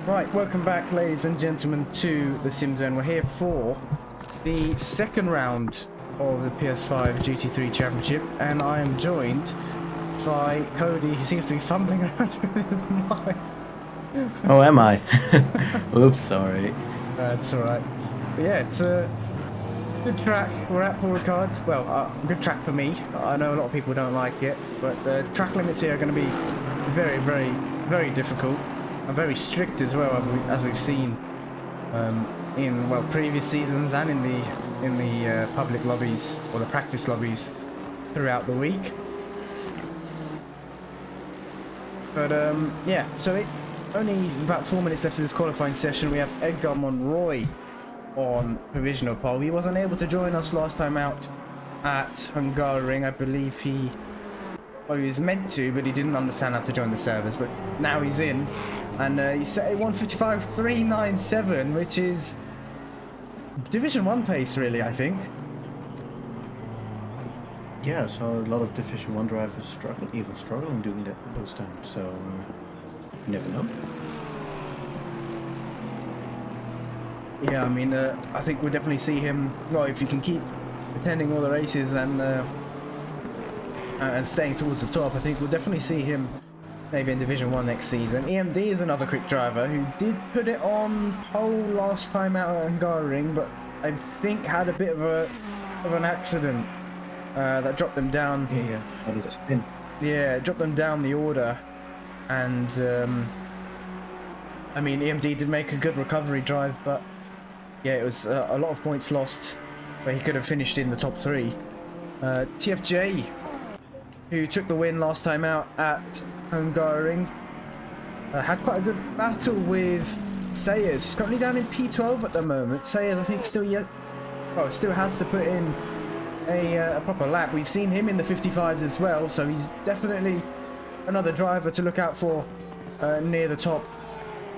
Right, welcome back, ladies and gentlemen, to the SimZone. We're here for the second round of the PS5 GT3 Championship, and I am joined by Cody. He seems to be fumbling around with his mic. Oh, am I? Oops, sorry. That's alright. But yeah, it's a good track. We're at Ricard. Well, good track for me. I know a lot of people don't like it, but the track limits here are going to be very, very, very difficult. And very strict as well, as we've seen in previous seasons and in the public lobbies or the practice lobbies throughout the week. But yeah, so only about 4 minutes left of this qualifying session. We have Edgar Monroy on provisional pole. He wasn't able to join us last time out at Hungaroring. I believe he was meant to, but he didn't understand how to join the servers. But now he's in. And he's set a 155.397, which is Division 1 pace, really, I think. Yeah, so a lot of Division 1 drivers struggling doing those times, so you never know. Yeah, I mean, I think we'll definitely see him, well, if he can keep attending all the races and and staying towards the top. I think we'll definitely see him maybe in Division 1 next season. EMD is another quick driver who did put it on pole last time out at Hungaroring, but I think had a bit of an accident that dropped them down. Yeah, had a spin. Yeah, it dropped them down the order, and I mean, EMD did make a good recovery drive, but yeah, it was a lot of points lost where he could have finished in the top 3. TFJ, who took the win last time out at Hungaroring, had quite a good battle with Sayers. He's currently down in P12 at the moment. Sayers, I think, still has to put in a proper lap. We've seen him in the 55s as well, so he's definitely another driver to look out for near the top,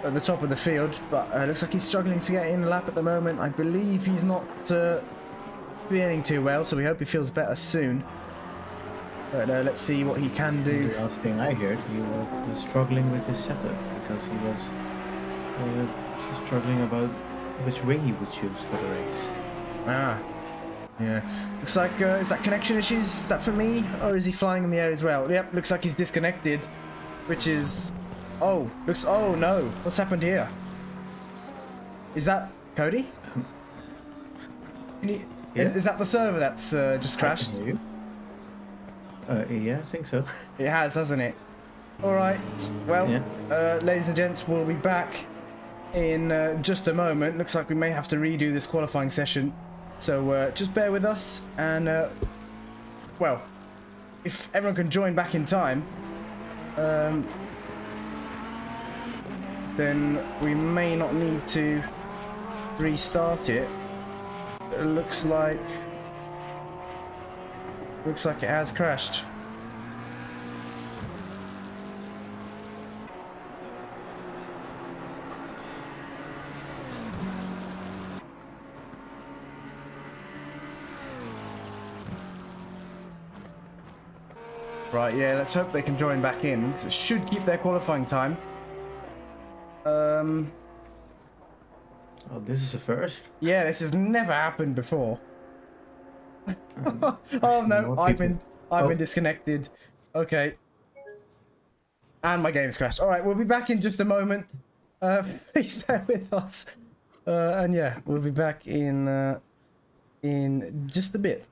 at the top of the field. But looks like he's struggling to get in a lap at the moment. I believe he's not feeling too well, so we hope he feels better soon. But let's see what he can do. The last thing I heard, he was struggling with his setup because he was struggling about which wing he would choose for the race. Ah, yeah. Looks like is that connection issues? Is that for me, or is he flying in the air as well? Yep. Looks like he's disconnected, which is. Oh, looks. Oh no! What's happened here? Is that Cody? Yeah. Is that the server that's just crashed? Yeah, I think so. It has, hasn't it? All right. Well, yeah. Ladies and gents, we'll be back in just a moment. Looks like we may have to redo this qualifying session, so just bear with us. And well, if everyone can join back in time, then we may not need to restart it. It looks like it has crashed. Right, yeah, let's hope they can join back in. It should keep their qualifying time. Oh, this is a first? Yeah, this has never happened before. Oh no, I've been disconnected. Okay. And my game's crashed. Alright, we'll be back in just a moment. Please bear with us. And yeah, we'll be back in just a bit.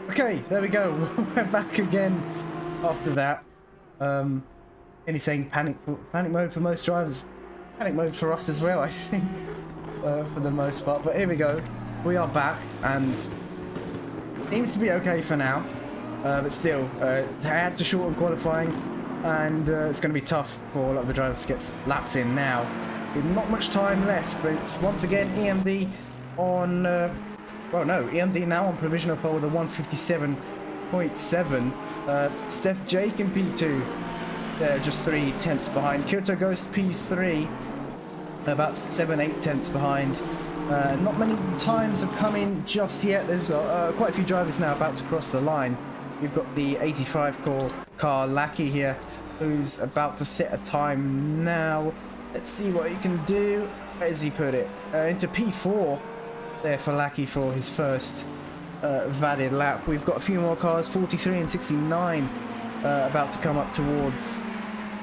Okay, there we go. We're back again after that. And he's saying panic mode for most drivers. Panic mode for us as well, I think, for the most part. But here we go. We are back, and seems to be okay for now. But still, I had to shorten qualifying, and it's going to be tough for a lot of the drivers to get laps in now. With not much time left, but it's once again EMD on... well, no, EMD now on provisional pole with a 157.7. Steph Jake in P2, just 3 tenths behind. Kyoto Ghost P3, about 7-8 tenths behind. Not many times have come in just yet. There's quite a few drivers now about to cross the line. We've got the 85 car Lackey here, who's about to set a time now. Let's see what he can do. Where does he put it? Into P4 there for Lackey for his first valid lap. We've got a few more cars, 43 and 69, about to come up towards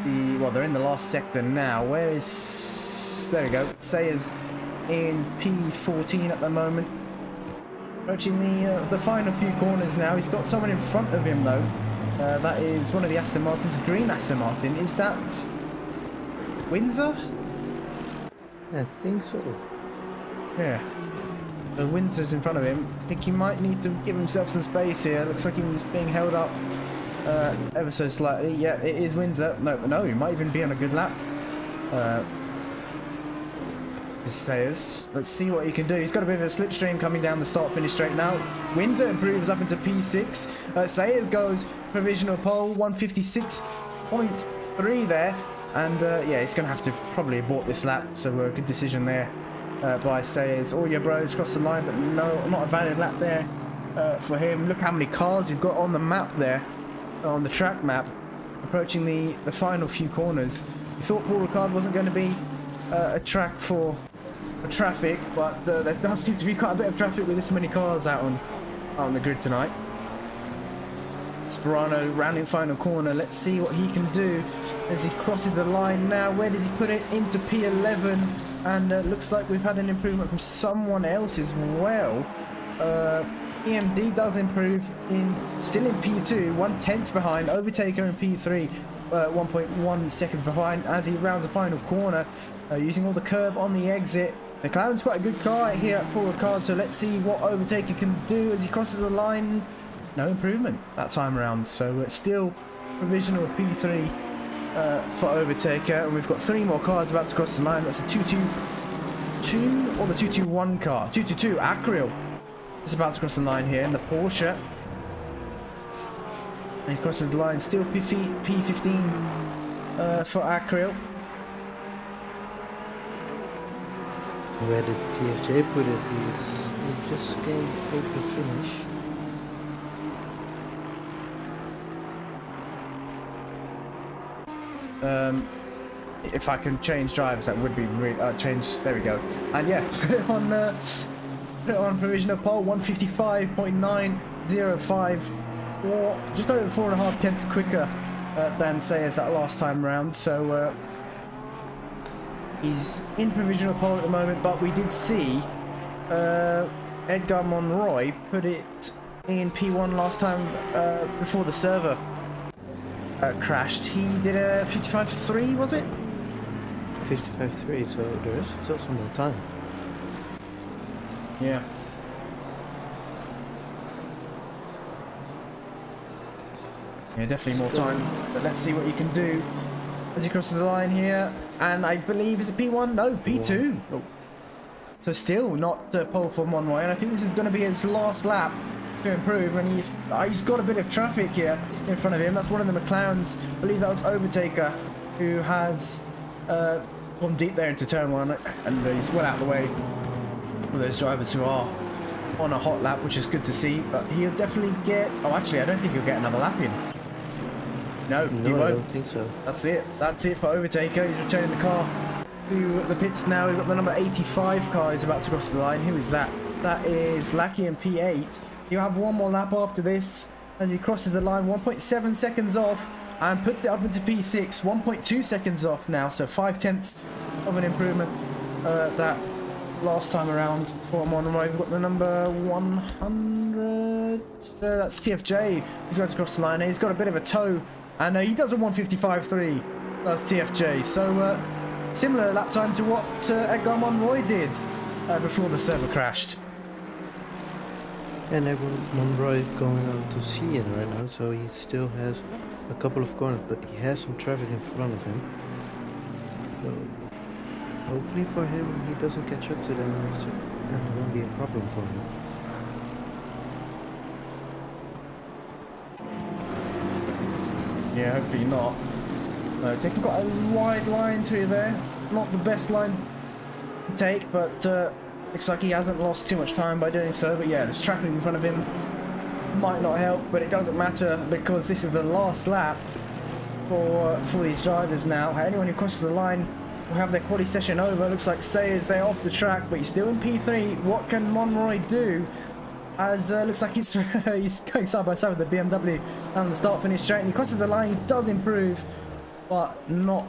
the... well, they're in the last sector now. Where is... there we go. Sayers in P14 at the moment. Approaching the final few corners now. He's got someone in front of him though. That is one of the Aston Martins, green Aston Martin. Is that Windsor? I think so. Yeah. Windsor's in front of him. I think he might need to give himself some space here. Looks like he's being held up ever so slightly. Yeah, it is Windsor. No, he might even be on a good lap. Sayers. Let's see what he can do. He's got a bit of a slipstream coming down the start-finish straight now. Windsor improves up into P6. Sayers goes provisional pole, 156.3 there. And yeah, he's going to have to probably abort this lap. So a good decision there by Sayers. All your bros cross the line, but no, not a valid lap there for him. Look how many cars you've got on the map there, on the track map, approaching the final few corners. You thought Paul Ricard wasn't going to be a track for traffic, but there does seem to be quite a bit of traffic with this many cars out on the grid tonight. Sperano rounding final corner. Let's see what he can do as he crosses the line now. Where does he put it? Into P11, and looks like we've had an improvement from someone else as well. EMD does improve, still in P2, 1/10 behind. Overtaker in P3, 1.1 seconds behind as he rounds the final corner, using all the curb on the exit. McLaren's quite a good car here at Paul Ricard, so let's see what Overtaker can do as he crosses the line. No improvement that time around, so it's still provisional P3 for Overtaker. And we've got 3 more cars about to cross the line. That's a 222 or the 221 car. 222 Acril is about to cross the line here in the Porsche. And he crosses the line, still P15 for Acril. Where did TFJ put it? He just came over the finish. If I can change drivers, that would be really change. There we go. And yeah, put it on provisional pole, 155.905, or just over 4.5 tenths quicker than Sayers that last time round. So he's in provisional pole at the moment, but we did see Edgar Monroy put it in P1 last time before the server crashed. He did a 55.3, was it? 55.3, so there is still some more time. Yeah. Yeah, definitely more time. But let's see what you can do as he crosses the line here. And I believe, is it P1? No, P2. Oh. So still not pole for Monroy. And I think this is going to be his last lap to improve. And he's got a bit of traffic here in front of him. That's one of the McLarens. I believe that was Overtaker, who has gone deep there into turn 1. And he's well out of the way with those drivers who are on a hot lap, which is good to see. But he'll definitely get... oh, actually, I don't think he'll get another lap in. No, he won't. I don't think so. That's it. That's it for Overtaker. He's returning the car to the pits now. We've got the number 85 car is about to cross the line. Who is that? That is Lackey in P8. He'll have one more lap after this as he crosses the line. 1.7 seconds off and puts it up into P6. 1.2 seconds off now, so 5 tenths of an improvement that last time around for Monroy. We've got the number 100. That's TFJ. He's going to cross the line. He's got a bit of a toe, and he does a 155.3. That's TFJ. So similar lap time to what Edgar Monroy did before the server crashed. And Monroy going on to see it right now, so he still has a couple of corners, but he has some traffic in front of him. So hopefully for him, he doesn't catch up to them, and it won't be a problem for him. Yeah, hopefully not. Taking quite a wide line to there. Not the best line to take, but looks like he hasn't lost too much time by doing so. But yeah, there's traffic in front of him. Might not help, but it doesn't matter because this is the last lap for these drivers now. Anyone who crosses the line will have their quali session over. Looks like Sayers there off the track, but he's still in P3. What can Monroy do? As looks like he's going side by side with the BMW down the start-finish straight, and he crosses the line. He does improve, but not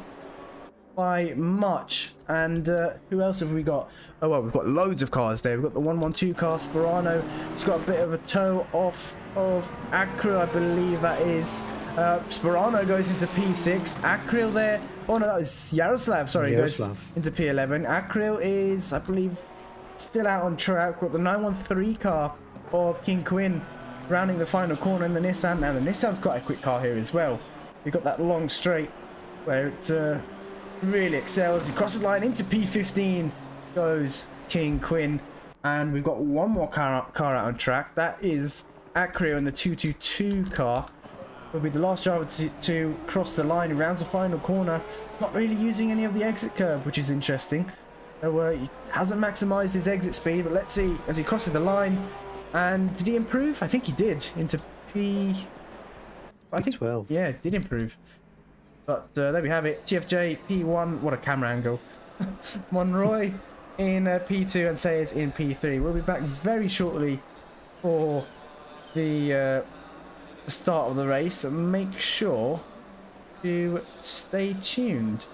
by much. And who else have we got? Oh well, we've got loads of cars there. We've got the 112 car, Sperano. He's got a bit of a toe off of Akril, I believe that is. Sperano goes into P6. Akril there. Oh no, that was Yaroslav. Sorry, goes into P11. Akril is, I believe, still out on track. We've got the 913 car of King Quinn rounding the final corner in the Nissan. Now the Nissan's quite a quick car here as well. We've got that long straight where it really excels. He crosses the line into P15 goes King Quinn, and we've got one more car out on track. That is Acrio in the 222 car. Will be the last driver to cross the line. He rounds the final corner, not really using any of the exit curb, which is interesting. So he hasn't maximized his exit speed, but let's see as he crosses the line. And did he improve? I think he did into P. I think 12. Yeah, did improve. But there we have it. TFJ P1. What a camera angle. Monroy in P2 and Sayers in P3. We'll be back very shortly for the start of the race. Make sure to stay tuned.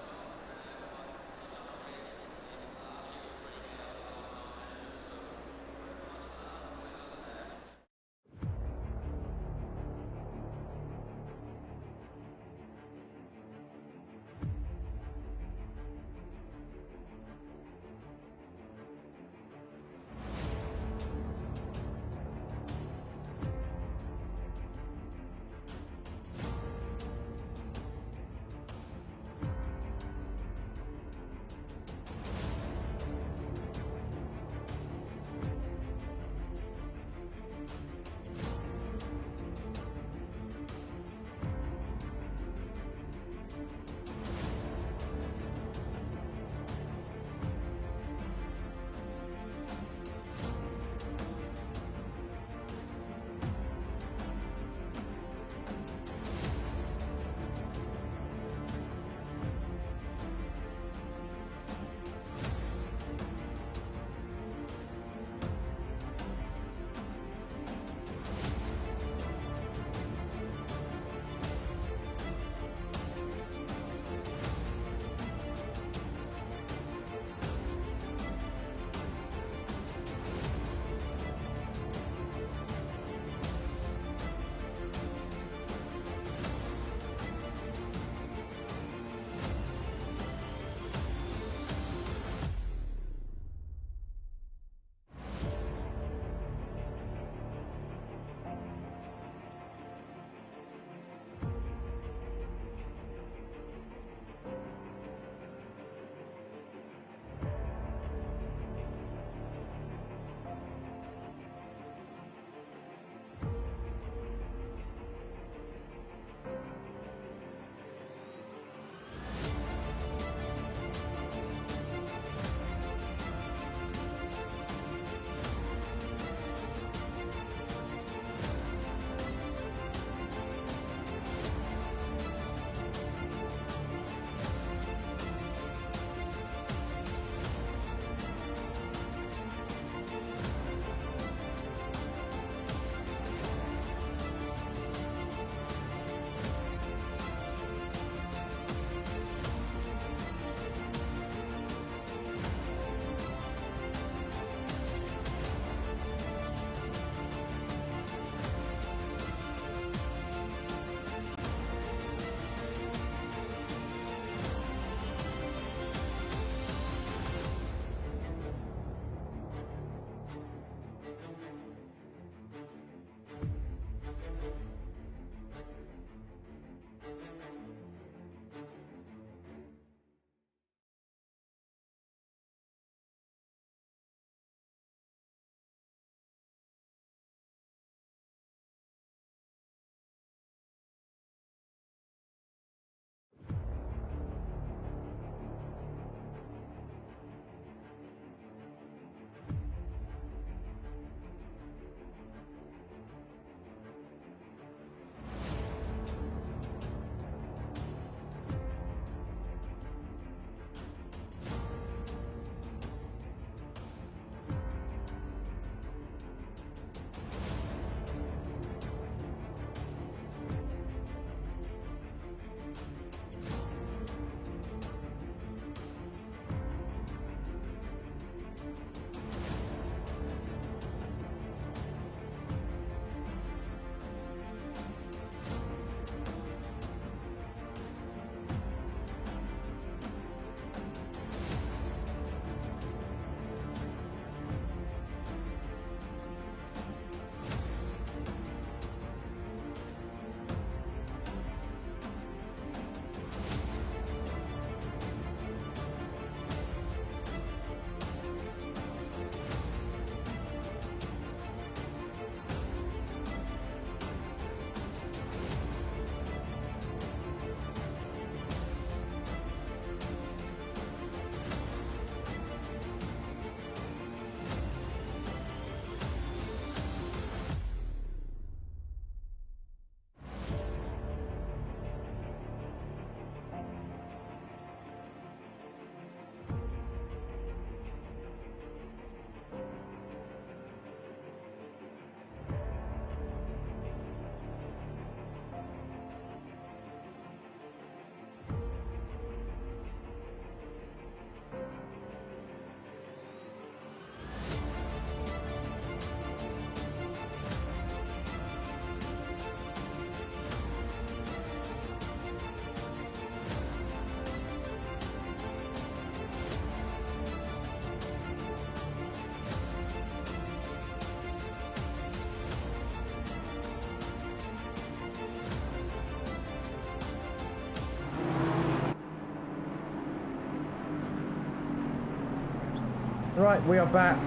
right, we are back.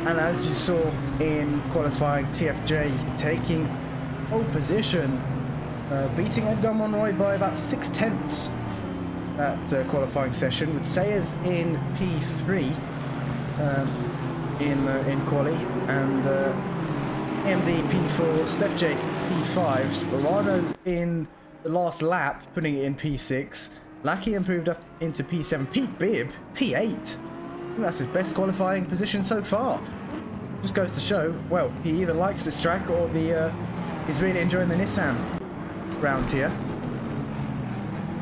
And as you saw in qualifying, TFJ taking pole position, beating Edgar Monroy by about 6/10 that qualifying session, with Sayers in P3 in quali, and AMD P4, Steph Jake P5, Sperano in the last lap, putting it in P6. Lackey improved up into P7. Pete Bibb, P8. I think that's his best qualifying position so far. Just goes to show, well, he either likes this track or he's really enjoying the Nissan round here.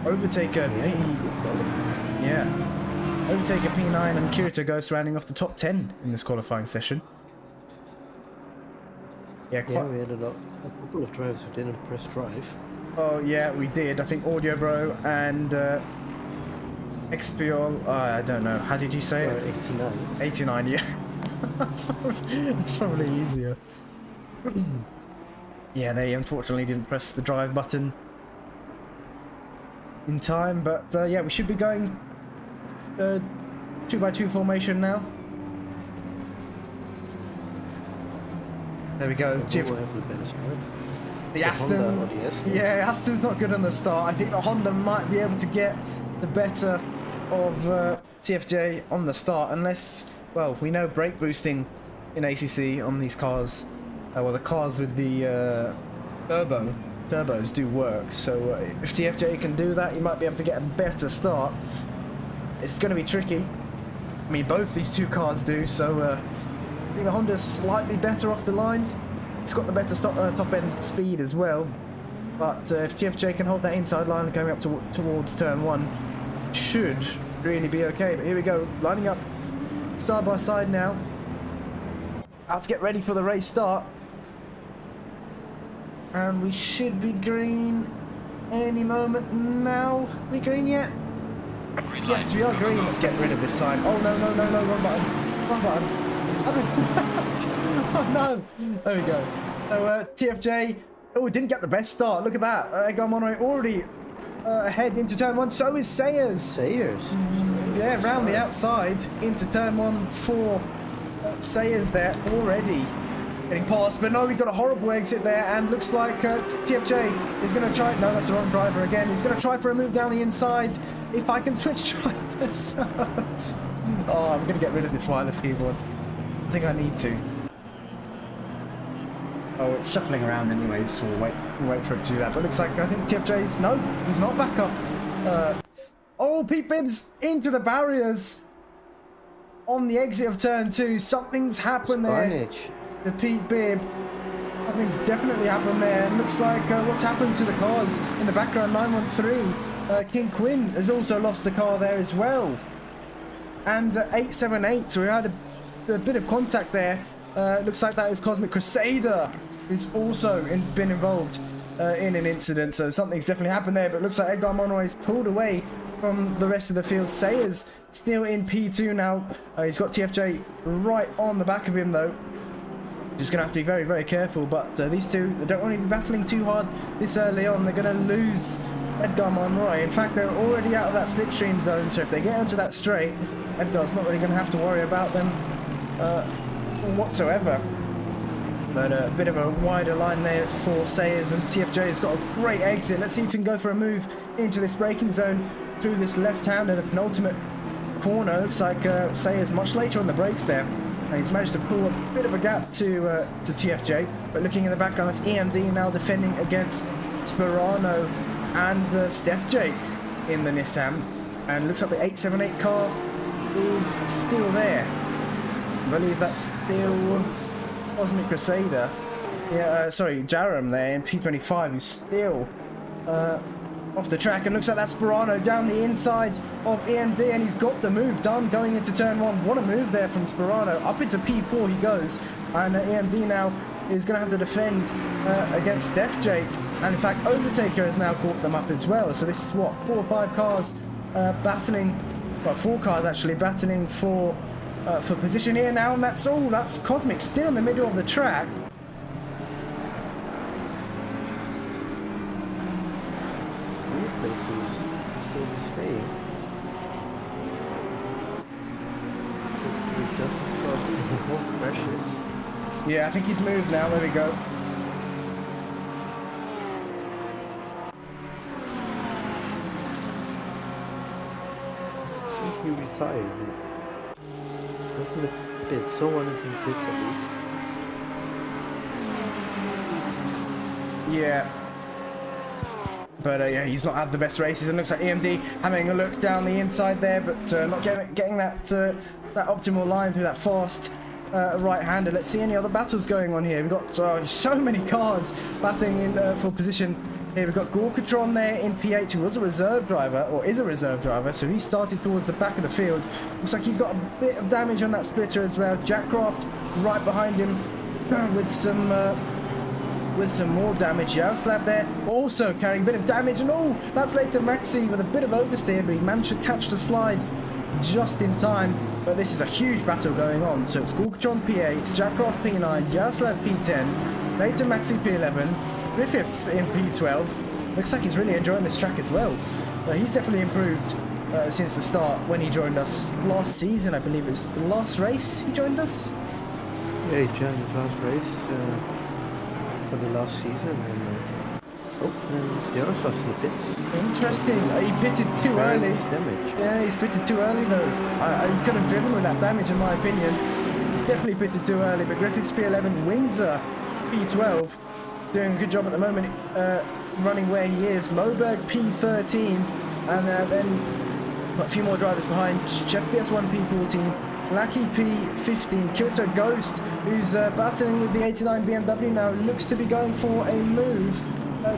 Overtaker Overtaker P9 and Kirito Ghost rounding off the top 10 in this qualifying session. Yeah, we had a couple of drivers who didn't press drive. Oh yeah, we did. I think Audio Bro and Expiol. I don't know. How did you say it? 89. 89. Yeah. that's probably easier. Yeah, they unfortunately didn't press the drive button in time, but yeah, we should be going 2x2 formation now. There we go. The Aston, yeah, Aston's not good on the start. I think the Honda might be able to get the better of TFJ on the start, unless, well, we know brake boosting in ACC on these cars, well, the cars with the turbos do work. So if TFJ can do that, you might be able to get a better start. It's going to be tricky. I mean, both these two cars do, so I think the Honda's slightly better off the line. It's got the better top end speed as well, but if TFJ can hold that inside line going up towards turn 1, should really be okay. But here we go, lining up side by side now, about to get ready for the race start, and we should be green any moment now. We green yet? Yes, we are green. Let's get rid of this sign. Oh no, wrong button. Oh no! There we go. So TFJ, didn't get the best start. Look at that. Edgar Monroy already ahead into turn 1. So is Sayers. Yeah, round the outside into turn 1 for Sayers there already getting past. But no, we got a horrible exit there, and looks like TFJ is going to try. No, that's the wrong driver again. He's going to try for a move down the inside. If I can switch drivers. Oh, I'm going to get rid of this wireless keyboard. I think I need to. Oh, it's shuffling around anyways, so we'll wait for it to do that. But looks like, I think TFJ's, no, he's not back up. Oh, Pete Bibb's into the barriers on the exit of turn 2. Something's happened there to Pete Bibb. Something's definitely happened there. And looks like what's happened to the cars in the background. 913, King Quinn has also lost a car there as well. And 878, so we had a bit of contact there. Looks like that is CosmiCrusader, who's also been involved in an incident, so something's definitely happened there. But looks like Edgar Monroy's pulled away from the rest of the field. Sayers still in P2 now. He's got TFJ right on the back of him though. Just gonna have to be very, very careful. But these two, they don't want to be battling too hard this early on. They're gonna lose Edgar Monroy. In fact, they're already out of that slipstream zone, so if they get onto that straight, Edgar's not really gonna have to worry about them whatsoever. But a bit of a wider line there for Sayers, and TFJ has got a great exit. Let's see if he can go for a move into this braking zone through this left-hander, the penultimate corner. Looks like Sayers much later on the brakes there, and he's managed to pull a bit of a gap to TFJ. But looking in the background, that's EMD now defending against Sperano and Steph Jake in the Nissan, and looks like the 878 car is still there. I believe that's still CosmiCrusader. Yeah, sorry, Jaram there in P25 is still off the track, and looks like that's Sperano down the inside of EMD, and he's got the move done going into turn 1. What a move there from Sperano. Up into P4 he goes, and EMD now is going to have to defend against Steph Jake, and in fact Overtaker has now caught them up as well. So this is what, 4 or 5 cars battling, well, 4 cars actually battling for position here now, and that's all. That's Cosmic still in the middle of the track. Still staying. It doesn't more crashes. Yeah, I think he's moved now. There we go. I think he retired. Doesn't the pit? Someone is in the pits at least. Yeah. But yeah, he's not had the best races. It looks like EMD having a look down the inside there, but not getting that that optimal line through that fast right-hander. Let's see any other battles going on here. We've got so many cars battling in for position. Here we've got Gorkatron there in P8, who was a reserve driver, or is a reserve driver, so he started towards the back of the field. Looks like he's got a bit of damage on that splitter as well. Jackcraft right behind him with some more damage. Yaroslav there also carrying a bit of damage, and oh, that's led to Maxi with a bit of oversteer, but he managed to catch the slide just in time. But this is a huge battle going on, so it's Gorkatron P8, Jackcraft P9, Yaroslav P10, later Maxi P11, Griffiths in P12. Looks like he's really enjoying this track as well. He's definitely improved since the start when he joined us last season. I believe it's the last race he joined us. Yeah, he joined his last race for the last season, and Yaroslav's in the pits. Interesting. He pitted too early. Damage. Yeah, he's pitted too early though. He could have driven with that damage in my opinion. He's definitely pitted too early, but Griffiths P11, Windsor P12. Doing a good job at the moment, running where he is. Moberg P13, and then got a few more drivers behind. Chef PS1 P14, Lackey P15, Kyoto Ghost, who's battling with the 89 BMW now, looks to be going for a move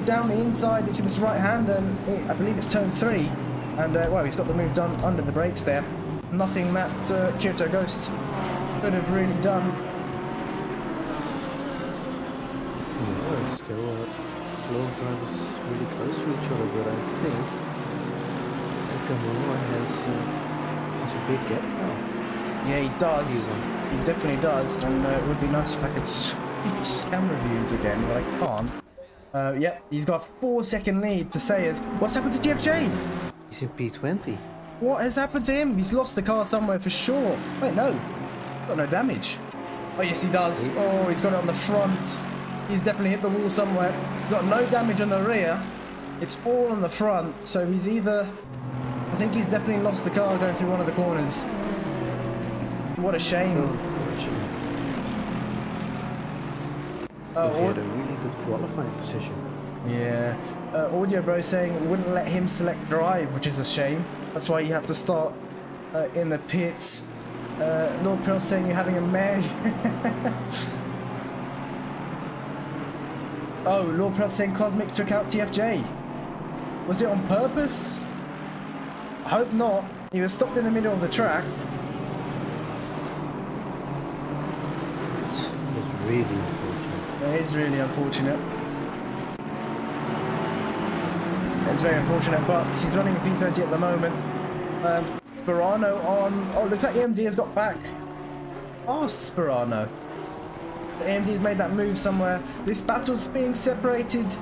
down the inside into this right hand, and I believe it's turn 3. And well, he's got the move done under the brakes there. Nothing that Kyoto Ghost could have really done. Still, close drivers really close to each other, but I think Edinomainen has a big gap now. Yeah, he does. He definitely does, and it would be nice if I could switch camera views again, but I can't. Yep, he's got a 4-second lead to Sayers. What's happened to TFJ? He's in P20. What has happened to him? He's lost the car somewhere for sure. Wait, no. Got no damage. Oh, yes, he does. Oh, he's got it on the front. He's definitely hit the wall somewhere. He's got no damage on the rear. It's all on the front, so he's either... I think he's definitely lost the car going through one of the corners. What a shame. He had a really good qualifying position. Yeah. Audio Bro saying wouldn't let him select drive, which is a shame. That's why he had to start in the pits. Lord Pearl saying you're having a mare. Oh, Lord Pearl saying Cosmic took out TFJ. Was it on purpose? I hope not. He was stopped in the middle of the track. It's really unfortunate. It is really unfortunate. It's very unfortunate, but he's running a P20 at the moment. Sperano on... Oh, looks like EMD has got back past Sperano. AMD's made that move somewhere. This battle's being separated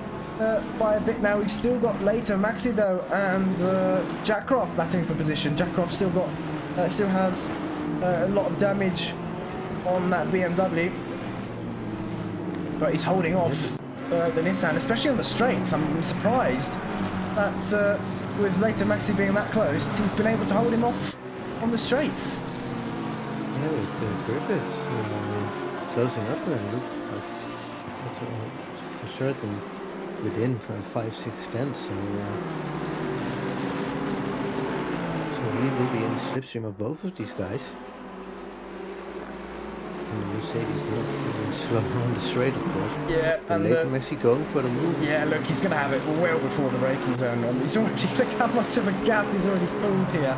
by a bit now. We've still got later Maxi though, and Jackcraft battling for position. Jackcraft still has a lot of damage on that BMW, but he's holding off the Nissan, especially on the straights. I'm surprised that with later Maxi being that close, he's been able to hold him off on the straights. Yeah, with Griffiths closing up and look like that's for certain within 5-6 tenths, so he will be in the slipstream of both of these guys. And the Mercedes not even slow on the straight, of course. Yeah, and later Maxi going for the move. Yeah, look, he's going to have it well before the braking zone. And he's already, look how much of a gap he's already pulled here.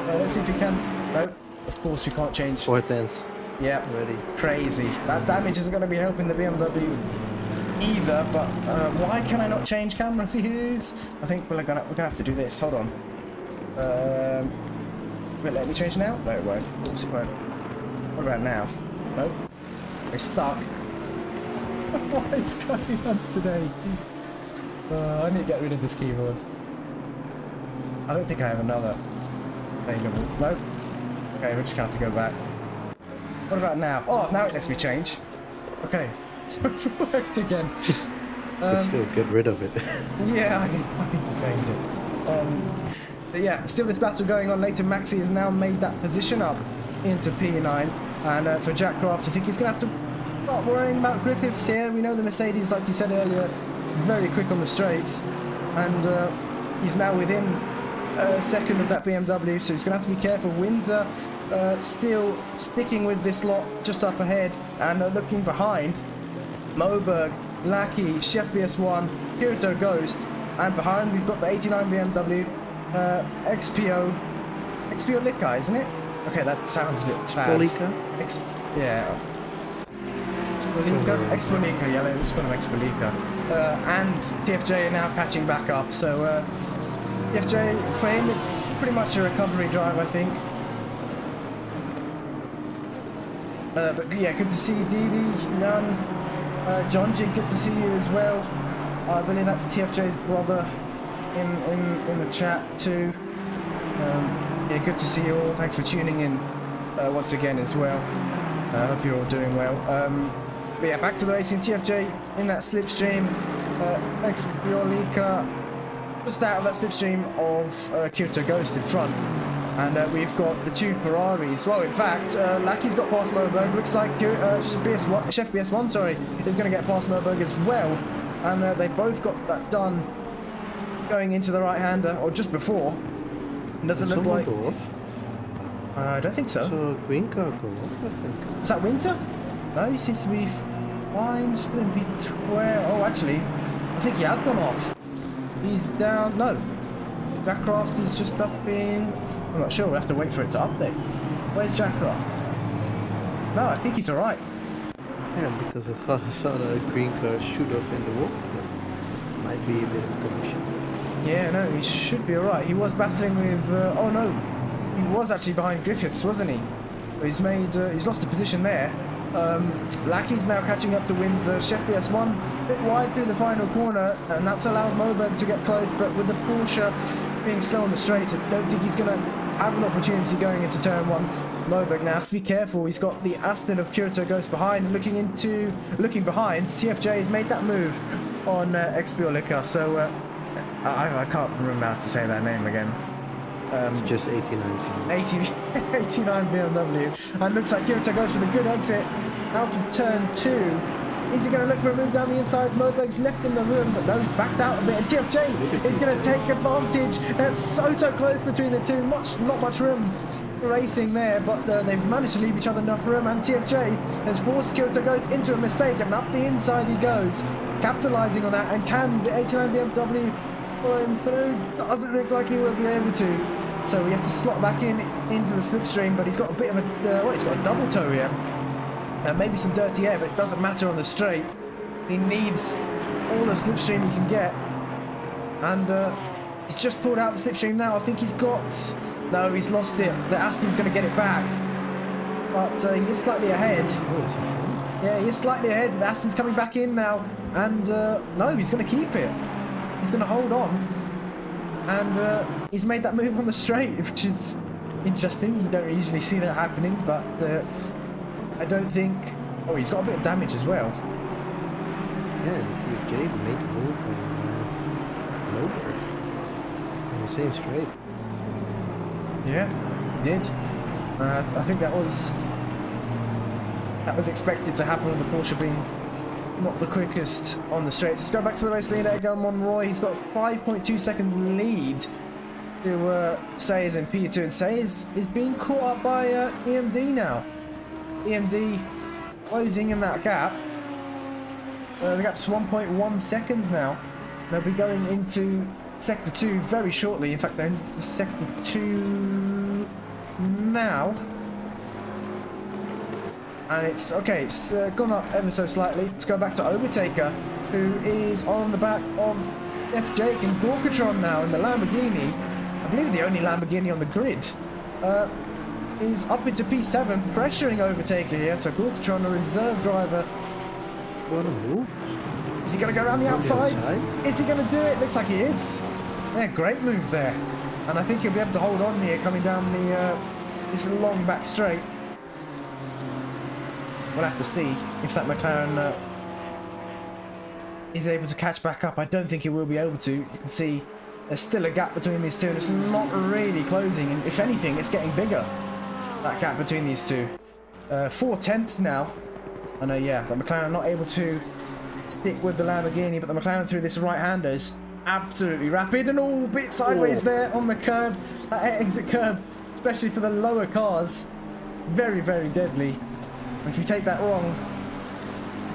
Let's see if he can. No, of course we can't change. 4 tenths. Yeah, already. Crazy. That damage isn't going to be helping the BMW either, but why can I not change camera views? I think we're gonna have to do this. Hold on. Will it let me change now? No, it won't. Of course it won't. What about now? Nope. We're stuck. What is going on today? I need to get rid of this keyboard. I don't think I have another available. Nope. Okay, we're just gonna have to go back. What about now? Oh, now it lets me change. Okay, so it's worked again. But still, get rid of it. Yeah, I need to change it. But yeah, still this battle going on. Later, Maxi has now made that position up into P9. And for Jack Craft, I think he's going to have to start worrying about Griffiths here. We know the Mercedes, like you said earlier, very quick on the straights. And he's now within a second of that BMW, so he's going to have to be careful. Windsor still sticking with this lot just up ahead and looking behind. Moberg, Lackey, Chef BS1, Kirito Ghost, and behind we've got the 89 BMW, XPO Lika, isn't it? Okay, that sounds a bit bad. Yeah. Expolika, yeah, let's call him Expolika. And TFJ are now catching back up, so TFJ, for him, it's pretty much a recovery drive, I think. But yeah, good to see Deedee, Jan, John G, good to see you as well. I believe that's TFJ's brother in the chat too. Yeah, good to see you all. Thanks for tuning in once again as well. I hope you're all doing well. But yeah, back to the racing. TFJ in that slipstream. Expiolika just out of that slipstream of Kyoto Ghost in front. And we've got the two Ferraris. Well, in fact, Lackey's got past Moberg. Looks like Chef BS1, sorry, is going to get past Moberg as well. And they've both got that done going into the right-hander, or just before. It doesn't look like... Go off? I don't think so. So green car go off, I think. Is that Winter? No, he seems to be fine. Still in P12. Oh, actually, I think he has gone off. He's down. No. Jackcraft is just up in... I'm not sure. We'll have to wait for it to update. Where's Jackcraft? No, I think he's alright. Yeah, because I thought I saw the green car shoot off in the wall. Might be a bit of collision. Yeah, no, he should be alright. He was battling with... oh, no. He was actually behind Griffiths, wasn't he? But he's made... he's lost a position there. Lackey's now catching up to Windsor. Chef BS1 a bit wide through the final corner, and that's allowed Moberg to get close, but with the Porsche being slow on the straight, I don't think he's going to have an opportunity going into turn one. Moberg now has to be careful. He's got the Aston of Kyoto Ghost behind, and looking behind, TFJ has made that move on Expiolika, so I can't remember how to say that name again. It's just 89 89 BMW, and looks like Kyoto Ghost with a good exit out of turn two. Is he going to look for a move down the inside? Moberg's left in the room, but no, he's backed out a bit. And TFJ is going to take advantage. That's so close between the two. Not much room for racing there, but they've managed to leave each other enough room. And TFJ has forced Kyoto Ghost into a mistake, and up the inside he goes, capitalising on that. And can the 89 BMW follow him through? Doesn't look like he will be able to. So we have to slot back into the slipstream, but he's got a bit of a he's got a double toe here. Maybe some dirty air, but it doesn't matter on the straight. He needs all the slipstream he can get. And he's just pulled out the slipstream now. I think he's got... No, he's lost it. The Aston's going to get it back. But he is slightly ahead. Yeah, he is slightly ahead. The Aston's coming back in now. And no, he's going to keep it. He's going to hold on. And he's made that move on the straight, which is interesting. You don't usually see that happening, but... I don't think... Oh, he's got a bit of damage as well. Yeah, and TFJ made a move on Moberg in the same straight. Yeah, he did. I think that was expected to happen with the Porsche being not the quickest on the straights. Let's go back to the race leader, Edgar Monroy. He's got 5.2 second lead to Sayers in P2, and Sayers is being caught up by EMD now. EMD closing in that gap. The gap's 1.1 seconds now. They'll be going into Sector 2 very shortly. In fact, they're into Sector 2 now. And it's gone up ever so slightly. Let's go back to Overtaker, who is on the back of F. Jake and Gorkatron now in the Lamborghini. I believe the only Lamborghini on the grid. Is up into P7, pressuring Overtaker here. So Gorkatron, a reserve driver. What a move. Is he going to go around the outside? Is he going to do it? Looks like he is. Yeah, great move there. And I think he'll be able to hold on here coming down the this long back straight. we'll have to see if that McLaren is able to catch back up. I don't think he will be able to. You can see there's still a gap between these two, and it's not really closing. And if anything, it's getting bigger, that gap between these two. 4 tenths now. I know, yeah, the McLaren not able to stick with the Lamborghini, but the McLaren through this right-hander is absolutely rapid and all bit sideways there on the curb, that exit curb, especially for the lower cars. Very, very deadly. And if you take that wrong,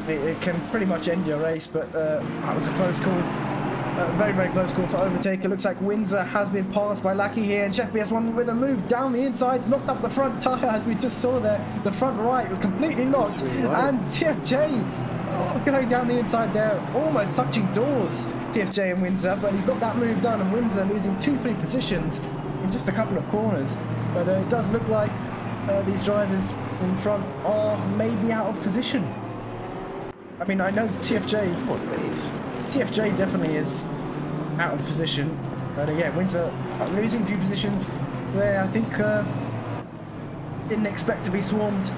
it can pretty much end your race, but that was a close call. Very, very close call for overtake. It looks like Windsor has been passed by Lackey here, and Chef BS1 with a move down the inside, locked up the front tyre, as we just saw there. The front right was completely locked, and TFJ going down the inside there, almost touching doors, TFJ and Windsor, but he got that move done, and Windsor losing 2-3 positions in just a couple of corners. But it does look like these drivers in front are maybe out of position. I mean, I know TFJ definitely is out of position, but yeah, Windsor losing a few positions there. I think didn't expect to be swarmed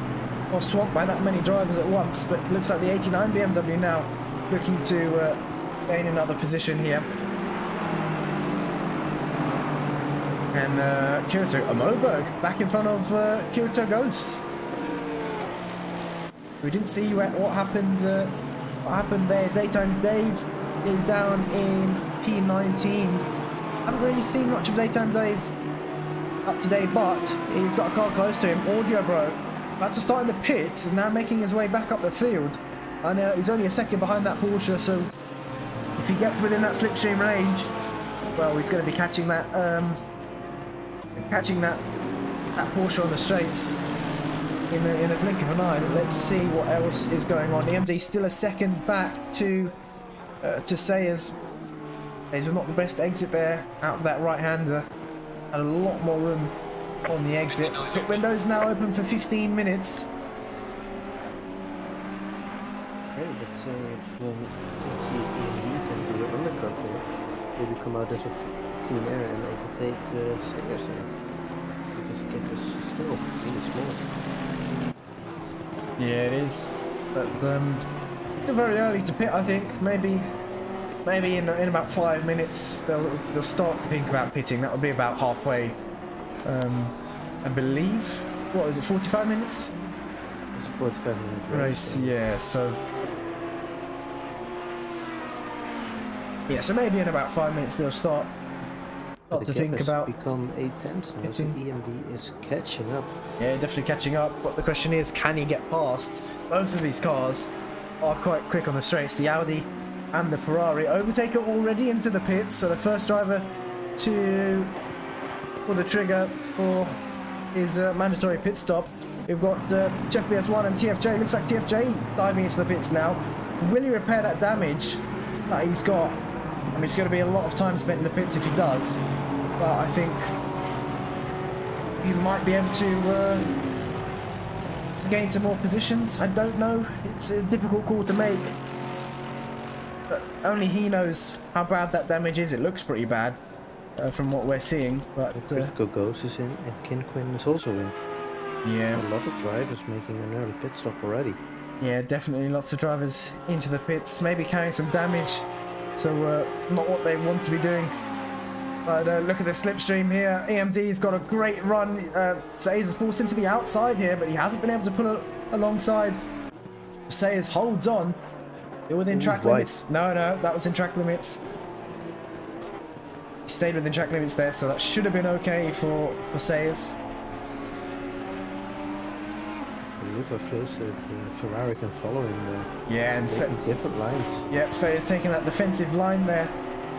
or swamped by that many drivers at once, but it looks like the 89 BMW now looking to gain another position here. And Kirito Moberg back in front of Kirito Ghost. We didn't see what happened there. Daytime Dave is down in P19. Haven't really seen much of Daytime Dave up to date, but he's got a car close to him. Audio Bro, about to start in the pits, is now making his way back up the field. And he's only a second behind that Porsche, so if he gets within that slipstream range, well, he's going to be catching that Porsche on the straights in the blink of an eye. But let's see what else is going on. EMD still a second back to Sayers. There's not the best exit there out of that right-hander. Had a lot more room on the exit. Pit windows now open for 15 minutes. Okay, let's say if EMD can do the undercut here, maybe come out as a clean air and overtake Sayers here. Because the gap is still really small. Yeah, it is. But still very early to pit, I think. Maybe in about 5 minutes they'll start to think about pitting. That would be about halfway. I believe. What is it? 45 minutes? It's a 45-minute race. Yeah. So maybe in about 5 minutes they'll start to think about. Become 8 tenths now. So EMD is catching up. Yeah, definitely catching up. But the question is, can he get past? Both of these cars are quite quick on the straights. The Audi and the Ferrari. Overtaker already into the pits, so the first driver to pull the trigger for his mandatory pit stop. We've got Jeff BS1 and TFJ. Looks like TFJ diving into the pits now. Will he repair that damage that he's got? I mean, it's going to be a lot of time spent in the pits if he does, but I think he might be able to gain some more positions. I don't know. It's a difficult call to make. But only he knows how bad that damage is. It looks pretty bad from what we're seeing. But Critical Ghost is in, and Kinquin is also in. Yeah, a lot of drivers making an early pit stop already. Yeah, definitely lots of drivers into the pits, maybe carrying some damage. So not what they want to be doing. But look at the slipstream here. EMD's got a great run. Sayers has forced him to the outside here, but he hasn't been able to pull alongside. Sayers holds on. They're within track limits. No, that was in track limits. He stayed within track limits there, so that should have been okay for Sayers. Look how close the Ferrari can follow him there. Yeah, and different lines. Yep, Sayers taking that defensive line there,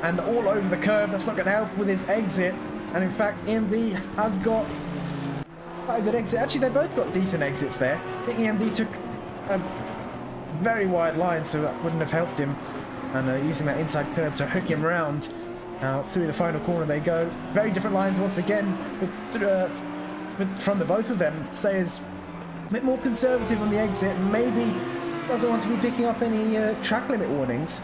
and all over the curve. That's not going to help with his exit. And in fact, EMD has got quite a good exit. Actually, they both got decent exits there. I think EMD took a very wide line, so that wouldn't have helped him. And using that inside curve to hook him round. Now through the final corner they go. Very different lines once again, from the both of them. Sayers a bit more conservative on the exit. Maybe doesn't want to be picking up any track limit warnings.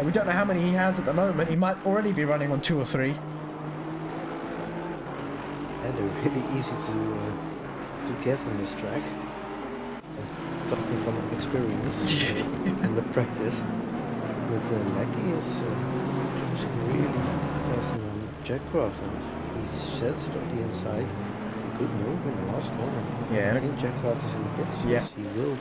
We don't know how many he has at the moment. He might already be running on 2 or 3. And they're really easy to get on this track. talking from experience, from the practice. With Lecky is cruising really fast on Jackcraft, and he sets it on the inside. A good move in the last corner. Yeah. I think Jackcraft is in the pits. Yeah. Yes, he will.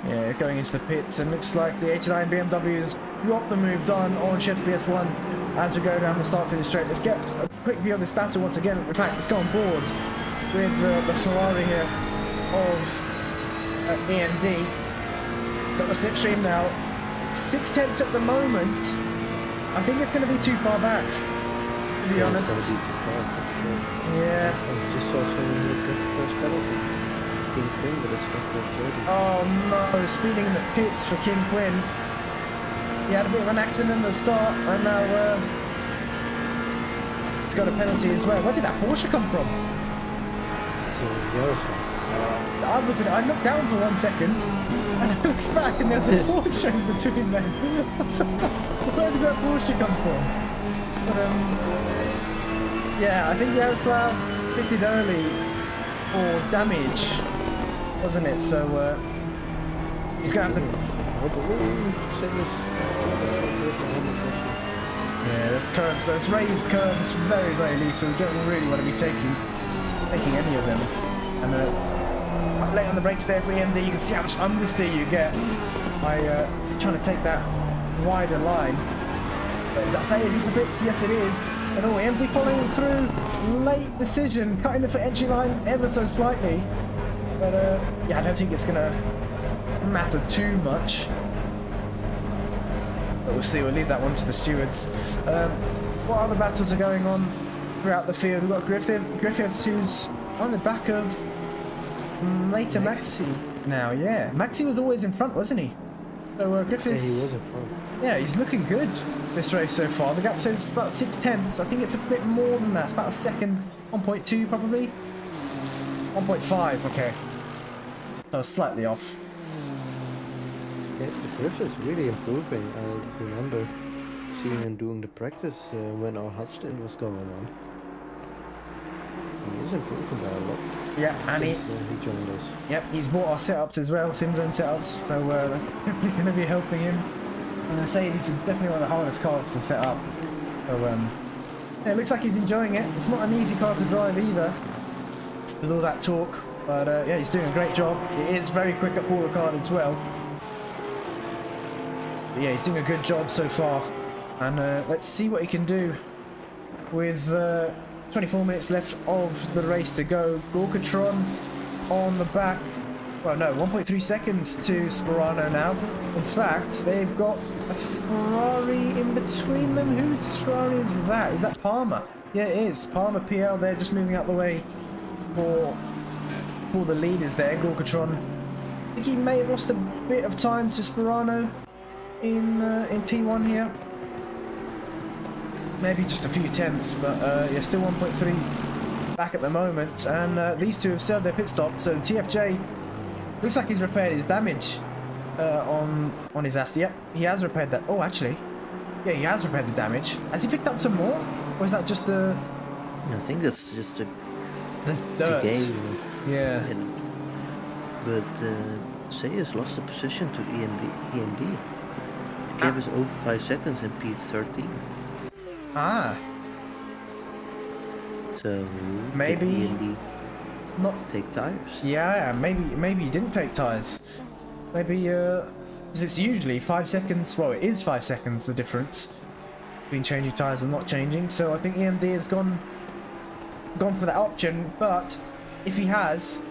Yeah, going into the pits, and looks like the 89 BMW's got the move done on Chef PS1 as we go down the start finish straight. Let's get a quick view of this battle once again. In fact, let's go on board with the Ferrari here of EMD. Got the slipstream now. 6/10 at the moment. I think it's going to be too far back, to be honest. It's going to be too far, for sure. Yeah. I just saw someone who got the first penalty. King Quinn, but it's not for 30. Oh no, speeding in the pits for King Quinn. He had a bit of an accident at the start, and now he's got a penalty as well. Where did that Porsche come from? So, Yaroslavl. I looked down for 1 second, and I looked back, and there's a Porsche in between them. So, where did that Porsche come from? But, yeah, I think Yaroslav pitted early for damage, wasn't it? So he's gonna have to. Yeah, there's curbs. Those raised curbs, very, very lethal. You don't really want to be taking any of them. And late on the brakes there for EMD, you can see how much understeer you get by trying to take that wider line. But is that Sayers into the bits? Yes, it is. And oh, EMD following through. Late decision, cutting the entry line ever so slightly. But yeah, I don't think it's gonna matter too much. But we'll see. We'll leave that one to the stewards. What other battles are going on throughout the field? We've got Griffiths, who's on the back of later Maxi now. Yeah, Maxi was always in front, wasn't he? So Griffiths. Yeah, he was in front. Yeah, he's looking good this race so far. The gap says it's about 6/10. I think it's a bit more than that. It's about a second, 1.2 probably. 1.5. Okay. I was slightly off. Yeah, Griffith's really improving. I remember seeing him doing the practice when our hot stint was going on. He is improving by a lot. Yeah, and he joined us. Yep, he's bought our setups as well, SimZone setups. So that's definitely going to be helping him. And I say this is definitely one of the hardest cars to set up. So yeah, it looks like he's enjoying it. It's not an easy car to drive either, with all that torque. But yeah, he's doing a great job. It is very quick at Paul Ricard as well. But yeah, he's doing a good job so far. And let's see what he can do with 24 minutes left of the race to go. Gorkatron on the back. Well, no, 1.3 seconds to Sperano now. In fact, they've got a Ferrari in between them. Whose Ferrari is that? Is that Palmer? Yeah, it is. Palmer PL there, just moving out the way for the leaders there. Gorkatron. I think he may have lost a bit of time to Sperano in P1 here. Maybe just a few tenths, but yeah, still 1.3 back at the moment. And these two have served their pit stop, so TFJ looks like he's repaired his damage on his Assetto. Yep, he has repaired that. Oh, actually, yeah, he has repaired the damage. Has he picked up some more, or is that just the? I think that's just the dirt. Game. Yeah. But Sayers lost the position to EMD. The gap is over 5 seconds in P13. Ah. So maybe EMD not take tires. Yeah, maybe he didn't take tires. Maybe because it's usually 5 seconds. Well, it is 5 seconds the difference between changing tires and not changing. So I think EMD has gone for that option. But if he has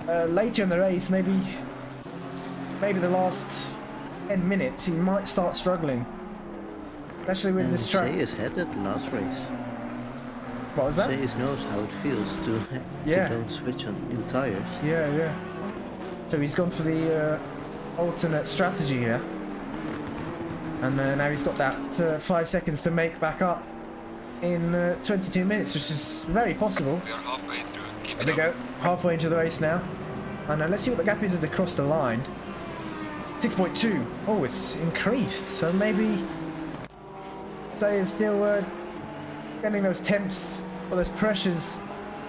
later in the race, maybe the last 10 minutes, he might start struggling. Especially with this track. Sayers had that last race. What was that? Sayers knows how it feels to don't switch on new tires. Yeah. So he's gone for the alternate strategy here. And now he's got that 5 seconds to make back up in 22 minutes, which is very possible. We are halfway through. Keep There we go, halfway into the race now. And let's see what the gap is as they cross the line. 6.2. Oh, it's increased. So maybe Sayers still getting those temps or those pressures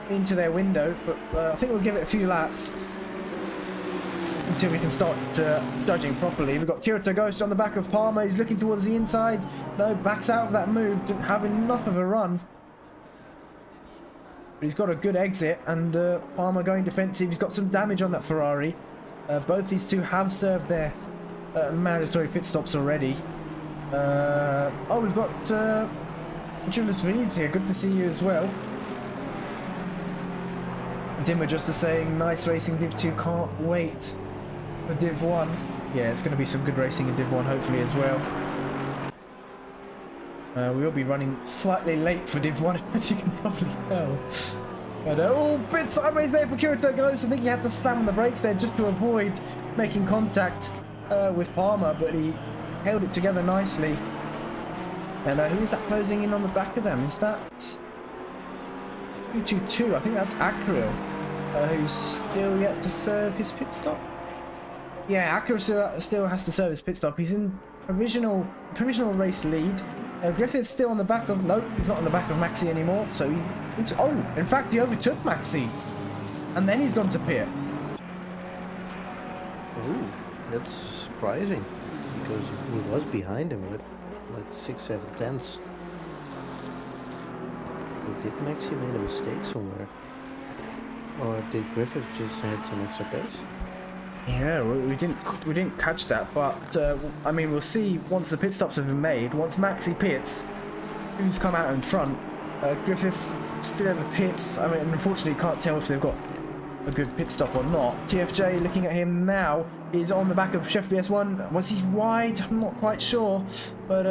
into their window. But I think we'll give it a few laps until we can start judging properly. We've got Kirito Ghost on the back of Palmer. He's looking towards the inside. No, backs out of that move. Didn't have enough of a run. But he's got a good exit, and Palmer going defensive. He's got some damage on that Ferrari. Both these two have served their mandatory pit stops already. Oh, we've got Julius Vries here. Good to see you as well. Dimmer just saying, nice racing Div 2, can't wait for Div 1. Yeah, it's going to be some good racing in Div 1 hopefully as well. We will be running slightly late for Div 1 as you can probably tell. But oh, bit sideways there for Kirito Ghost. I think he had to slam on the brakes there just to avoid making contact with Palmer, but he held it together nicely. And who is that closing in on the back of them? Is that 222? I think that's Akril, who's still yet to serve his pit stop. Yeah, Akril still has to serve his pit stop. He's in provisional race lead. Griffith's still on the back of... Nope, he's not on the back of Maxi anymore. So he... Oh, in fact, he overtook Maxi. And then he's gone to pit. Oh, that's surprising. Because he was behind him with like 6-7 tenths. Or did Maxi made a mistake somewhere? Or did Griffith just have some extra pace? Yeah, we didn't catch that, but I mean, we'll see once the pit stops have been made. Once Maxi pits, who's come out in front. Griffith's still in the pits. I mean, unfortunately, you can't tell if they've got a good pit stop or not. TFJ looking at him now is on the back of Chef BS1. Was he wide? I'm not quite sure, but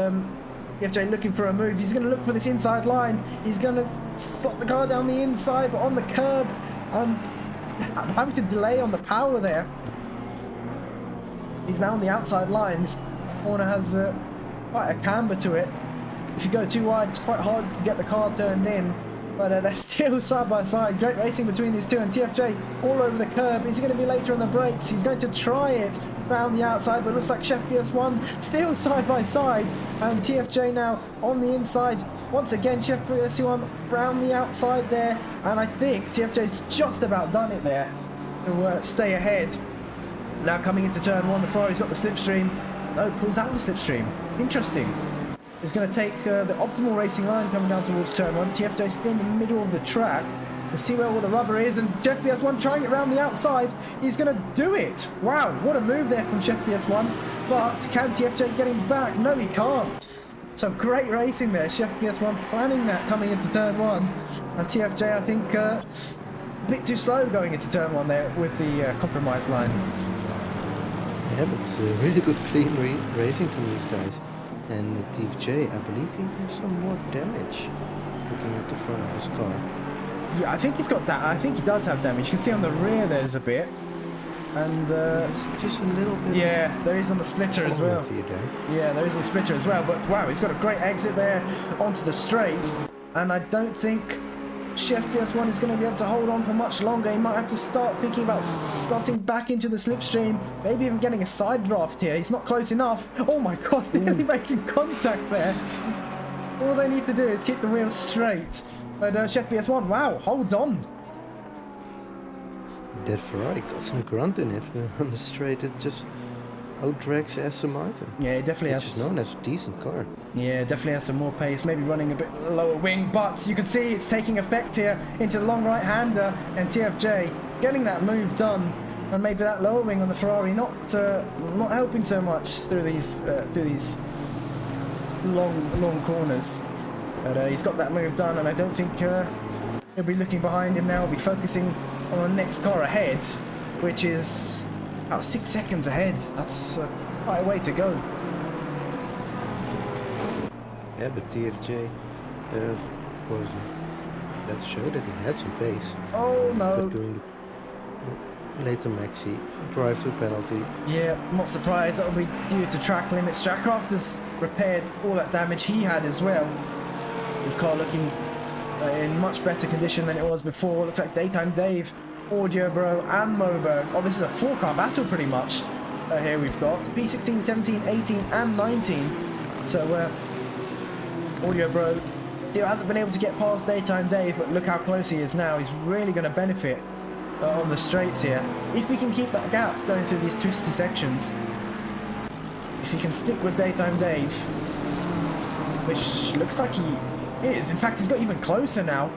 TFJ looking for a move. He's going to look for this inside line. He's going to slot the car down the inside, but on the curb, and I'm having to delay on the power there. He's now on the outside line. This corner has quite a camber to it. If you go too wide, it's quite hard to get the car turned in. But they're still side by side. Great racing between these two. And TFJ all over the curb. Is he going to be later on the brakes? He's going to try it round the outside. But it looks like Chef BS1 still side by side. And TFJ now on the inside. Once again, Chef BS1 round the outside there. And I think TFJ's just about done it there to stay ahead. Now coming into turn 1, the Ferrari's got the slipstream. No, pulls out the slipstream. Interesting. It's going to take the optimal racing line coming down towards turn 1. TFJ still in the middle of the track. Let's see where all the rubber is. And Chef BS1 trying it around the outside. He's going to do it. Wow, what a move there from Chef BS1. But can TFJ get him back? No, he can't. So great racing there. Chef BS1 planning that coming into turn 1. And TFJ, I think, a bit too slow going into turn 1 there with the compromise line. Yeah, but really good clean racing from these guys. And TFJ, I believe he has some more damage looking at the front of his car. Yeah, I think he's got that. I think he does have damage. You can see on the rear there's a bit. And it's just a little bit. Yeah, there is on the splitter as well. Yeah, there is on the splitter as well. But wow, he's got a great exit there onto the straight. And I don't think Chef BS1 is going to be able to hold on for much longer. He might have to start thinking about starting back into the slipstream, maybe even getting a side draft here. He's not close enough. Oh my god, nearly making contact there. All they need to do is keep the wheels straight. But Chef BS1, wow, holds on. That Ferrari got some grunt in it on the straight. It just outdrags Aston Martin. Yeah, it definitely has. Which is known as a decent car. Yeah, definitely has some more pace, maybe running a bit lower wing, but you can see it's taking effect here into the long right-hander, and TFJ getting that move done, and maybe that lower wing on the Ferrari not helping so much through these long corners. But he's got that move done, and I don't think he'll be looking behind him now. He'll be focusing on the next car ahead, which is about 6 seconds ahead. That's quite a way to go. Yeah, but TFJ, of course, that showed that he had some pace. Oh no! But during the later Maxi drive-through penalty. Yeah, I'm not surprised. That'll be due to track limits. Jackcraft has repaired all that damage he had as well. His car looking in much better condition than it was before. Looks like Daytime Dave, Audio Bro, and Moberg. Oh, this is a 4-car battle pretty much. Here we've got P16, 17, 18, and 19. So, Audio Bro still hasn't been able to get past Daytime Dave, but look how close he is now. He's really going to benefit on the straights here. If we can keep that gap going through these twisty sections, if he can stick with Daytime Dave, which looks like he is. In fact, he's got even closer now.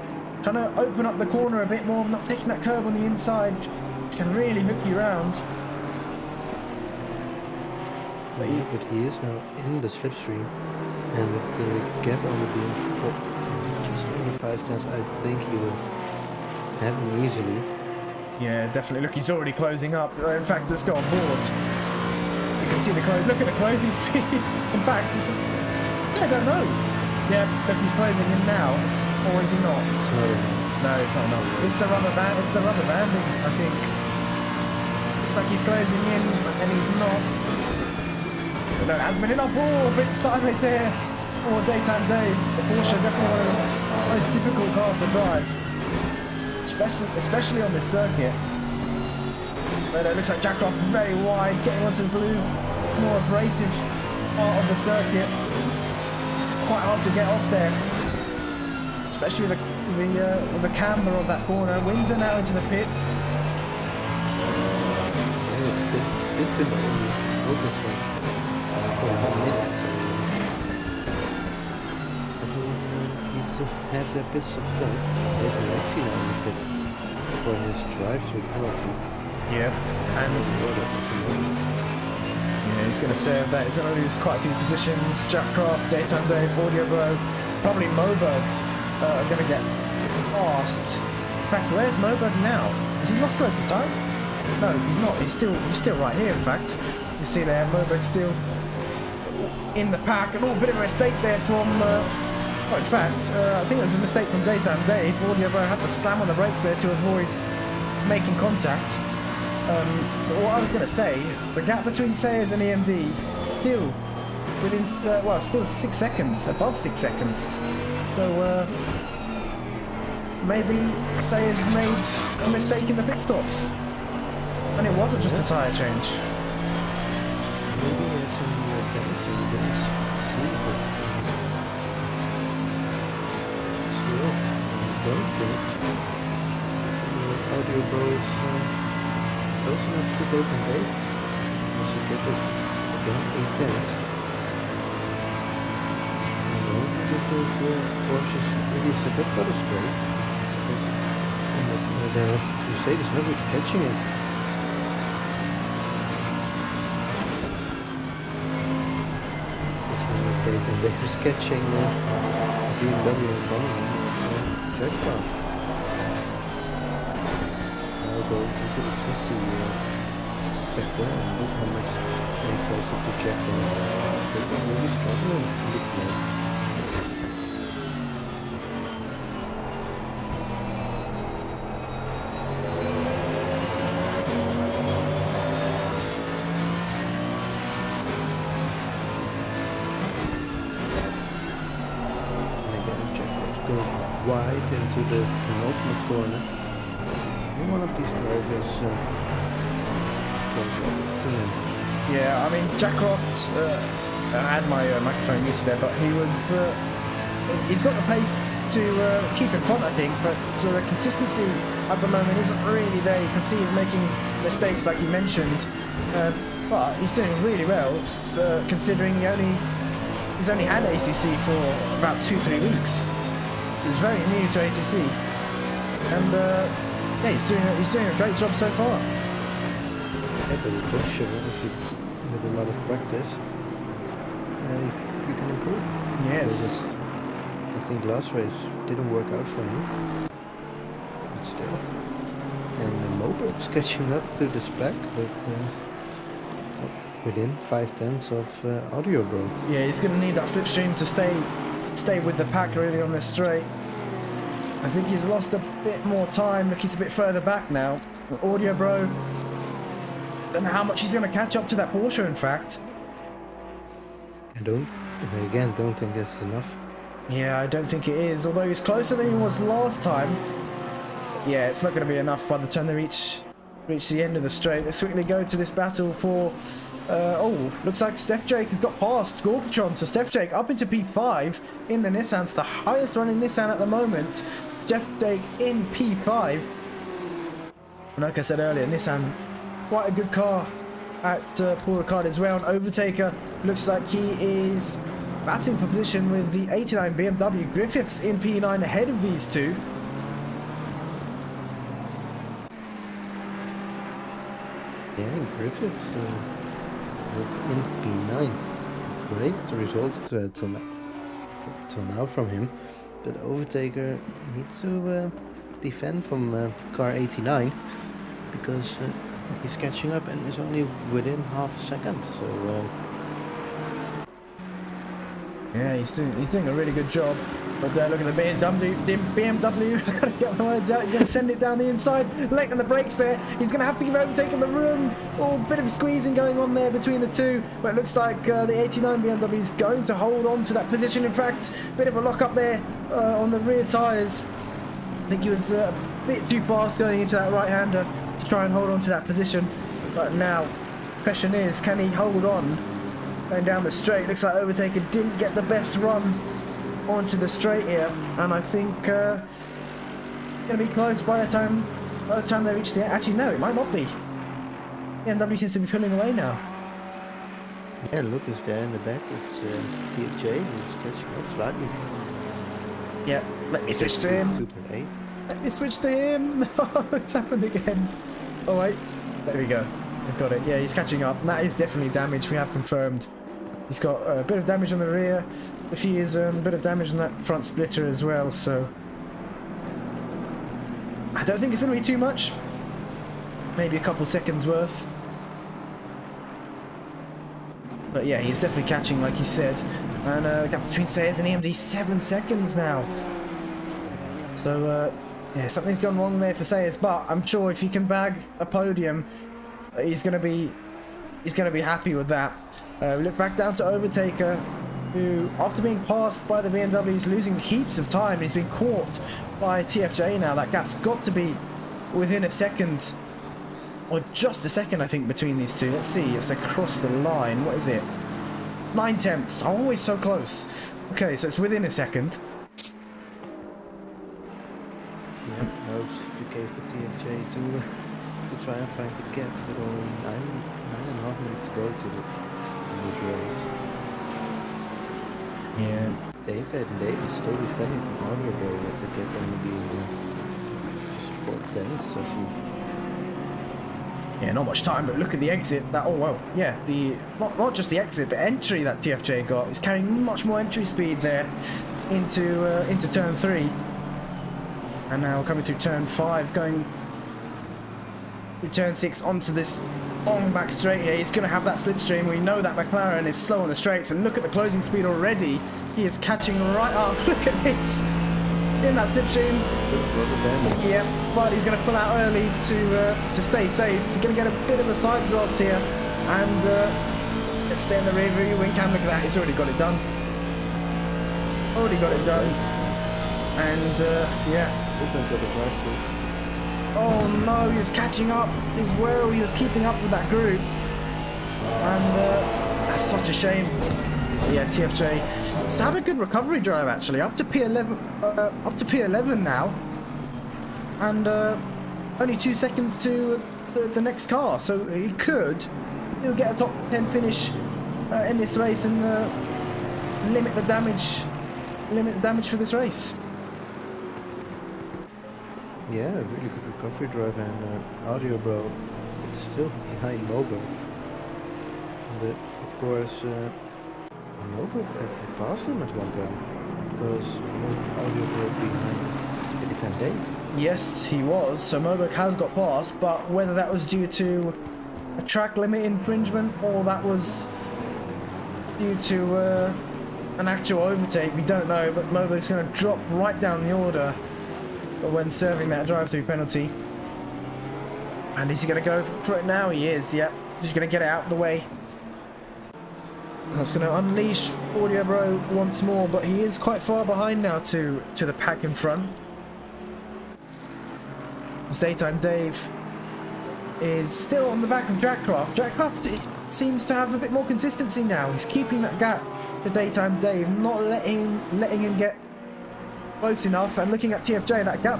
Trying to open up the corner a bit more, not taking that curve on the inside, which can really hook you around. But he is now in the slipstream, and with the gap only being just under 5 tenths, I think he will have him easily. Yeah, definitely. Look, he's already closing up. In fact, let's go on board. You can see the close. Look at the closing speed. In fact, I don't know. Yeah, look, he's closing in now, or is he not? No, it's not enough. It's the rubber band. It's the rubber banding, I think. Looks like he's closing in, and he's not. But no, it hasn't been enough. Oh, a bit sideways there. Oh, Daytime Dave. The Porsche, definitely one of the most difficult cars to drive, especially on this circuit. But it looks like Jackroff very wide, getting onto the blue, more abrasive part of the circuit. It's quite hard to get off there, especially with the camber of that corner. Windsor now into the pits. Needs to have their pit stops done. Later Lexi now in the pit for his drive-through penalty. Yep, and yeah, he's going to serve that. He's going to lose quite a few positions. Jack Craft, Daytime Dave, Audio Bro, probably Moberg are going to get lost. In fact, where's Moberg now? Has he lost loads of time? No, he's not. He's still right here. In fact, you see there, Moberg still in the pack. And a bit of a mistake there from. Well, in fact, I think it was a mistake from Daytime Dave. Audio Bro had to slam on the brakes there to avoid making contact. What I was going to say, the gap between Sayers and EMD still within, still 6 seconds, above 6 seconds. So maybe Sayers made a mistake in the pit stops, and it wasn't just a tyre change. Maybe he had some damage in his sleeve, but still, I don't think Audio Bro is close enough to go from Dave. Also get this again 8 tenths. I don't think it will Porsche's really set up for the straight. The Mercedes not really catching it. This one is Dave, and Dave is catching BMW in front of him. Jack Craft. Go into the twisty sector and look how much they're closer to check they're really struggling, it looks like. And again, Jack goes wide into the penultimate corner. One of these drivers Yeah, I mean, Jack Croft, I had my microphone muted there, but he's got the pace to keep in front, I think, but the consistency at the moment isn't really there. You can see he's making mistakes like he mentioned, but he's doing really well, considering he's only had ACC for about 2-3 weeks. He's very new to ACC, and yeah, he's doing a great job so far. Yeah, but it does show if you with a lot of practice, you can improve. Yes. I think last race didn't work out for him, but still. And Moberg's catching up to the spec, but within 5 tenths of Audio Bro. Yeah, he's going to need that slipstream to stay with the pack really on this straight. I think he's lost a bit more time. Look, he's a bit further back now. Audio Bro, don't know how much he's going to catch up to that Porsche, in fact. I don't think that's enough. Yeah, I don't think it is, although he's closer than he was last time. Yeah, it's not going to be enough by the time they reach the end of the straight. Let's quickly go to this battle for... looks like Steph Jake has got past Gorgatron, so Steph Jake up into P5 in the Nissan. It's the highest running Nissan at the moment. Steph Jake in P5. And like I said earlier, Nissan, quite a good car at Paul Ricard as well. An overtaker looks like he is battling for position with the 89 BMW. Griffiths in P9 ahead of these two. Yeah, and Griffiths in P9. Great results till now from him. But Overtaker needs to defend from car 89 because he's catching up and is only within half a second. So yeah, he's doing a really good job. But look at the BMW. I gotta get my words out. He's gonna send it down the inside, late on the brakes there. He's gonna have to give Overtaking the room. Oh, bit of squeezing going on there between the two. But it looks like the 89 BMW is going to hold on to that position. In fact, bit of a lock up there on the rear tyres. I think he was a bit too fast going into that right-hander to try and hold on to that position. But now, question is, can he hold on? Going down the straight, looks like Overtaker didn't get the best run onto the straight here, and I think gonna be close by the time they reach the. Actually, no, it might not be. BMW seems to be pulling away now. yeah, look, is there in the back. It's TFJ who's catching up slightly. Yeah, let me switch to him. 2.8. Let me switch to him. No, it's happened again. Oh wait, there we go. I've got it. Yeah, he's catching up. And that is definitely damage. We have confirmed. He's got a bit of damage on the rear. If he is a bit of damage on that front splitter as well, so I don't think it's going to be too much. Maybe a couple seconds worth. But yeah, he's definitely catching, like you said. And the gap between Sayers and EMD 7 seconds now. So yeah, something's gone wrong there for Sayers, but I'm sure if he can bag a podium, he's going to be happy with that. We look back down to Overtaker, who, after being passed by the BMW, is losing heaps of time. He's been caught by TFJ now. That gap's got to be within a second, or just a second, I think, between these two. Let's see, as they cross the line. What is it? 9 tenths. Oh, always so close. Okay, so it's within a second. Yeah, that was okay for TFJ to try and find the gap, but only 9.5 minutes to go to this race. Yeah. Dave is still defending from Armobic with the gap only being just 4 tenths, so he... Yeah, not much time, but look at the exit. That, oh wow, yeah, the not just the exit, the entry that TFJ got is carrying much more entry speed there into turn 3, and now coming through turn 5, going through turn 6 onto this long back straight here. He's going to have that slipstream. We know that McLaren is slow on the straights, and look at the closing speed already. He is catching right up. Look at this. In that slipstream. Yeah, but he's going to pull out early to stay safe. We're going to get a bit of a side draft here, and let's stay in the rear view wing cam. Look at that, he's already got it done. Already got it done. And yeah. Oh no, he was catching up as well. He was keeping up with that group, and that's such a shame. Yeah, TFJ. It's had a good recovery drive actually, up to P11 now, and only 2 seconds to the next car, so he'll get a top 10 finish in this race and limit the damage for this race. Yeah, really good recovery drive, and Audio Bro is still behind Moberg, but of course Moberg I think passed him at one point, because Audio Bro behind anytime Dave. Yes, he was. So Moberg has got past, but whether that was due to a track limit infringement or that was due to an actual overtake, we don't know. But Moberg's going to drop right down the order when serving that drive-through penalty. And is he going to go for it now? He is. Yep. He's going to get it out of the way. That's going to unleash Audio Bro once more, but he is quite far behind now to the pack in front. As Daytime Dave is still on the back of Jackcraft. Jackcraft seems to have a bit more consistency now. He's keeping that gap to Daytime Dave, not letting him get close enough. And looking at TFJ, that gap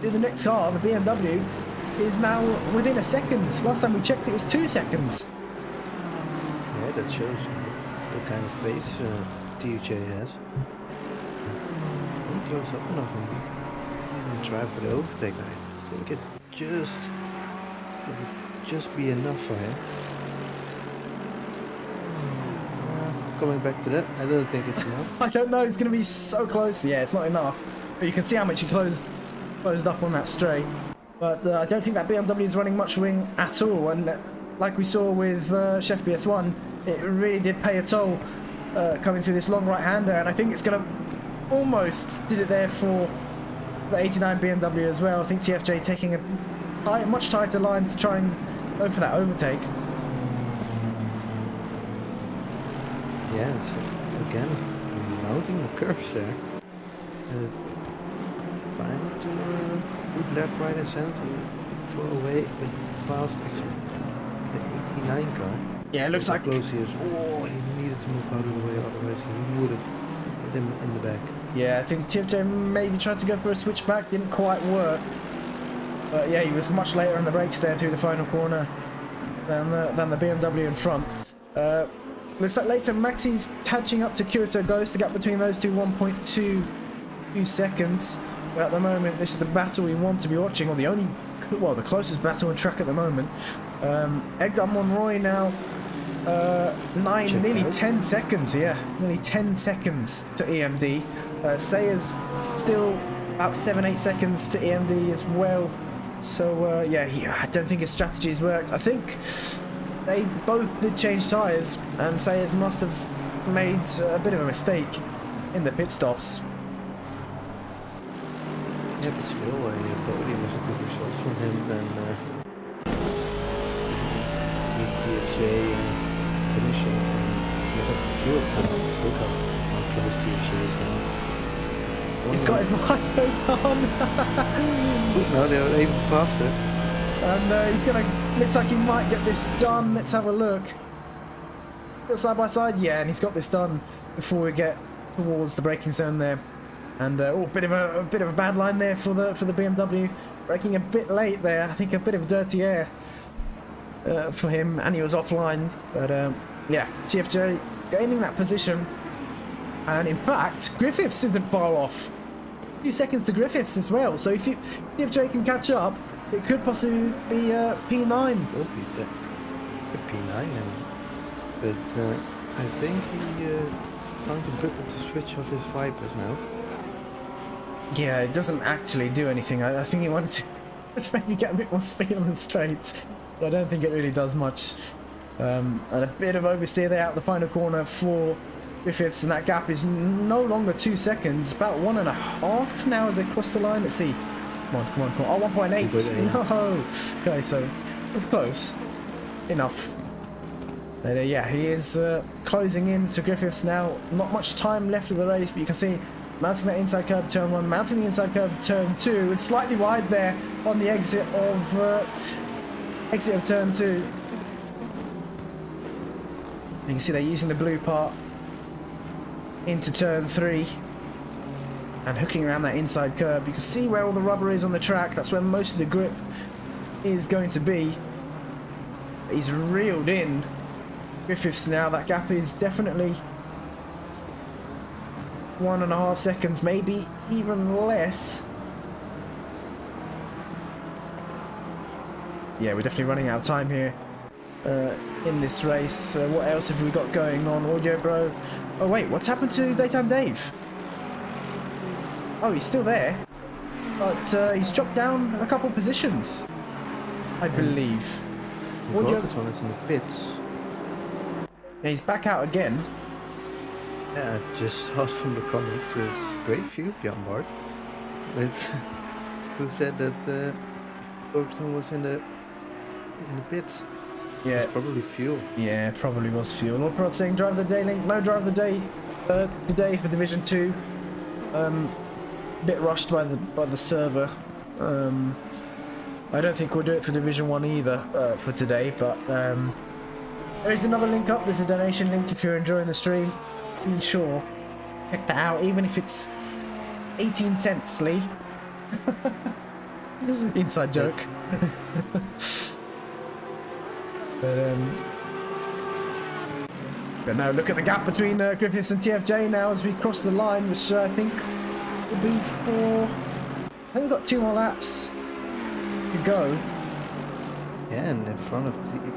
to the next car, the BMW, is now within a second. Last time we checked, it was 2 seconds. Yeah, that shows the kind of pace TJ has. When he close up enough and try for the overtake, I think it would just be enough for him. Coming back to that, I don't think it's enough. I don't know, it's going to be so close. Yeah, it's not enough. But you can see how much he closed up on that straight. But I don't think that BMW is running much wing at all. And like we saw with Chef BS1, it really did pay a toll coming through this long right-hander. And I think it's going to almost did it there for the 89 BMW as well. I think TFJ taking a much tighter line to try and go for that overtake. Yeah, so again, mounting the curves there. Trying to put left, right and center for away past the 89 car. Yeah, it looks like close he is. Oh, he needed to move out of the way, otherwise he would have hit him in the back. Yeah, I think TFJ maybe tried to go for a switchback, didn't quite work. But yeah, he was much later on the brakes there through the final corner than the BMW in front. Looks like later Maxi's catching up to Kirito Ghost. The gap between those two, 1.22 seconds. But at the moment, this is the battle we want to be watching, or the closest battle on track at the moment. Edgar Monroy now, nearly 10 seconds, yeah, nearly 10 seconds to EMD. Sayers still about 7-8 seconds to EMD as well. So yeah, I don't think his strategy has worked. I think they both did change tyres, and Sayers must have made a bit of a mistake in the pit stops. Yeah, but still, a podium is a good result from him. Then TFJ finishing with a fuel pump. Look how close TFJ is now. He's got his micros on. No, they're even faster. And he's gonna, looks like he might get this done. Let's have a look. Side by side, yeah, and he's got this done before we get towards the braking zone there. And oh, bit of a bad line there for the BMW, braking a bit late there. I think a bit of dirty air for him, and he was offline. But yeah, TFJ gaining that position, and in fact, Griffiths isn't far off. A few seconds to Griffiths as well. So if TFJ can catch up, it could possibly be P9. Will be the P9, but I think he found a button to switch off his wipers now. Yeah, it doesn't actually do anything. I think he wanted to just maybe get a bit more speed on the straight, but I don't think it really does much. And a bit of oversteer there out the final corner for Griffiths, and that gap is no longer 2 seconds, about 1.5 now as they cross the line. Let's see. Come on. Oh, 1.8. No. Okay, so it's close enough. But yeah, he is closing in to Griffiths now. Not much time left of the race, but you can see mounting that inside curb turn 1, mounting the inside curb turn 2. It's slightly wide there on the exit of turn 2. You can see they're using the blue part into turn 3 and hooking around that inside curb. You can see where all the rubber is on the track. That's where most of the grip is going to be. He's reeled in Griffiths now. That gap is definitely 1.5 seconds, maybe even less. Yeah, we're definitely running out of time here in this race. What else have we got going on? Audio bro. Oh wait, what's happened to Daytime Dave? Oh, he's still there, but he's dropped down a couple positions, I believe. Audio is in the pits. Yeah, he's back out again. Yeah, I just saw from the comments with great view, Barth, but who said that Cortin was in the pits. Yeah, it's probably fuel. Yeah, probably was fuel. Lord Prod saying drive the day link. No drive the day today for Division 2. Bit rushed by the server. I don't think we'll do it for Division 1 either for today, but there's another link up. There's a donation link if you're enjoying the stream. Be sure, check that out, even if it's 18 cents, Lee. Inside joke. But now look at the gap between Griffiths and TFJ now as we cross the line, which I think will be for... I think we've got 2 more laps to go. Yeah, and in front of the...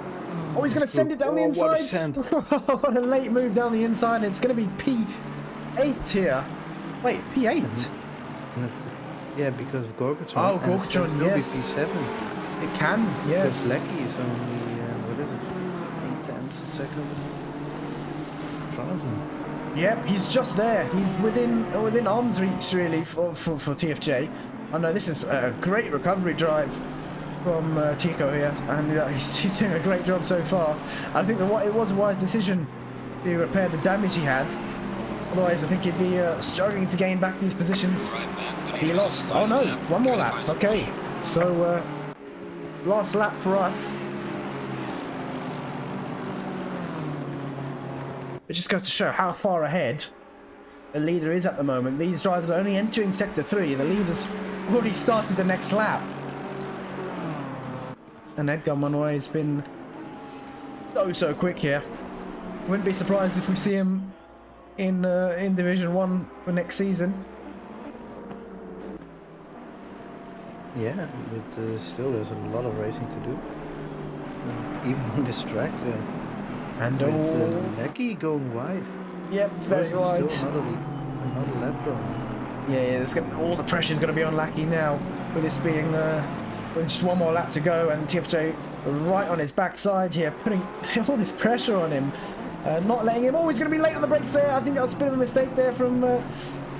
Oh, he's going to send it down the inside. What a late move down the inside. It's going to be P8 here. Wait, P8? Yeah, because of Gorgatron. Oh, Gorgatron, yes. P7. It can, yes. Because Blackie is only, what is it, 8 tenths a second in front of them. Yep, he's just there. He's within arm's reach, really, for TFJ. I know this is a great recovery drive from Tico here, and he's doing a great job so far. I think that it was a wise decision to repair the damage he had. Otherwise, I think he'd be struggling to gain back these positions. He lost. Oh no, one more lap. Okay, so last lap for us. It just goes to show how far ahead the leader is at the moment. These drivers are only entering Sector 3. The leader's already started the next lap. And Edgar Monroy has been so quick here. Wouldn't be surprised if we see him in Division 1 for next season. Yeah, but still there's a lot of racing to do. Even on this track. And with Lecky going wide. Yep, very wide. Still another lap going. Yeah, all the pressure's going to be on Lackey now, with this being with just one more lap to go, and TFJ right on his backside here, putting all this pressure on him, not letting him. Oh, he's going to be late on the brakes there. I think that was a bit of a mistake there from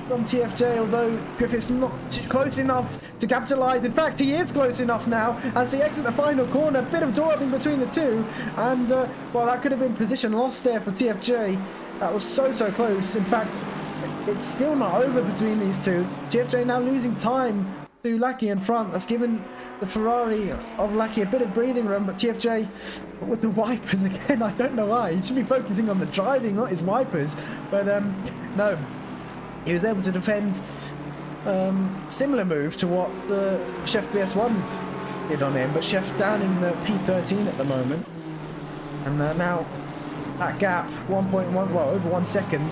TFJ, although Griffith's not too close enough to capitalise. In fact, he is close enough now as he exits the final corner. A bit of door opening between the two, and well, that could have been position lost there for TFJ. That was so close. In fact, it's still not over between these two. TFJ now losing time to Lackey in front. That's given the Ferrari of Lackey a bit of breathing room, but TFJ with the wipers again. I don't know why. He should be focusing on the driving, not his wipers. But no. He was able to defend similar move to what Chef BS1 did on him, but Chef down in P13 at the moment. And now that gap, 1.1, well, over 1 second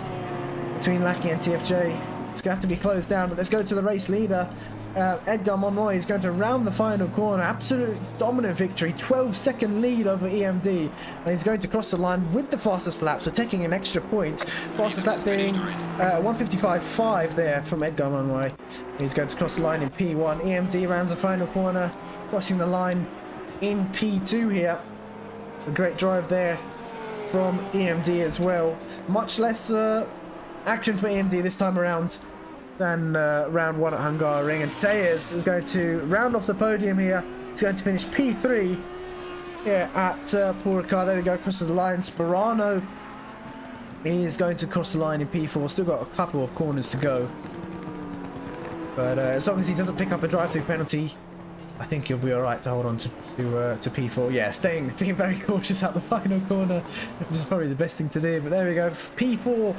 between Lackey and TFJ. It's going to have to be closed down, but let's go to the race leader. Edgar Monroy is going to round the final corner. Absolute dominant victory, 12-second lead over EMD, and he's going to cross the line with the fastest lap, so taking an extra point. Fastest lap being 155.5 there from Edgar Monroy. He's going to cross the line in P1. EMD rounds the final corner, crossing the line in P2 here. A great drive there from EMD as well. Much less action for EMD this time around than round 1 at Hungaroring, and Sayers is going to round off the podium here. He's going to finish P3 here at Paul Ricard. There we go, crosses the line. Sperano is going to cross the line in P4. Still got a couple of corners to go, but as long as he doesn't pick up a drive-through penalty, I think he'll be alright to hold on to P4. Yeah, being very cautious at the final corner, which is probably the best thing to do. But there we go, P4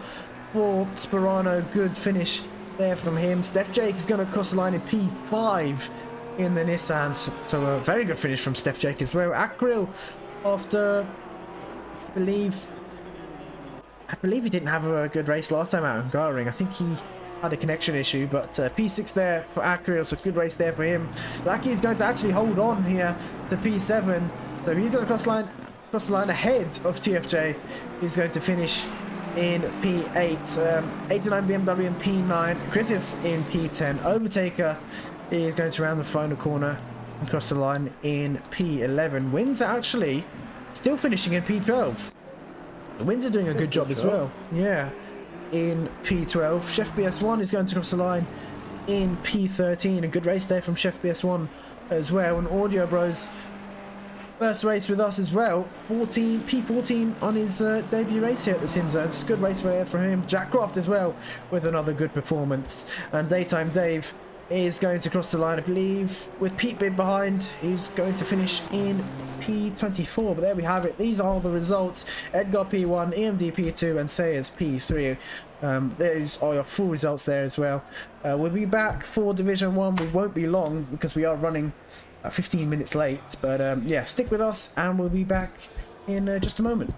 for Sperano. Good finish there from him. Steph Jake is going to cross the line in P5 in the Nissan, so a very good finish from Steph Jake as well. Akril, after I believe he didn't have a good race last time out in Hungaroring. I think he had a connection issue, but P6 there for Akril, so good race there for him. Lackey is going to actually hold on here to P7, so he's going to cross the line ahead of TFJ. He's going to finish in P8, 89 BMW in P9, Griffiths in P10. Overtaker is going to round the final corner and cross the line in P11. Wins are actually still finishing in P12. The Wins are doing a good job as well. Yeah, in P12. Chef BS1 is going to cross the line in P13. A good race there from Chef BS1 as well. And Audio Bros, first race with us as well, P14 on his debut race here at the SimZone. It's a good race for him. Jack Croft as well with another good performance. And Daytime Dave is going to cross the line, I believe, with Pete Bid behind. He's going to finish in P24, but there we have it. These are the results. Edgar P1, EMD P2, and Sayers P3. Those are your full results there as well. We'll be back for Division 1. We won't be long because we are running 15 minutes late, but yeah, stick with us and we'll be back in just a moment.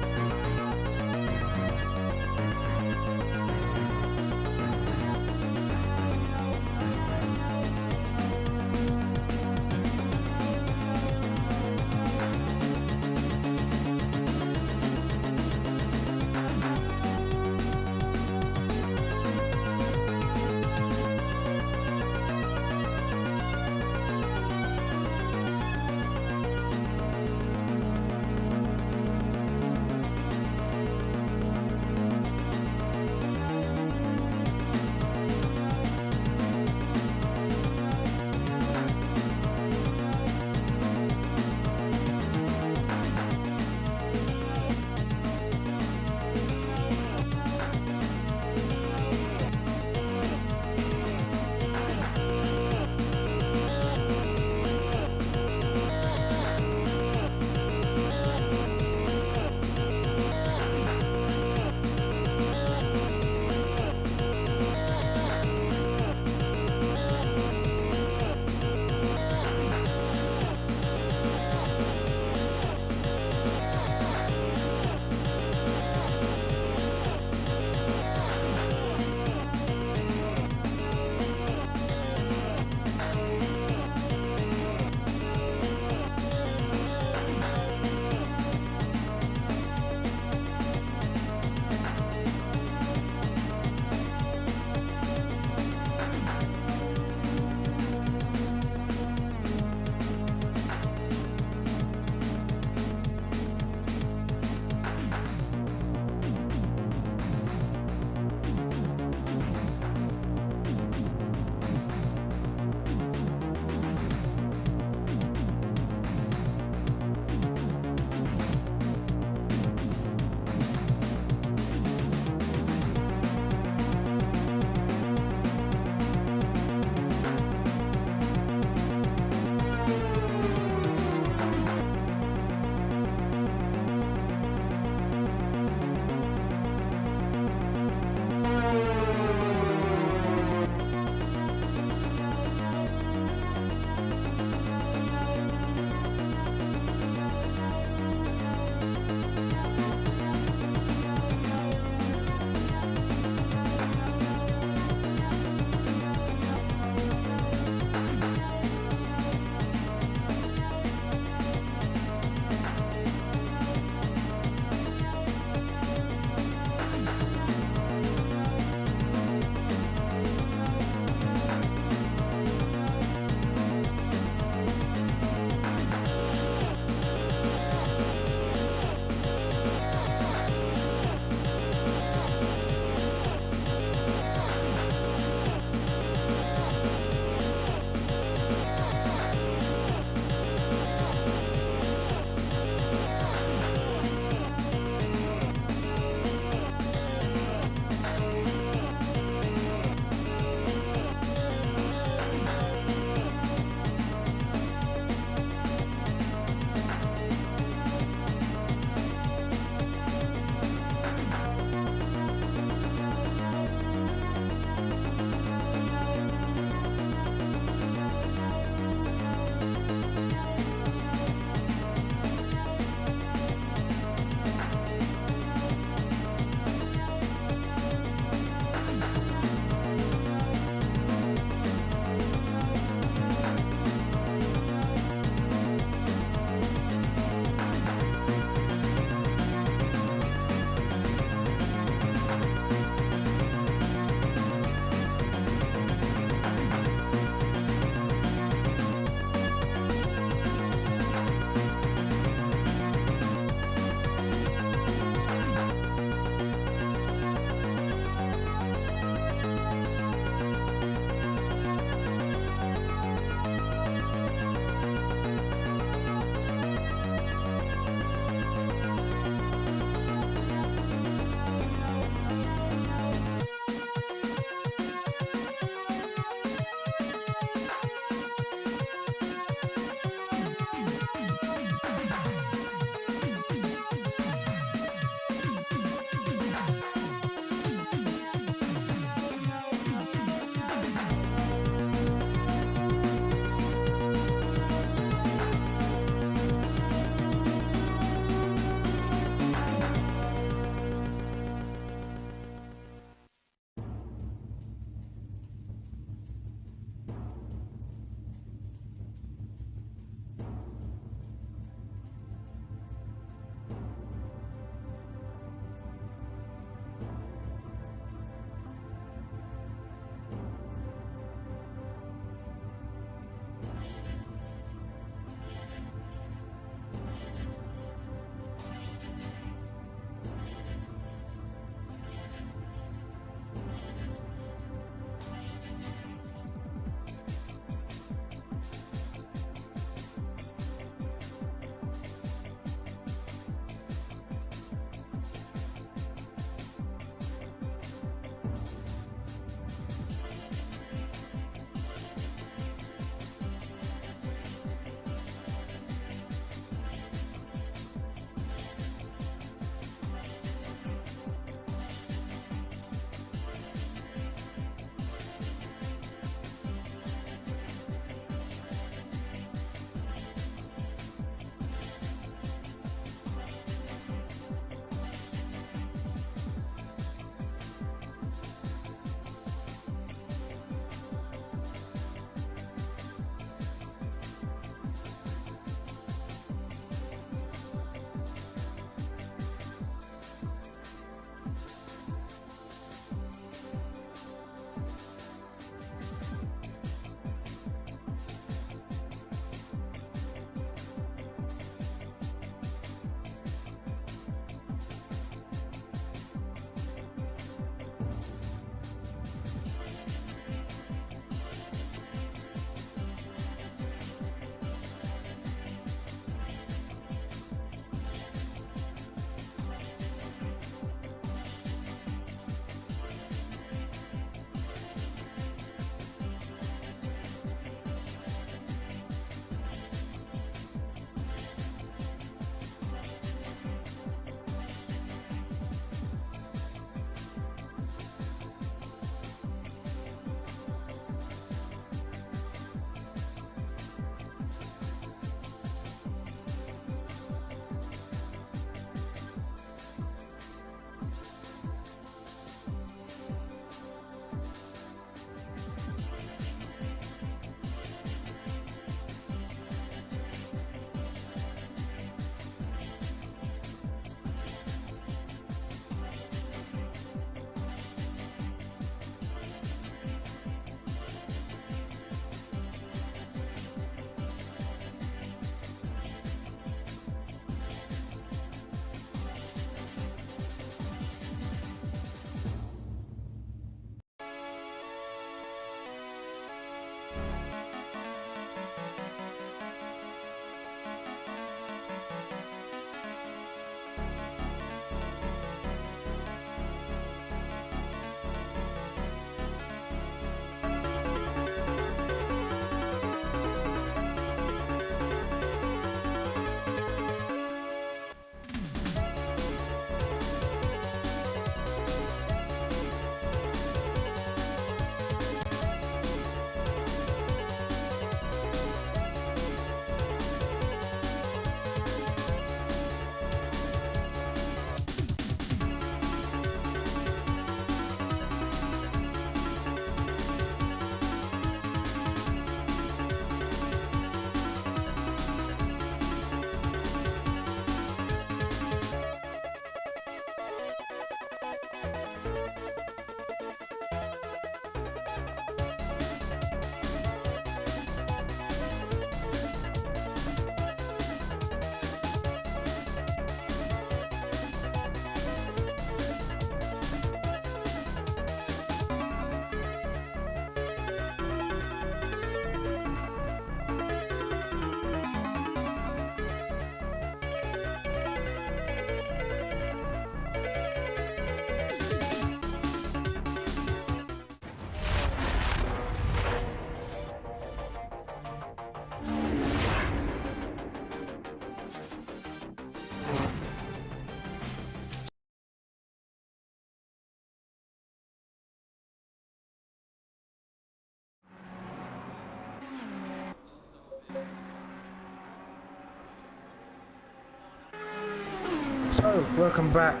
So, welcome back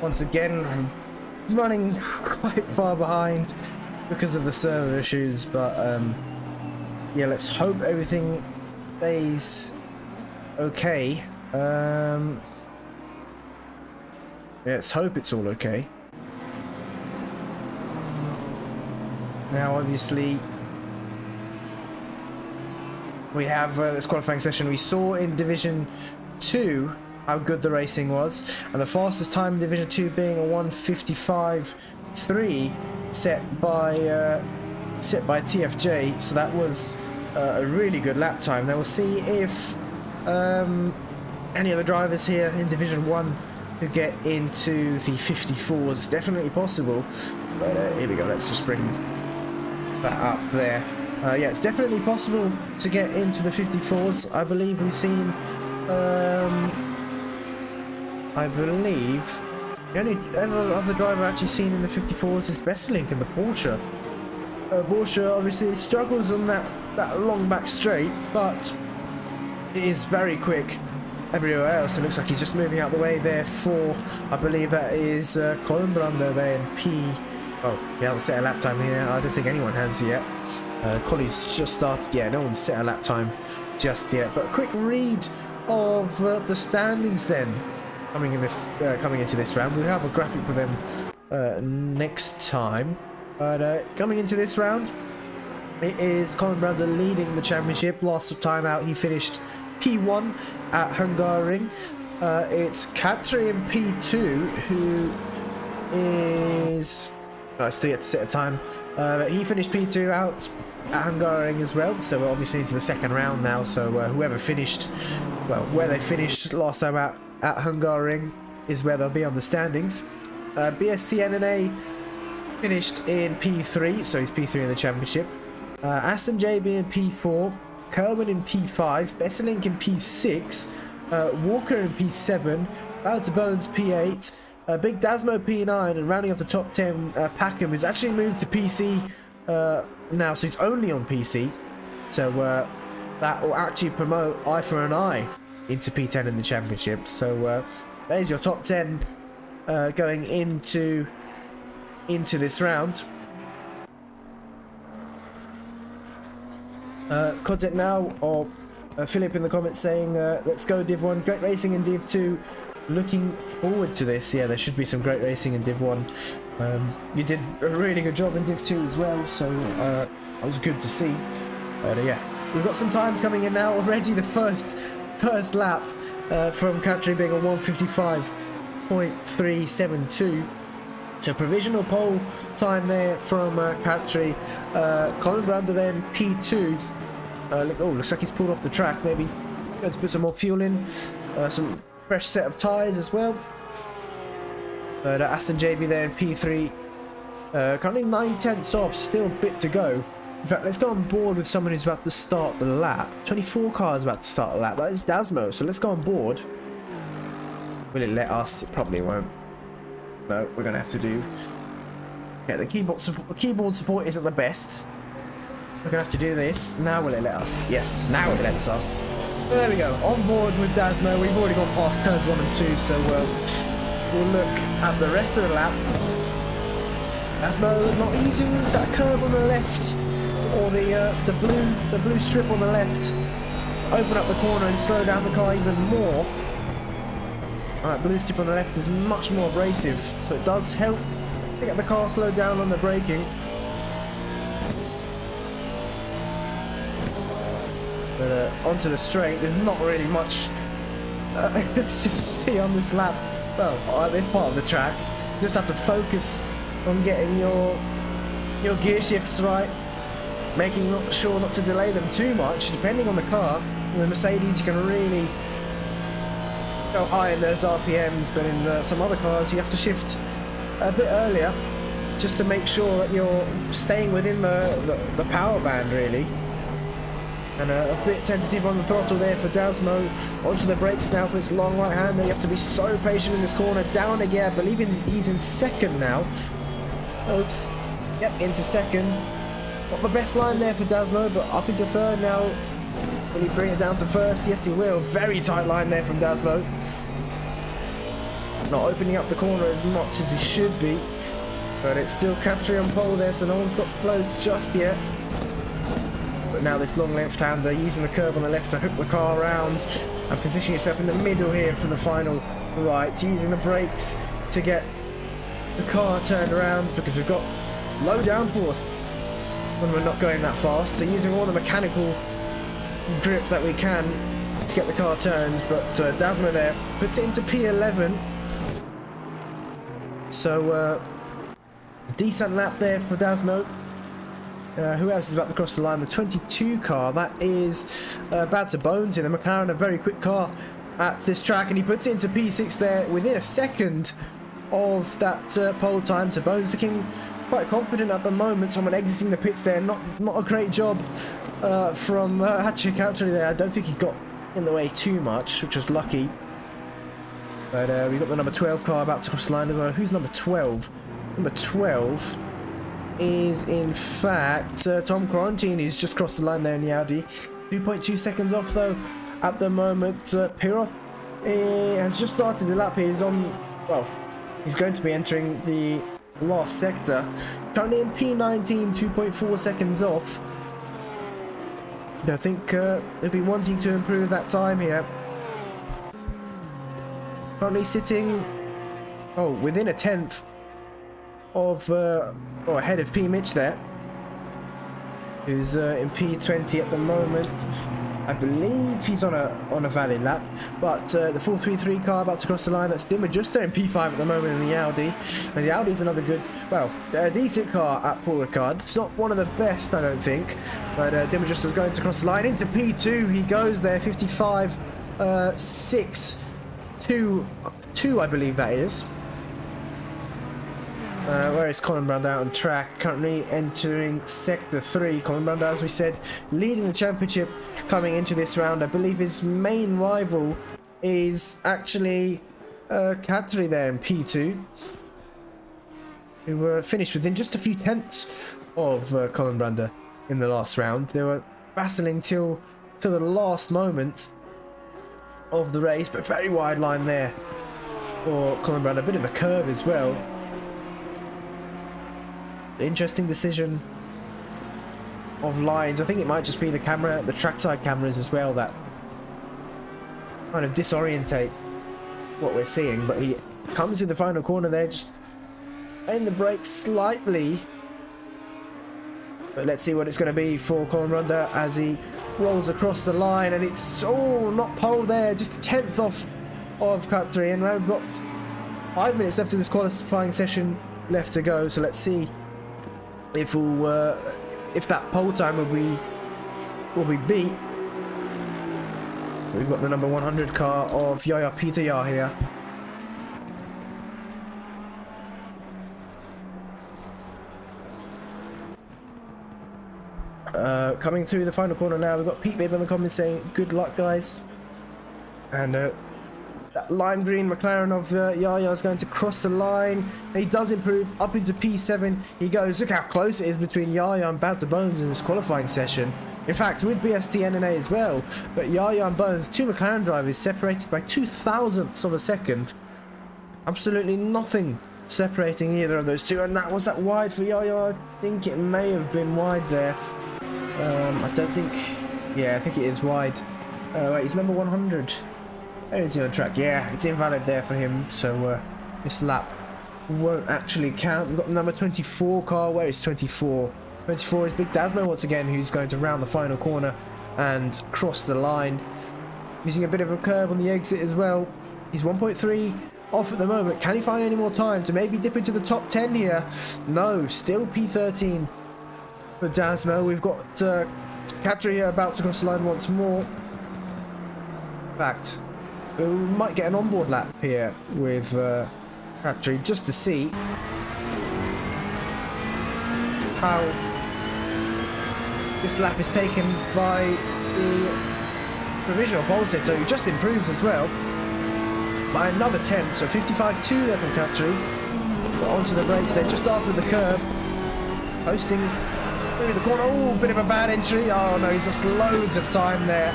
once again. I'm running quite far behind because of the server issues, but yeah, let's hope everything stays okay. Yeah, let's hope it's all okay. Now, obviously, we have this qualifying session. We saw in Division 2 how good the racing was, and the fastest time in Division 2 being a 1:55.3 set by TFJ. So that was a really good lap time. Now we'll see if any other drivers here in Division 1 who get into the 54s. It's definitely possible, but here we go. Let's just bring that up there. Yeah, it's definitely possible to get into the 54s. I believe we've seen I believe the only other driver actually seen in the 54s is Besselink in the Porsche. Porsche obviously struggles on that long back straight, but it is very quick everywhere else. It looks like he's just moving out the way there for, I believe that is Colin Brander there in P. Oh, he hasn't set a lap time here. I don't think anyone has yet. Collie's just started. Yeah, no one's set a lap time just yet. But a quick read of the standings then. Coming into this round, we have a graphic for them next time. But coming into this round, it is Colin Brander leading the championship. Last time out, he finished P1 at Hungaroring. It's Katri in P2, who is still yet to set a time. But he finished P2 out at Hungaroring as well. So we're obviously into the second round now. So whoever finished, well, where they finished last time out at Hungaroring is where they'll be on the standings. BSTNNA finished in P3, so he's P3 in the championship. Aston JB in P4, Kerwin in P5, Besselink in P6, Walker in P7, Bowter Bones P8, Big Dasmo P9, and rounding off the top 10, Packham, who's actually moved to PC now, so he's only on PC. So that will actually promote Eye for an Eye into P10 in the championship. So there's your top 10 going into this round. Contentnow or Philip in the comments saying let's go Div 1, great racing in Div 2, looking forward to this. Yeah, there should be some great racing in Div 1. You did a really good job in Div 2 as well, so that was good to see. Yeah, we've got some times coming in now already. The first lap from Katri being a 1:55.372. So provisional pole time there from Katri. Colin Brander then P2. Looks like he's pulled off the track. Maybe going to put some more fuel in. Some fresh set of tyres as well. Aston JB there in P3. Currently 9/10 off. Still a bit to go. In fact, let's go on board with someone who's about to start the lap. 24 cars about to start the lap. That is Dasmo, so let's go on board. Will it let us? It probably won't. No, we're going to have to do... Yeah, the keyboard support isn't the best. We're going to have to do this. Now will it let us? Yes, now it lets us. Well, there we go. On board with Dasmo. We've already gone past turns 1 and 2, so we'll look at the rest of the lap. Dasmo not using that curb on the left, or the blue strip on the left. Open up the corner and slow down the car even more. Alright, blue strip on the left is much more abrasive, so it does help to get the car slowed down on the braking. But onto the straight, there's not really much to see on this lap. Well, at this part of the track, you just have to focus on getting your gear shifts right, making sure not to delay them too much. Depending on the car, in the Mercedes you can really go high in those RPMs, but in some other cars you have to shift a bit earlier just to make sure that you're staying within the power band really. And a bit tentative on the throttle there for Dasmo. Onto the brakes now for this long right hander. You have to be so patient in this corner. Down again, I believe he's in second now. Oops. Yep, into second. Not the best line there for Dasmo, but up into third now. Will he bring it down to first? Yes, he will. Very tight line there from Dasmo. Not opening up the corner as much as he should be. But it's still Katri on pole there, so no one's got close just yet. But now this long left-hander using the curb on the left to hook the car around and position yourself in the middle here for the final right, using the brakes to get the car turned around because we've got low downforce when we're not going that fast, so using all the mechanical grip that we can to get the car turned. But Dasmo there puts it into P11, so decent lap there for Dasmo. Who else is about to cross the line? The 22 car, that is Bad to Bones here. The McLaren, a very quick car at this track, and he puts it into P6 there within a second of that pole time. So Bones looking quite confident at the moment. Someone exiting the pits there, not a great job from Hatchik actually there. I don't think he got in the way too much, which was lucky. But we've got the number 12 car about to cross the line as well. Who's number 12? Number 12 is in fact Tom Quarantine, who's just crossed the line there in the Audi. 2.2 seconds off though at the moment. Piroth has just started the lap. He's on, well, he's going to be entering the last sector. Currently in P19, 2.4 seconds off. I think he'll be wanting to improve that time here. Currently sitting, within a tenth of, or ahead of P Mitch there, who's in P20 at the moment. I believe he's on a valid lap, but the 433 car about to cross the line. That's Dimmer just there in P5 at the moment in the Audi, and the Audi is another good, well, a decent car at Paul Ricard. It's not one of the best, I don't think, but Dimmer just is going to cross the line into P2. He goes there, 55, 6, 2, I believe that is. Where is Colin Brand out on track? Currently entering Sector 3. Colin Brand, as we said, leading the championship coming into this round. I believe his main rival is actually Katri there in P2, who finished within just a few tenths of Colin Brander in the last round. They were battling till the last moment of the race, but very wide line there for Colin Brander. A bit of a curve as well. Interesting decision of lines. I think it might just be the camera, the trackside cameras as well, that kind of disorientate what we're seeing. But he comes to the final corner there, just in the brakes slightly. But let's see what it's going to be for Colin Runda as he rolls across the line, and it's not pole there, just a tenth off of Cutlery. And now we've got 5 minutes left in this qualifying session left to go. So let's see if we'll, if that pole time will be beat. We've got the number 100 car of Yaya Peter here. Coming through the final corner now, we've got Pete Bibb in the comments saying good luck guys, and that lime green McLaren of Yaya is going to cross the line. He does improve up into P7. He goes. Look how close it is between Yaya and Bad to Bones in this qualifying session. In fact, with BST NNA as well. But Yaya and Bones, two McLaren drivers, separated by 0.02 of a second. Absolutely nothing separating either of those two. And that was that wide for Yaya. I think it may have been wide there. I don't think. Yeah, I think it is wide. Wait, he's number 100. Where is he on track? Yeah, it's invalid there for him, so this lap won't actually count. We've got the number 24 car. Where is 24? 24 is Big Dasmo once again, who's going to round the final corner and cross the line. Using a bit of a curve on the exit as well. He's 1.3 off at the moment. Can he find any more time to maybe dip into the top 10 here? No, still P13 for Dasmo. We've got Kadri here about to cross the line once more. In fact, we might get an onboard lap here with Kadri just to see how this lap is taken by the provisional pole sitter, who just improves as well by another 10, so 55.2 there from Kadri. Onto the brakes there just after the curb, posting through the corner. Oh, bit of a bad entry. Oh no, he's lost loads of time there.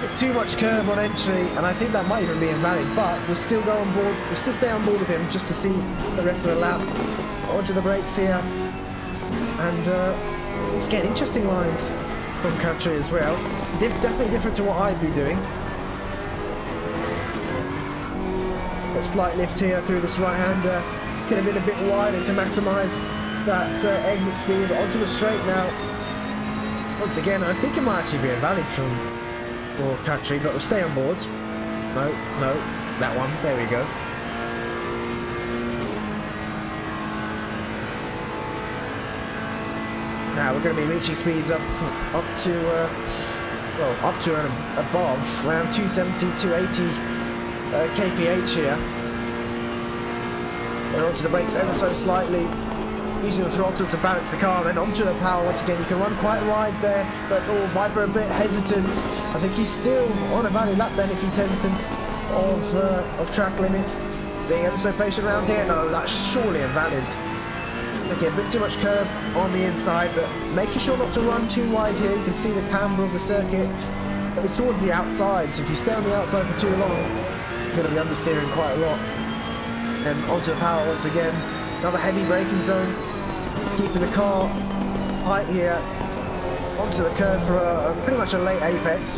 Bit too much curb on entry, and I think that might even be invalid, but we'll still go on board, we'll still stay on board with him just to see the rest of the lap. Onto the brakes here, and it's getting interesting lines from country as well. Definitely different to what I'd be doing. A slight lift here through this right-hander. Could have been a bit wider to maximise that exit speed. Onto the straight now. Once again, I think it might actually be invalid for country, but we'll stay on board. No, that one. There we go. Now we're going to be reaching speeds up to and above, around 270, 280 kph here. Then onto the brakes ever so slightly, using the throttle to balance the car, then onto the power once again. You can run quite wide there, but Viper a bit hesitant. I think he's still on a valid lap then if he's hesitant of track limits. Being ever so patient around here. No, that's surely invalid. Okay, a bit too much curb on the inside, but making sure not to run too wide here. You can see the camber of the circuit goes towards the outside, so if you stay on the outside for too long, you're going to be understeering quite a lot. And onto the power once again. Another heavy braking zone, keeping the car tight here. Onto the curve for pretty much a late apex.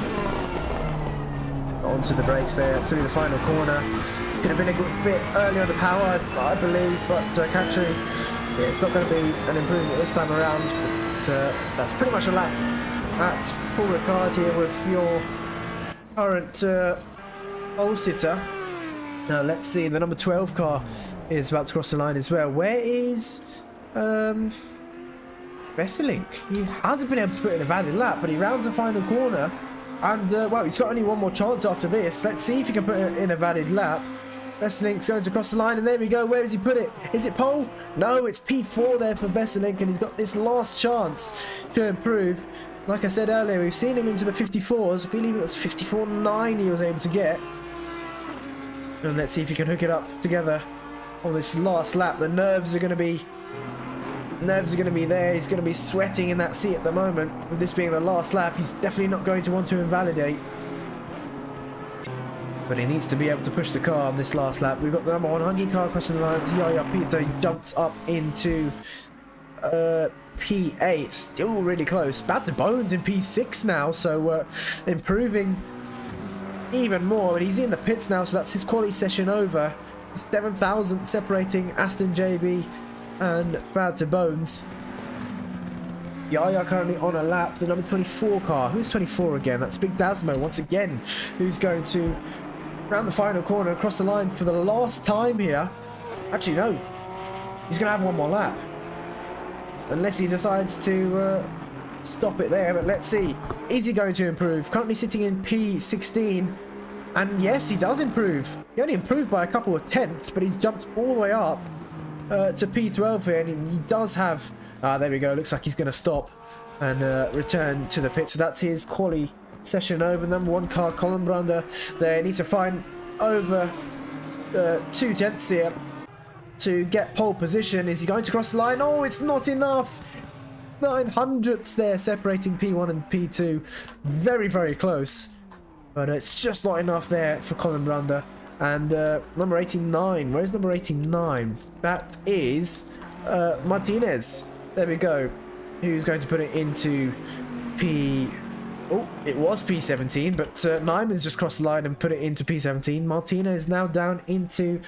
Onto the brakes there through the final corner. Could have been a good bit earlier on the power, I believe, but country, yeah, it's not going to be an improvement this time around. But that's pretty much a lap at full Ricard here with your current pole sitter. Now let's see, the number 12 car is about to cross the line as well. Where is Vesselink? He hasn't been able to put in a valid lap, but he rounds the final corner. And, well, he's got only one more chance after this. Let's see if he can put in a valid lap. Besselink's going to cross the line, and there we go. Where does he put it? Is it pole? No, it's P4 there for Besselink, and he's got this last chance to improve. Like I said earlier, we've seen him into the 54s. I believe it was 54.9 he was able to get. And let's see if he can hook it up together on this last lap. The nerves are going to be there. He's going to be sweating in that seat at the moment. With this being the last lap, he's definitely not going to want to invalidate. But he needs to be able to push the car on this last lap. We've got the number 100 car crossing the line. It's Yaya Peter. He jumps up into P8. Still really close. Bad to Bones in P6 now. So improving even more. But he's in the pits now. So that's his quality session over. 7,000 separating Aston JB and Bad to Bones. Yaya currently on a lap. The number 24 car. Who's 24 again? That's Big Dasmo once again, who's going to round the final corner, across the line for the last time here. Actually, no. He's going to have one more lap. Unless he decides to stop it there. But let's see. Is he going to improve? Currently sitting in P16. And yes, he does improve. He only improved by a couple of tenths, but he's jumped all the way up to P12 here. And he does have... there we go. Looks like he's going to stop and return to the pit. So that's his quali session over. Number 1 car, Colin Brander, there needs to find over 2 tenths here to get pole position. Is he going to cross the line? Oh, it's not enough. 900ths there separating P1 and P2. Very, very close. But it's just not enough there for Colin Brander. And number 89. Where's number 89? That is Martinez. There we go. Who's going to put it into P... Oh, it was P17, but Nyman's just crossed the line and put it into P17. Martinez is now down into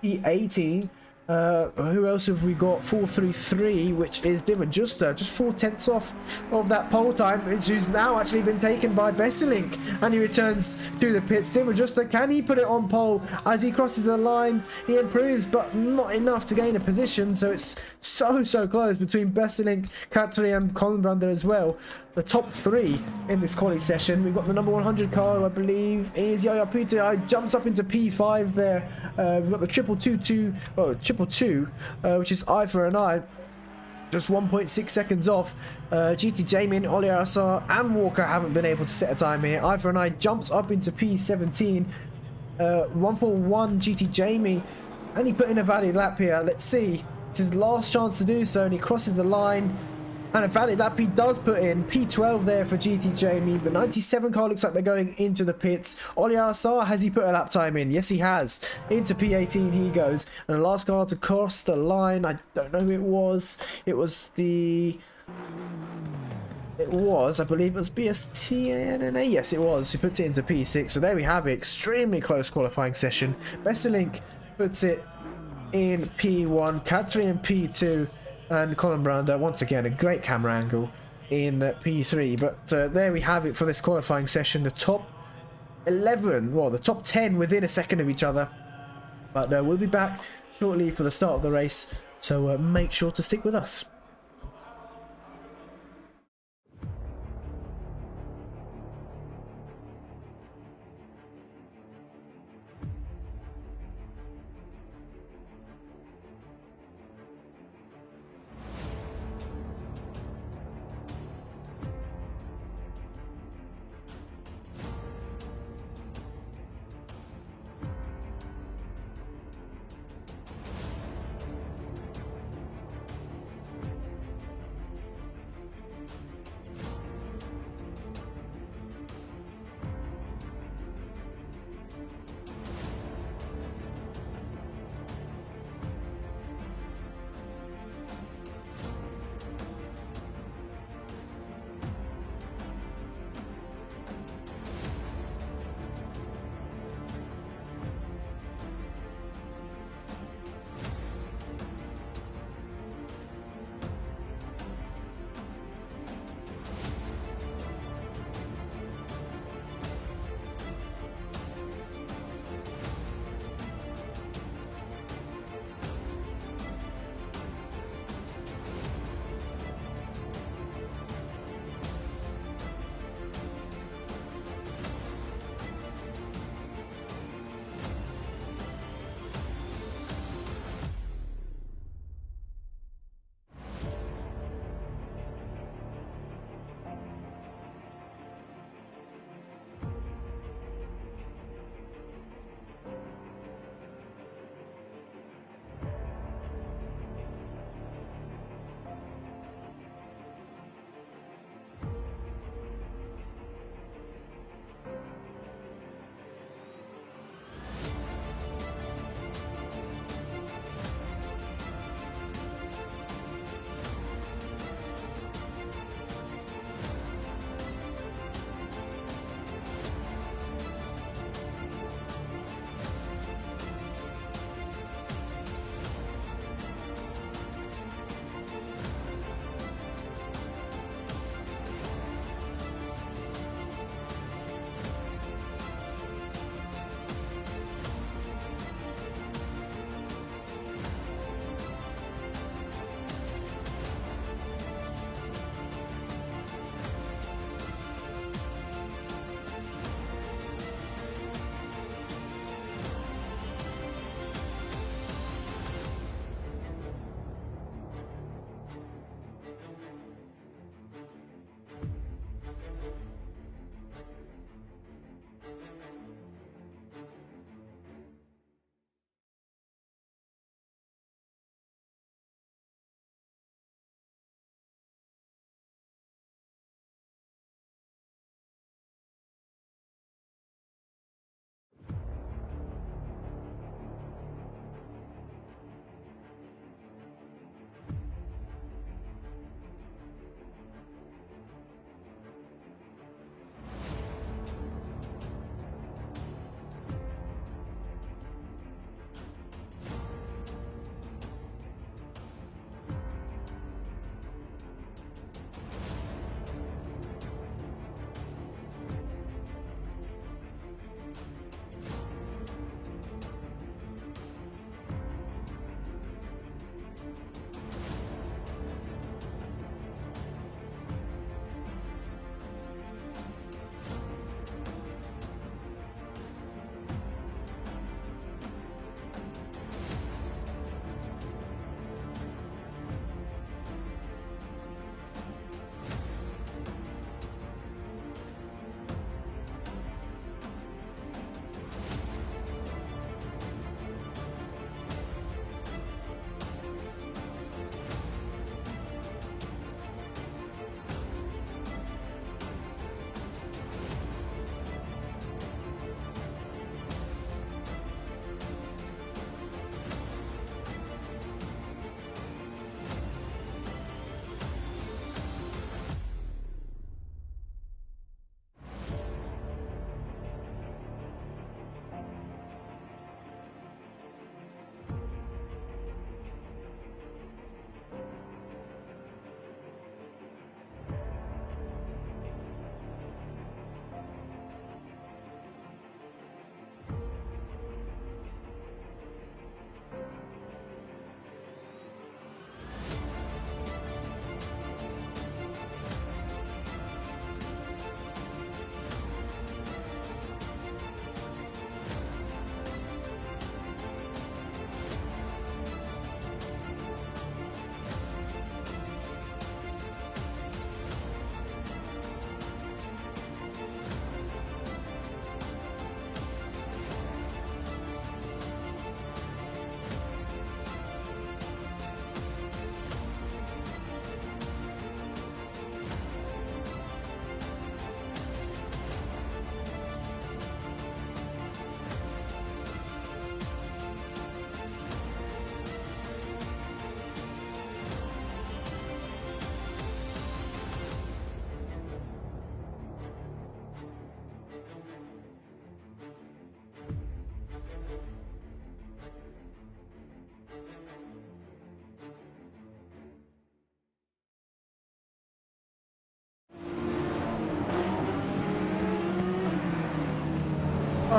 P18. Who else have we got? 433, which is DeHuisRocker, just 4 tenths off of that pole time, who's now actually been taken by Besselink, and he returns to the pits. DeHuisRocker, can he put it on pole as he crosses the line? He improves, but not enough to gain a position, so it's so close between Besselink, Katri and Colin Brander as well. The top 3 in this quali session. We've got the number 100 car, who I believe is Yaya Peter. Jumps up into P5 there. We've got the 222, which is eye for an eye. Just 1.6 seconds off. GT Jamin, Oliarasar and Walker haven't been able to set a time here. Eye for an eye jumps up into P17. 141 GT Jamie. And he put in a valid lap here. Let's see. It's his last chance to do so, and he crosses the line. And in fact, that P does put in P12 there for GT Jamie. The 97 car looks like they're going into the pits. Ollie RSR, has he put a lap time in? Yes, he has. Into P18 he goes. And the last car to cross the line, I don't know who it was. I believe it was BSTNNA. Yes, it was. He puts it into P6. So there we have it. Extremely close qualifying session. Besselink puts it in P1. Kadri in P2. And Colin Brander, once again, a great camera angle in P3. But there we have it for this qualifying session. The top 11, well, the top 10 within a second of each other. But we'll be back shortly for the start of the race. So make sure to stick with us.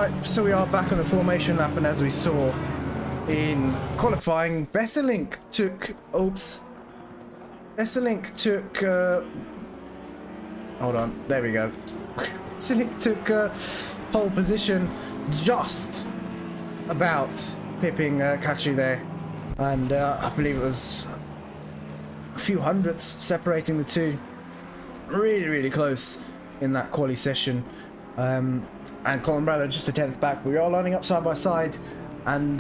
Right, so we are back on the formation lap, and as we saw in qualifying, Besselink took... Oops. Besselink took... hold on, there we go. Besselink took pole position, just about pipping Kachi there. And I believe it was a few hundredths separating the two. Really, really close in that quali session. And Colin Bradley just a 10th back. We are lining up side by side, and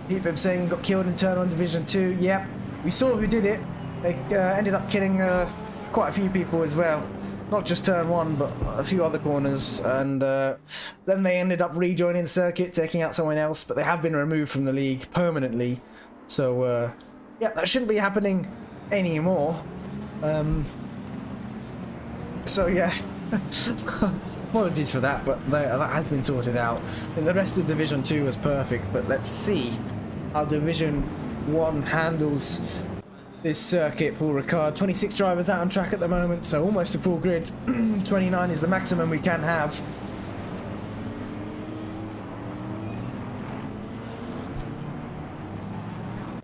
people saying he got killed in turn on Division 2. Yep, we saw who did it. They ended up killing quite a few people as well. Not just turn 1, but a few other corners. And then they ended up rejoining the circuit, taking out someone else. But they have been removed from the league permanently. So, yeah, that shouldn't be happening anymore. So, yeah. Apologies for that, but that has been sorted out. And the rest of Division 2 was perfect, but let's see how Division 1 handles this circuit. Paul Ricard, 26 drivers out on track at the moment, so almost a full grid. 29 is the maximum we can have.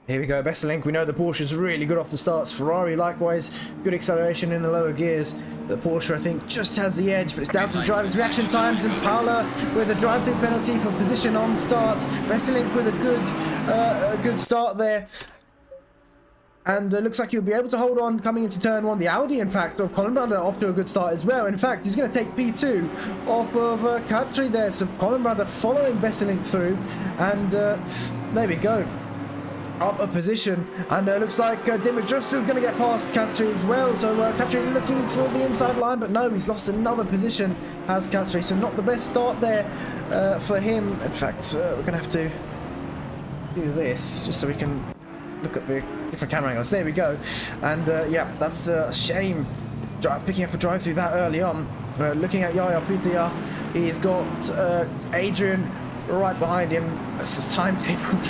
Here we go, Besselink. We know the Porsche's really good off the starts. Ferrari likewise, good acceleration in the lower gears. The Porsche, I think, just has the edge, but it's down to the driver's reaction times. And Paula with a drive-through penalty for position on start. Besselink with a good start there. And looks like he'll be able to hold on coming into turn 1. The Audi, in fact, of Colin Brander off to a good start as well. In fact, he's going to take P2 off of Katri there. So Colin Brander following Besselink through. And there we go. Up a position, and looks like Dimmer just is going to get past Katri as well. So Katri looking for the inside line, but no, he's lost another position as Katri. So not the best start there for him. In fact, we're going to have to do this just so we can look at the different camera angles. There we go. And yeah, that's a shame. Picking up a drive through that early on. Looking at Yaya Pitaya, he's got Adrian right behind him. That's his timetable.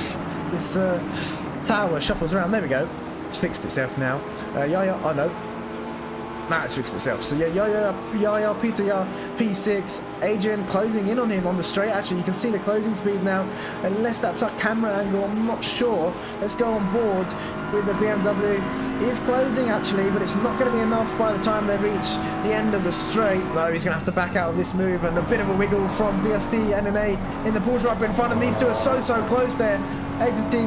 This tower shuffles around. There we go. It's fixed itself now. Yaya, oh no. Nah, it's fixed itself. So yeah, Yaya, Pitaya, P6. Adrian closing in on him on the straight. Actually, you can see the closing speed now. Unless that's a camera angle, I'm not sure. Let's go on board with the BMW. He is closing actually, but it's not going to be enough by the time they reach the end of the straight. No, he's going to have to back out of this move, and a bit of a wiggle from BST, NNA in the Porsche up in front, and these two are so close there. Exiting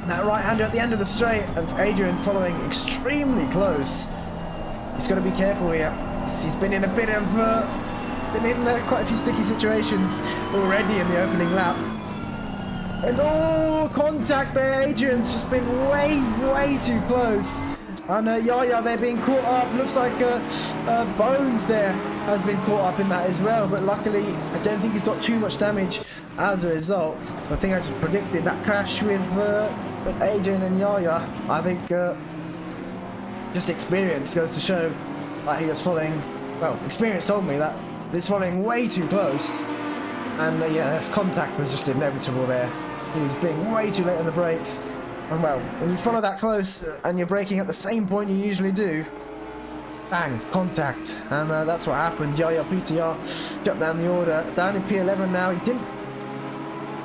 that right-hander at the end of the straight, and Adrian following extremely close. He's got to be careful here. He's been in a bit of quite a few sticky situations already in the opening lap. And oh, contact there. Adrian's just been way too close. And Yaya, they're being caught up. Looks like Bones there has been caught up in that as well. But luckily, I don't think he's got too much damage as a result. I think I just predicted that crash with Adrian and Yaya. I think just experience goes to show that he was following. Well, experience told me that he's following way too close. And yeah, this contact was just inevitable there. He was being way too late on the brakes. And well, when you follow that close and you're braking at the same point you usually do, bang, contact. And that's what happened. Yaya PTR dropped down the order. Down in P11 now. He didn't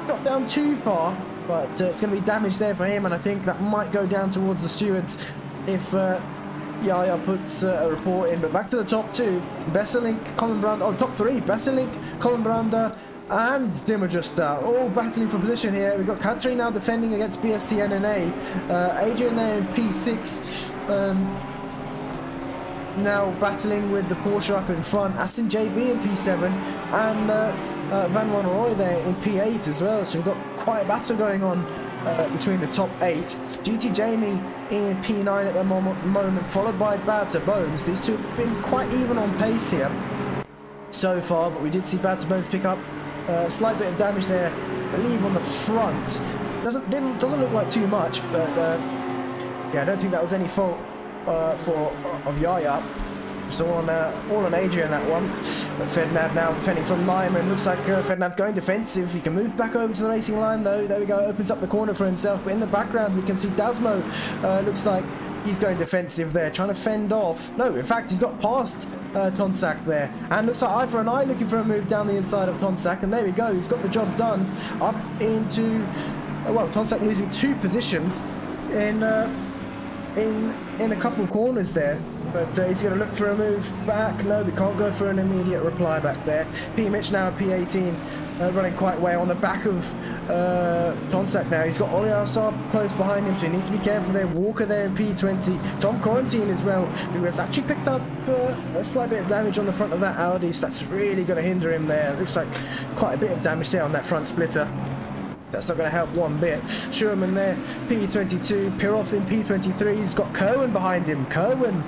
drop down too far, but it's going to be damage there for him. And I think that might go down towards the stewards if Yaya puts a report in. But back to the top two. Besselink, Colin Brander. Oh, top three. Besselink, Colin Brander, and Dimmer just all battling for position here. We've got Katri now defending against BST NNA. Adrian there in P6. Now battling with the Porsche up in front. Aston JB in P7. And Van Wanrooy there in P8 as well. So we've got quite a battle going on between the top 8. GT Jamie in P9 at the moment, followed by Bad to Bones. These two have been quite even on pace here so far, but we did see Bad to Bones pick up a slight bit of damage there, I believe on the front. Doesn't look like too much, but yeah, I don't think that was any fault of Yaya. So all on Adrian that one. But fednad now defending from Lyman. Looks like fednad going defensive. He can move back over to the racing line though. There we go. Opens up the corner for himself. But in the background we can see Dasmo. Looks like He's going defensive there, trying to fend off. No, in fact, he's got past Tonsack there. And looks like eye for an eye, looking for a move down the inside of Tonsack. And there we go, he's got the job done. Up into, well, Tonsack losing 2 positions in a couple of corners there. But he's going to look for a move back. No, we can't go for an immediate reply back there. P. Mitch now at P18. Running quite well on the back of Tonsack now. He's got Oliar close behind him, so he needs to be careful there. Walker there in P20. Tom Quarantine as well, who has actually picked up a slight bit of damage on the front of that Audi, so that's really going to hinder him there. Looks like quite a bit of damage there on that front splitter. That's not going to help one bit. Schumann there, P22. Piroff in P23. He's got Kerwin behind him. Kerwin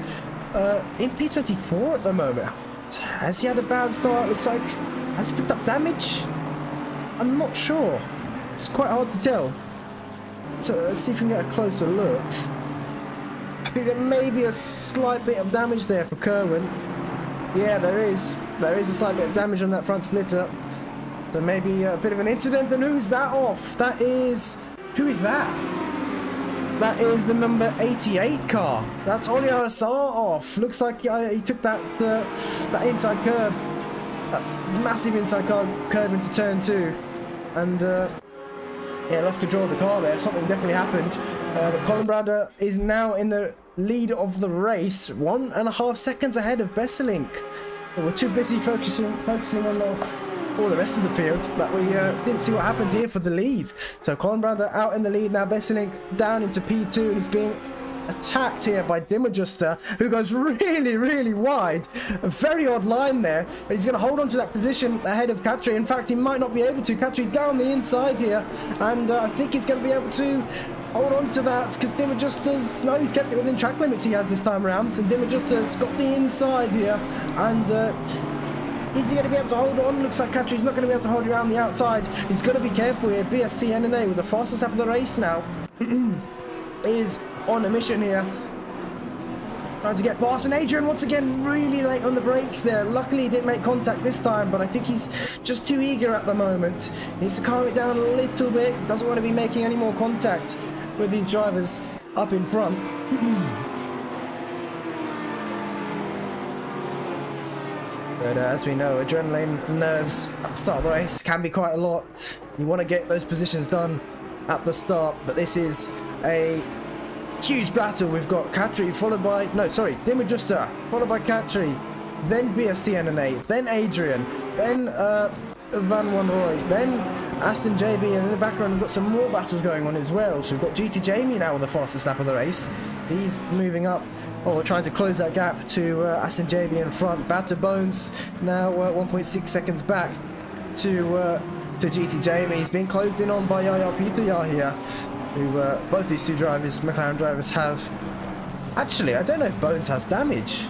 in P24 at the moment. Has he had a bad start? Looks like, has he picked up damage? I'm not sure. It's quite hard to tell. So let's see if we can get a closer look. I think there may be a slight bit of damage there for Kerwin. Yeah, there is. There is a slight bit of damage on that front splitter. So maybe a bit of an incident. And who's that off? That is... Who is that? That is the number 88 car. That's Oliar Assar off. Looks like he took that inside curb. That massive inside curb into turn 2. And yeah, lost control of the car there. Something definitely happened. But Colin Brander is now in the lead of the race. 1.5 seconds ahead of Besselink. We're too busy focusing on all the rest of the field, but we didn't see what happened here for the lead. So Colin Brander out in the lead now. Besselink down into P2, and he's being attacked here by Dimadjuster, who goes really wide. A very odd line there, but he's going to hold on to that position ahead of Katri. In fact, he might not be able to. Katri down the inside here, and I think he's going to be able to hold on to that, because Dimadjuster's, no, he's kept it within track limits he has this time around, and Dimadjuster's got the inside here, and is he going to be able to hold on? Looks like Katri's not going to be able to hold you around the outside. He's got to be careful here. BST NNA with the fastest lap of the race now is on a mission here, trying to get past, and Adrian once again really late on the brakes there. Luckily he didn't make contact this time, but I think he's just too eager at the moment. He needs to calm it down a little bit. He doesn't want to be making any more contact with these drivers up in front. But as we know, adrenaline, nerves at the start of the race can be quite a lot. You want to get those positions done at the start, but this is a huge battle. We've got Katri followed by, Dimadjuster, followed by Katri, then BST NNA, then Adrian, then Van Wanrooy, then Aston JB, and in the background we've got some more battles going on as well. So we've got GT Jamie now on the fastest lap of the race. He's moving up, or trying to close that gap to Aston JB in front. Batter Bones now 1.6 seconds back to GT Jamie. He's being closed in on by Yaya Peter here, who both these two drivers, McLaren drivers, have. Actually, I don't know if Bones has damage.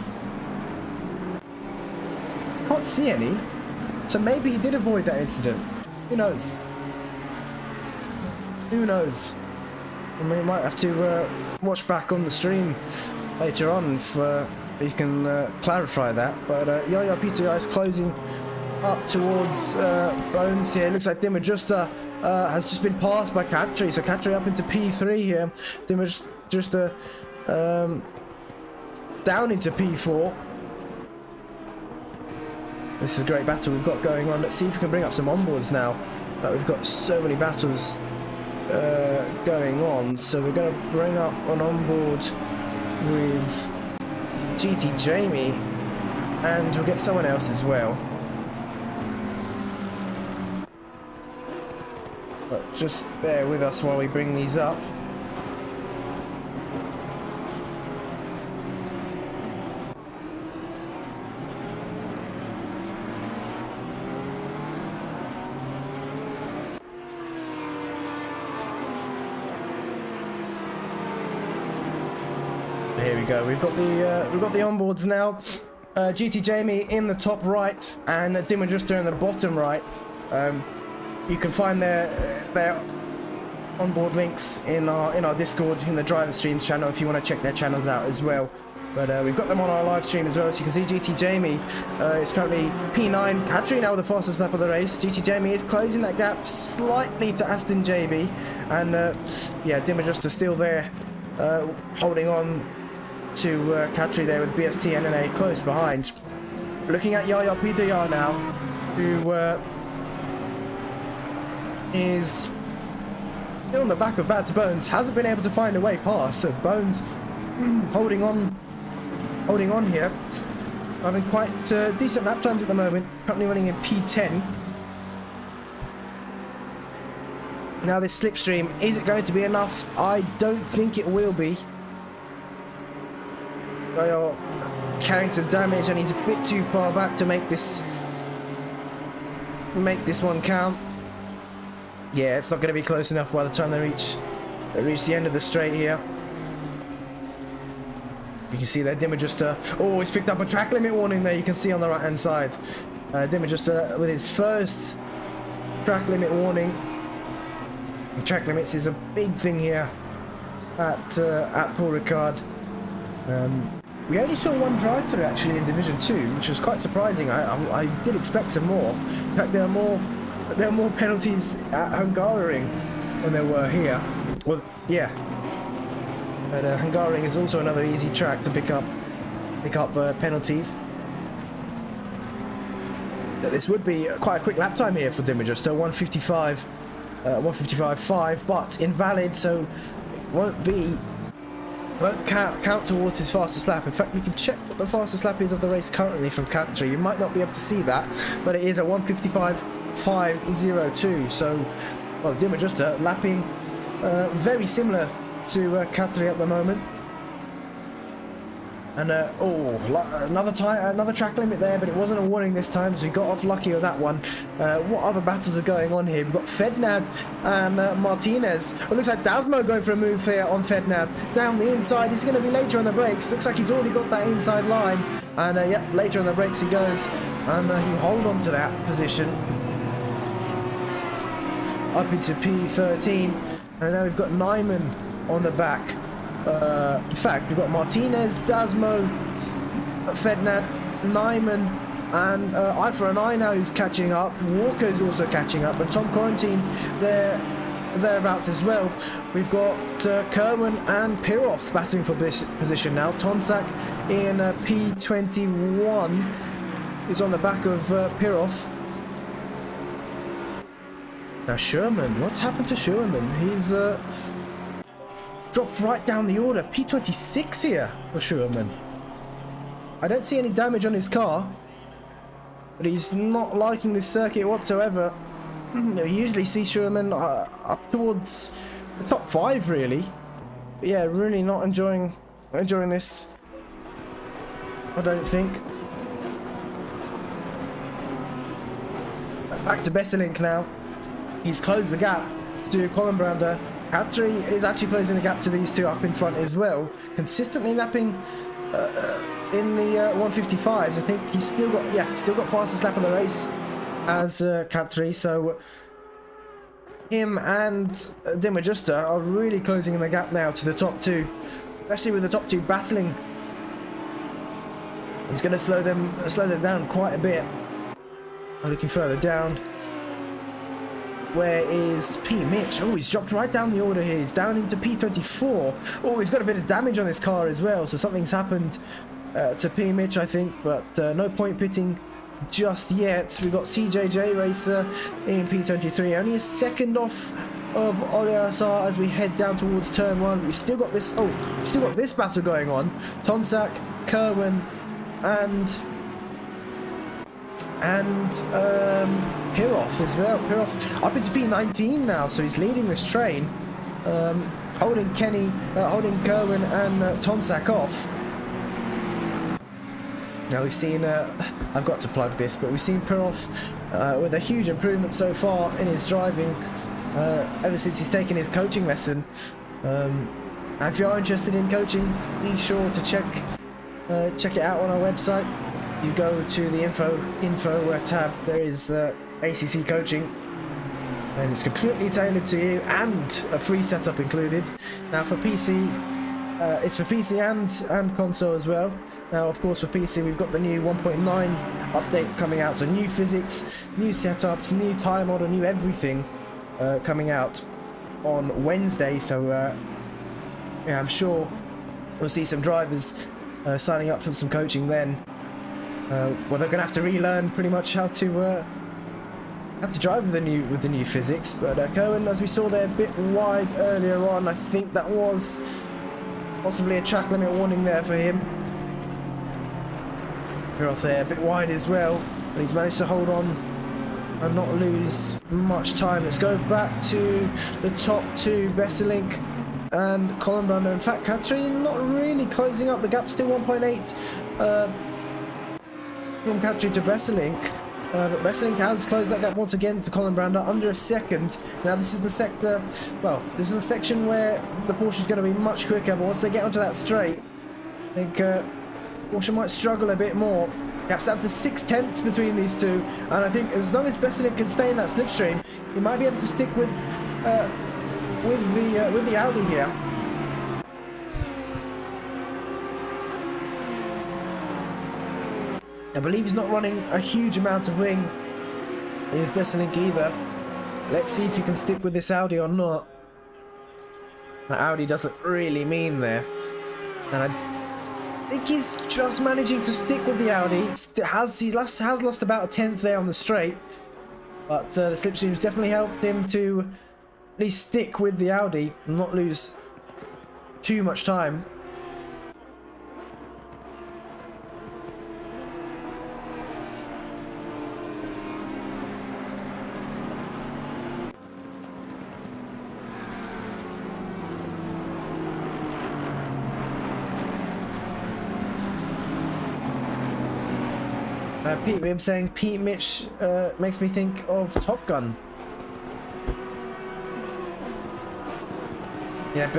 Can't see any. So maybe he did avoid that incident. Who knows? Who knows? And we might have to watch back on the stream later on if you can clarify that. But Yaya Peter is closing up towards Bones here. Looks like Dimadjuster has just been passed by Katri. So Katri up into P3 here. Dimadjuster down into P4. This is a great battle we've got going on. Let's see if we can bring up some onboards now. We've got so many battles going on. So we're going to bring up an onboard with GT Jamie, and we'll get someone else as well. But just bear with us while we bring these up. Here we go. We've got the onboards now. GT Jamie in the top right and Dimadjuster in the bottom right. You can find their onboard links in our Discord, in the driver streams channel, if you want to check their channels out as well. But we've got them on our live stream as well. So you can see GT Jamie is currently P9. Katri now with the fastest lap of the race. GT Jamie is closing that gap slightly to Aston JB, and yeah, Dimadjuster still there holding on to Katri there with BST and NNA close behind. Looking at Yaya Pidayar now, who is still on the back of Bad Bones, hasn't been able to find a way past. So Bones holding on here, having quite decent lap times at the moment. Currently running in P10. Now this slipstream, is it going to be enough? I don't think it will be. They are carrying some damage and he's a bit too far back to make this one count. Yeah, it's not going to be close enough by the time they reach the end of the straight here. You can see there Demajuster. Oh, he's picked up a track limit warning there. You can see on the right hand side. Demajuster with his first track limit warning. And track limits is a big thing here at Paul Ricard. We only saw one drive-through actually in Division 2, which was quite surprising. I did expect some more. In fact, there are more penalties at Hungaroring than there were here. Well, yeah. But Hungaroring is also another easy track to pick up penalties. But this would be quite a quick lap time here for Demajuster, 155.5, but invalid, so it won't count towards his fastest lap. In fact, we can check what the fastest lap is of the race currently from Katri. You might not be able to see that, but it is a 155.502. So, well, Demajuster lapping very similar to Katri at the moment. And another track limit there, but it wasn't a warning this time, so we got off lucky with that one. What other battles are going on here? We've got Fednad and Martinez. It looks like Dasmo going for a move here on Fednad. Down the inside, he's going to be later on the brakes. Looks like he's already got that inside line. And yep, later on the brakes he goes. And he'll hold on to that position. Up into P13. And now we've got Nyman on the back. In fact, we've got Martinez, Dasmo, Fednad, Nyman, and Eye for an Eye now who's catching up. Walker's also catching up, and Tom Quarantine thereabouts as well. We've got Kerwin and Piroff battling for this position now. Tonsak in P21 is on the back of Piroff. Now Sherman, what's happened to Sherman? He's dropped right down the order. P26 here for Sherman. I don't see any damage on his car, but he's not liking this circuit whatsoever. You usually see Sherman up towards the top 5 really. But yeah, really not enjoying this, I don't think. Back to Besselink now. He's closed the gap to Colin Brander. Katri is actually closing the gap to these two up in front as well. Consistently lapping in the 155s. I think he's still got fastest lap of the race as Katri. So him and Demajuster are really closing the gap now to the top two, especially with the top two battling. He's going to slow them down quite a bit. Looking further down. Where is P. Mitch? Oh, he's dropped right down the order here. He's down into P24. Oh, he's got a bit of damage on his car as well. So something's happened to P. Mitch, I think. But no point pitting just yet. We've got CJJ Racer in P23. Only a second off of Oliasar as we head down towards turn 1. We still got this. Oh, still got this battle going on. Tonsak, Kerwin, and Piroff as well. Piroff up into P19 now, so he's leading this train, holding Kerwin and Tonsak off. Now we've seen, I've got to plug this, but we've seen Piroff with a huge improvement so far in his driving ever since he's taken his coaching lesson. And if you are interested in coaching, be sure to check it out on our website. You go to the info tab. There is ACC coaching, and it's completely tailored to you, and a free setup included. Now for PC, it's for PC and console as well. Now, of course, for PC, we've got the new 1.9 update coming out, so new physics, new setups, new tire model, new everything coming out on Wednesday. So yeah, I'm sure we'll see some drivers signing up for some coaching then. Well, they're going to have to relearn pretty much how to drive with the new physics. But Cohen, as we saw there, a bit wide earlier on. I think that was possibly a track limit warning there for him. We're off there, a bit wide as well, but he's managed to hold on and not lose much time. Let's go back to the top two, Besselink and Colin Brando. In fact, Katri not really closing up. The gap still 1.8 from Katri to Besselink. But Besselink has closed that gap once again to Colin Brando, under a second. Now this is the sector, well, this is the section where the Porsche is going to be much quicker, but once they get onto that straight, I think Porsche might struggle a bit more. Gap's down to 0.6 between these two, and I think as long as Besselink can stay in that slipstream, he might be able to stick with the Audi here. I believe he's not running a huge amount of wing in his Besselink either. Let's see if he can stick with this Audi or not. The Audi does look really mean there, and I think he's just managing to stick with the Audi. He has lost about a tenth there on the straight, but the slipstream's definitely helped him to at least stick with the Audi and not lose too much time. Pete Rib saying Pete Mitch makes me think of Top Gun. Yeah,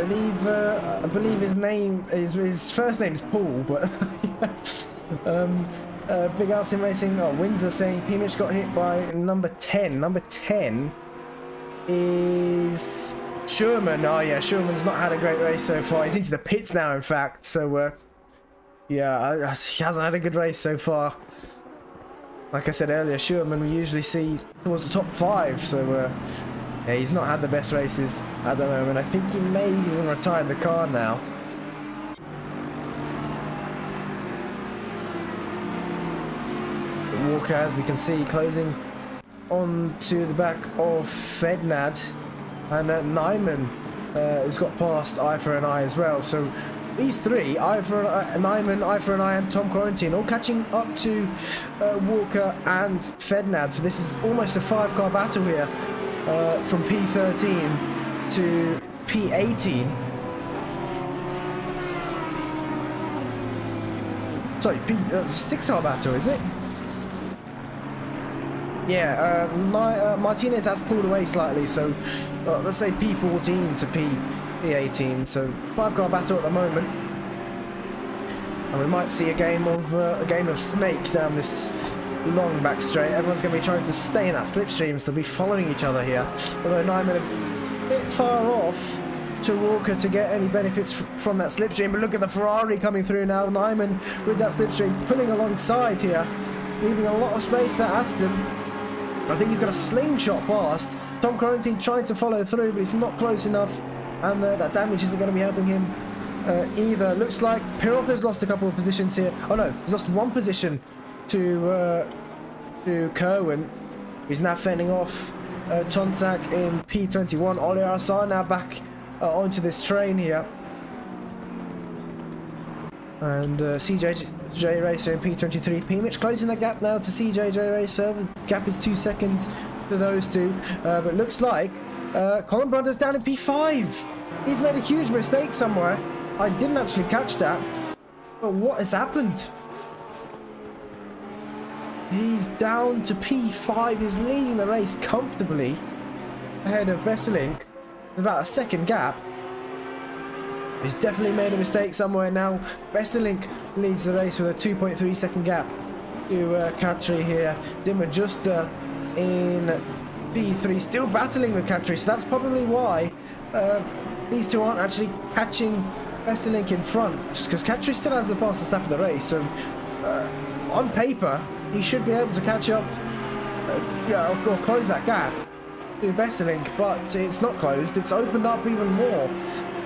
I believe his name is his first name is Paul, but Big Al Sim Racing. Oh, Windsor saying Pete Mitch got hit by number 10. Number 10 is Sherman. Oh yeah, Sherman's not had a great race so far. He's into the pits now, in fact. So yeah, he hasn't had a good race so far. Like I said earlier, Sherman we usually see towards the top 5, so yeah, he's not had the best races at the moment. I think he may even retire the car now. Walker, as we can see, closing on to the back of Fednad, and Nyman has got past Eye for an Eye as well. So these three, Nyman, Eye for an Eye, and Tom Quarantine, all catching up to Walker and Fednad. So this is almost a 5-car battle here, from P13 to P18. Sorry, 6-car battle, is it? Yeah, Martinez has pulled away slightly, so let's say P14 to P18, so 5-car battle at the moment, and we might see a game of Snake down this long back straight. Everyone's going to be trying to stay in that slipstream, so they'll be following each other here. Although Nyman a bit far off to Walker to get any benefits from that slipstream, but look at the Ferrari coming through now. Nyman with that slipstream pulling alongside here, leaving a lot of space for Aston. I think he's got a slingshot past. Tom Quarantine trying to follow through, but he's not close enough, and that damage isn't going to be helping him either. Looks like Pirotto's lost a couple of positions here. Oh no, he's lost one position to Kerwin. He's now fending off Tonsak in P21. Oli Arsar now back onto this train here. And CJJ Racer in P23. P-Mitch closing the gap now to CJJ Racer. The gap is 2 seconds to those two. But looks like Colin Brando's down in P5. He's made a huge mistake somewhere. I didn't actually catch that. But what has happened? He's down to P5. He's leading the race comfortably ahead of Besselink. About a second gap. He's definitely made a mistake somewhere now. Besselink leads the race with a 2.3 second gap to Katri here. Dimmer Juster in P3, still battling with Katri, so that's probably why these two aren't actually catching Besselink in front, because Katri still has the fastest lap of the race. So on paper, he should be able to catch up or close that gap to Besselink, but it's not closed. It's opened up even more,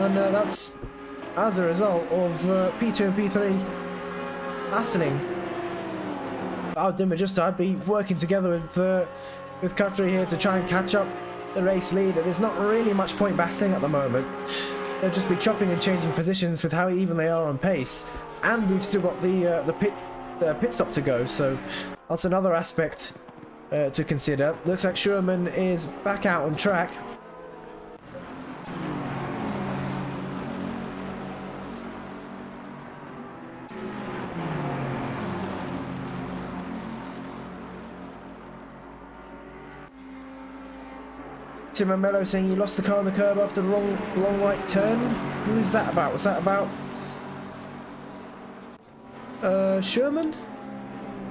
and that's as a result of P2 and P3 battling. I'd be working together with Kutri here to try and catch up the race leader. There's not really much point battling at the moment. They'll just be chopping and changing positions with how even they are on pace, and we've still got the pit stop to go, so that's another aspect to consider. Looks like Sherman is back out on track. Tim and Mello saying you lost the car on the curb after the long right turn. Who is that about? Was that about Sherman?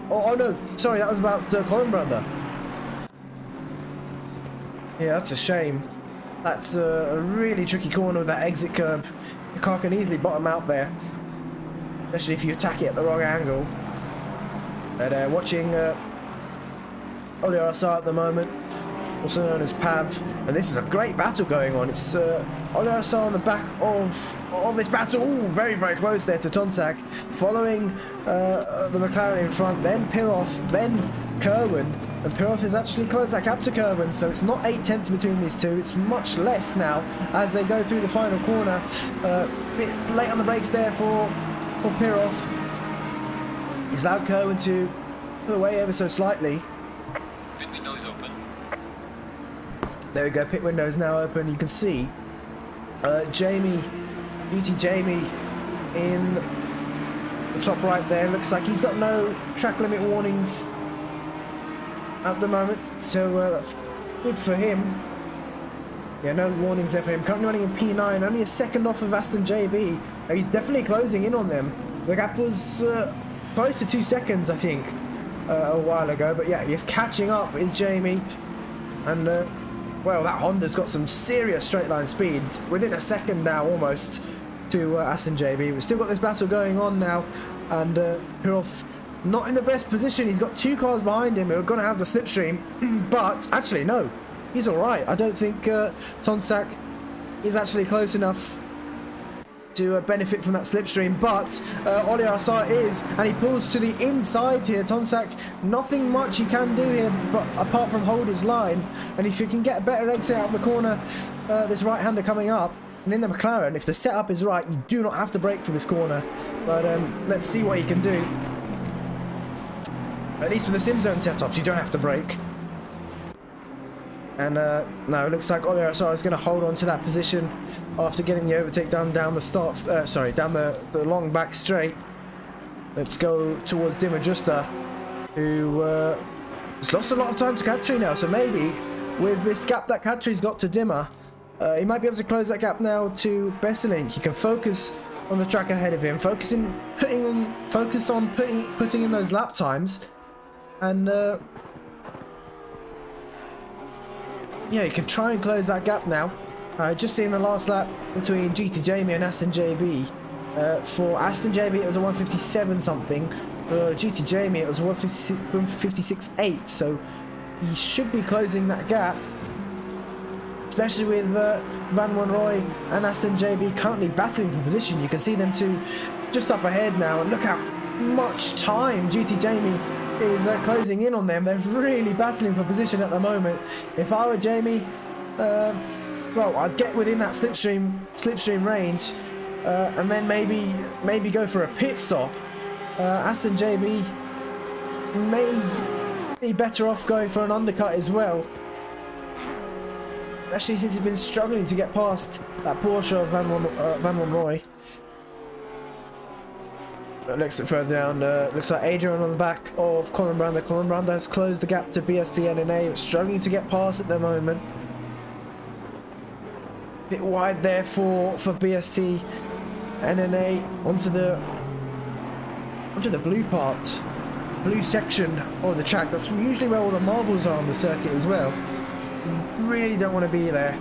Oh no, sorry, that was about Colin. Yeah, that's a shame. That's a really tricky corner with that exit curb. The car can easily bottom out there, especially if you attack it at the wrong angle. But watching Oliarasar at the moment, also known as Pav, and this is a great battle going on. It's Oliarasar on the back of this battle. Ooh, very, very close there to Tonsack, following the McLaren in front, then Pirov, then Kerwin, and Pirov has actually closed that gap to Kerwin, so it's not 8/10 between these two, it's much less now as they go through the final corner. Bit late on the brakes there for Pirov. He's allowed Kerwin to pull away ever so slightly. Pit window is open. There we go, pit window is now open. You can see Beauty Jamie in the top right there. Looks like he's got no track limit warnings at the moment, so that's good for him. Yeah, no warnings there for him. Currently running in P9, only a second off of Aston JB. He's definitely closing in on them. The gap was close to 2 seconds, I think, a while ago. But yeah, he's catching up, is Jamie. And well, that Honda's got some serious straight line speed within a second now, almost, to Aston JB. We've still got this battle going on now, and Pirov not in the best position. He's got 2 cars behind him who are going to have the slipstream, but actually no, he's all right. I don't think Tonsack is actually close enough to benefit from that slipstream, but Oliarasar is, and he pulls to the inside here. Tonsack, nothing much he can do here but apart from hold his line, and if you can get a better exit out of the corner, this right-hander coming up, and in the McLaren, if the setup is right, you do not have to brake for this corner, but let's see what he can do. At least for the SimZone setups, you don't have to brake. And no, it looks like Oliarasar is going to hold on to that position after getting the overtake down the start. Down the long back straight. Let's go towards DeHuisRocker, who has lost a lot of time to Katri now. So maybe with this gap that Katri's got to Dimmer, he might be able to close that gap now to Besselink. He can focus on the track ahead of him, focus on putting in those lap times, and yeah, you can try and close that gap now. Just seeing the last lap between GT Jamie and Aston JB. For Aston JB it was a 157 something. For GT Jamie it was a 156.8. So he should be closing that gap, especially with Van Wanrooy and Aston JB currently battling for position. You can see them two just up ahead now, and look how much time GT Jamie is closing in on them. They're really battling for position at the moment. If I were Jamie, well, I'd get within that slipstream range, and then maybe go for a pit stop. Aston JB may be better off going for an undercut as well, especially since he's been struggling to get past that Porsche of Van Wanrooy. Looks further down, looks like Adrian on the back of Colin Brander. Colin Brander has closed the gap to BST NNA, but struggling to get past at the moment. Bit wide there for BST NNA onto the blue section of the track. That's usually where all the marbles are on the circuit as well. You really don't want to be there.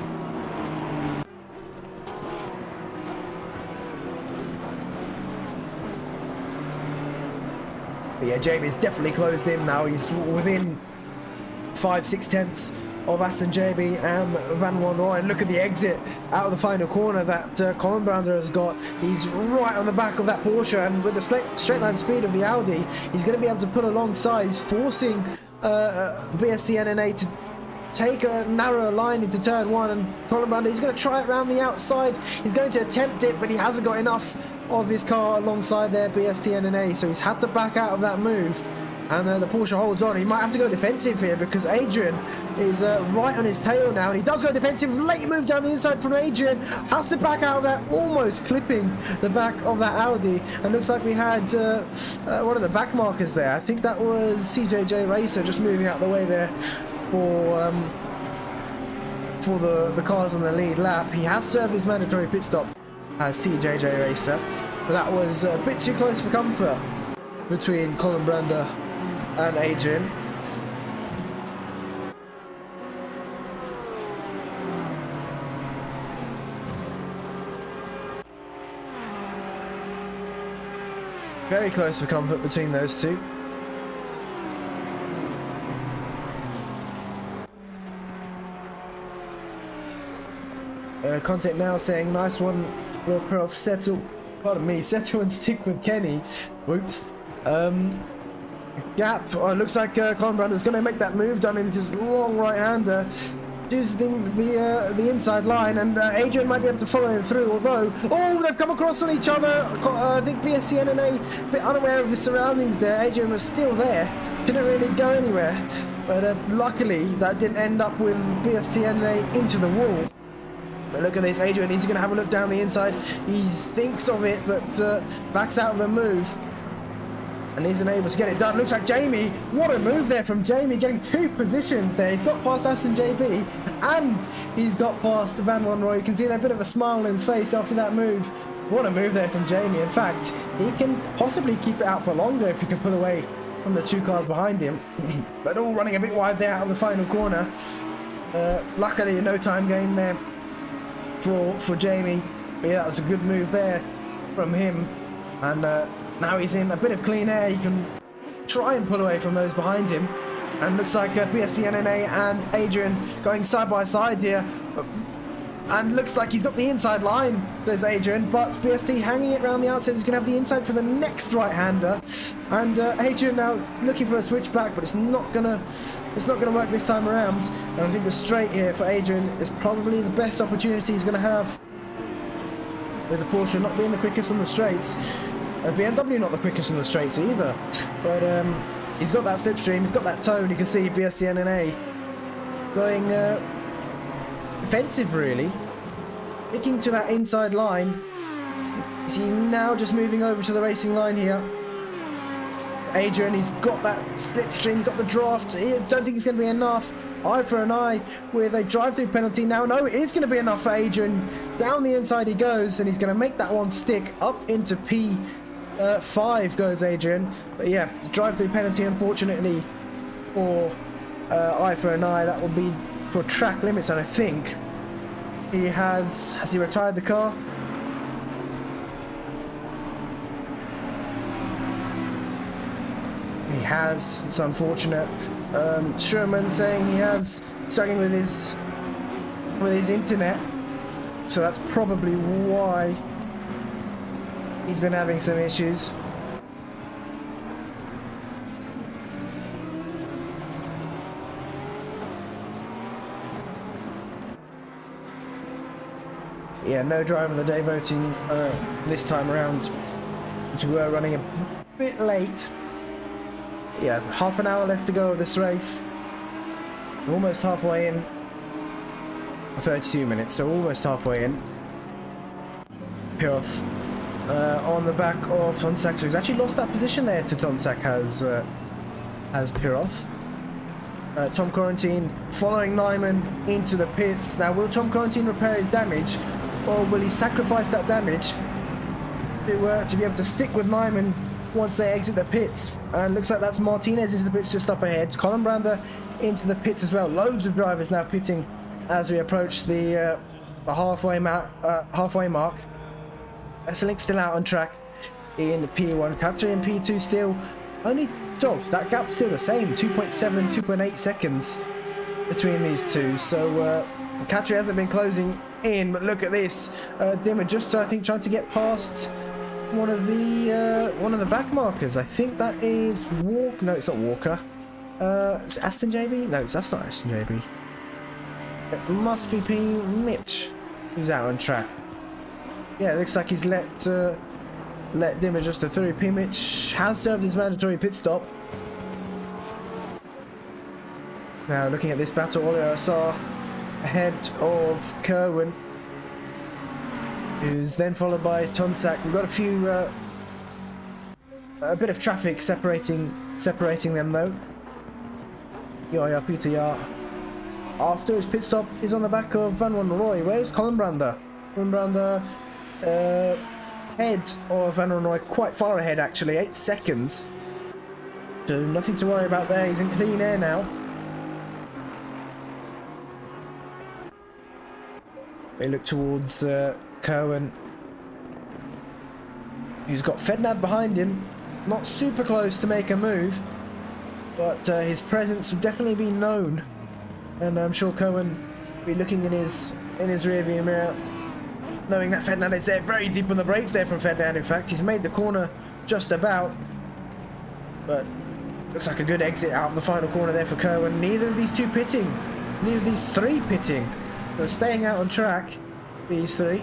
But yeah, Jamie's definitely closed in now. He's within 5-6 tenths of Aston JB and Van Wanrooy. And look at the exit out of the final corner that Colin Brander has got. He's right on the back of that Porsche, and with the straight line speed of the Audi, he's going to be able to pull alongside. He's forcing BST NNA to take a narrower line into turn 1, and Colin Brander, he's going to try it around the outside. He's going to attempt it, but he hasn't got enough of his car alongside their BST NNA, so he's had to back out of that move. And the Porsche holds on. He might have to go defensive here because Adrian is right on his tail now. And he does go defensive. Late move down the inside from Adrian. Has to back out of that, almost clipping the back of that Audi. And looks like we had one of the back markers there. I think that was CJJ Racer just moving out of the way there for the cars on the lead lap. He has served his mandatory pit stop as CJJ Racer. But that was a bit too close for comfort between Colin Brander and Adrian. Very close for comfort between those two. Contentnow saying, nice one, will Per-Olav settle. Pardon me, settle and stick with Kenny. Whoops. Gap. Oh, it looks like Colin Brander's going to make that move down into his long right-hander. Uses the inside line, and Adrian might be able to follow him through, although, oh, they've come across on each other. I think BST NNA, a bit unaware of his surroundings there. Adrian was still there, didn't really go anywhere, but luckily that didn't end up with BST NNA into the wall. But look at this, Adrian, he's going to have a look down the inside. He thinks of it, but backs out of the move. And isn't able to get it done. Looks like Jamie, what a move there from Jamie, getting 2 positions there. He's got past Aston JB, and he's got past Van Wanrooy. You can see that bit of a smile on his face after that move. What a move there from Jamie. In fact, he can possibly keep it out for longer if he can pull away from the 2 cars behind him. But all running a bit wide there out of the final corner. Luckily, no time gain there for Jamie. But yeah, that was a good move there from him. And now he's in a bit of clean air. He can try and pull away from those behind him. And looks like BST NNA and Adrian going side by side here. And looks like he's got the inside line, there's Adrian, but BST hanging it around the outside. He's going to have the inside for the next right-hander. And Adrian now looking for a switchback, but it's not gonna work this time around. And I think the straight here for Adrian is probably the best opportunity he's going to have, with the Porsche not being the quickest on the straights. BMW not the quickest on the straights either. But he's got that slipstream, he's got that tone. You can see BST NNA going defensive really. Sticking to that inside line. Is he now just moving over to the racing line here? Adrian, he's got that slipstream, he's got the draft. I don't think it's going to be enough. Eye for an eye with a drive-through penalty now. No, it is going to be enough for Adrian. Down the inside he goes, and he's going to make that one stick. Up into P5 goes Adrian. But yeah, drive-through penalty, unfortunately, for eye for an eye. That will be for track limits, and I think he has he retired the car? He has. It's unfortunate. Sherman saying he has struggling with his internet, so that's probably why he's been having some issues. Yeah, no driver of the day voting this time around, which we were running a bit late. Yeah, half an hour left to go of this race. Almost halfway in. 32 minutes, so almost halfway in. Per-Olav on the back of Tonsak, so he's actually lost that position there to Tonsak, has Per-Olav. Tom Quarantine following Nyman into the pits. Now, will Tom Quarantine repair his damage, or will he sacrifice that damage to be able to stick with Nyman once they exit the pits? And looks like that's Martinez into the pits just up ahead. Colin Brander into the pits as well. Loads of drivers now pitting as we approach the halfway mark. Esselink still out on track in the P1. Capture in P2 still only. So that gap's still the same, 2.7, 2.8 seconds between these two. So Katri hasn't been closing in, but look at this. Dimmer just, I think, trying to get past one of the back markers. I think that is Walker. No, it's not Walker. It's Aston JB? No, that's not Aston JB. It must be P. Mitch who's out on track. Yeah, it looks like he's let Dimmer just through. P. Mitch has served his mandatory pit stop. Now looking at this battle, I saw ahead of Kerwin, who's then followed by Tonsak. We've got a bit of traffic separating them though. Yaya Peter after his pit stop is on the back of Van Wanrooy. Where's Colin Brander? Colin Brander ahead of Van Wanrooy, quite far ahead actually, 8 seconds. So nothing to worry about there. He's in clean air now. They look towards Kerwin, who's got fednad behind him. Not super close to make a move, but his presence will definitely be known. And I'm sure Kerwin will be looking in his rearview mirror, knowing that fednad is there. Very deep on the brakes there from fednad. In fact, he's made the corner just about, but looks like a good exit out of the final corner there for Kerwin. Neither of these two pitting, neither of these three pitting. They're staying out on track, these three.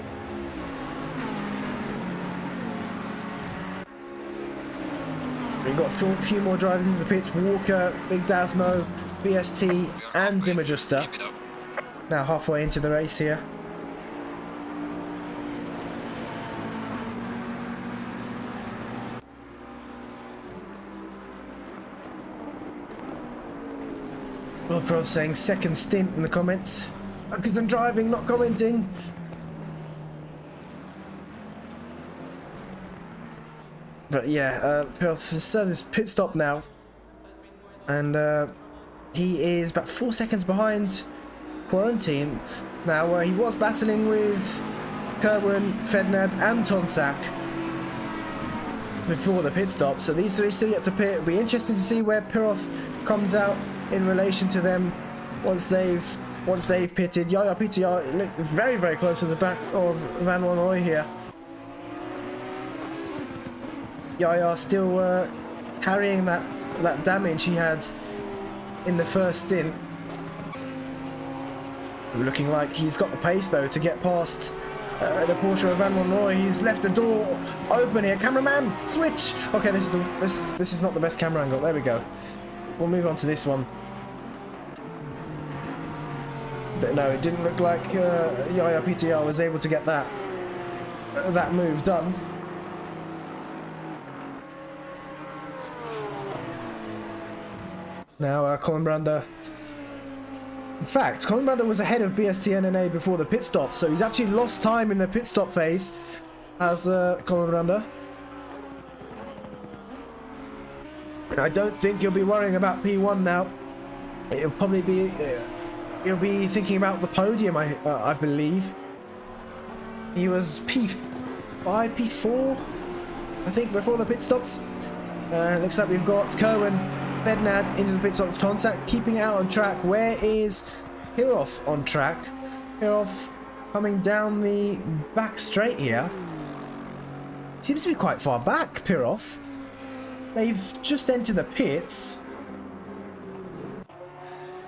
We've got a few more drivers into the pits. Walker, Big Dasmo, BST and Dimajuster. Keep it up. Now halfway into the race here. Well, Pro saying second stint in the comments. Because I'm driving, not commenting. But yeah, Perth has served his pit stop now. And he is about 4 seconds behind Quarantine. Now, he was battling with Kerwin, fednad and Tonsak before the pit stop. So these three still yet to pit. It'll be interesting to see where Piroth comes out in relation to them once they've pitted. Yaya Peter look very, very close to the back of Van Wanrooy here. Yaya still carrying that damage he had in the first stint. Looking like he's got the pace though to get past the Porsche of Van Wanrooy. He's left the door open here. Cameraman, switch. Okay, this is not the best camera angle. There we go. We'll move on to this one. But no, it didn't look like Yaya PTR was able to get that move done. Now Colin Brander. In fact, Colin Brander was ahead of BSTNNA before the pit stop, so he's actually lost time in the pit stop phase as Colin Brander. And I don't think he'll be worrying about P1 now. It'll probably be he'll be thinking about the podium, I believe. He was P5, P4, I think, before the pit stops. Looks like we've got Kerwin, fednad into the pit stop. Tonsak keeping out on track. Where is Piroth on track? Piroth coming down the back straight here. Seems to be quite far back, Piroth. They've just entered the pits.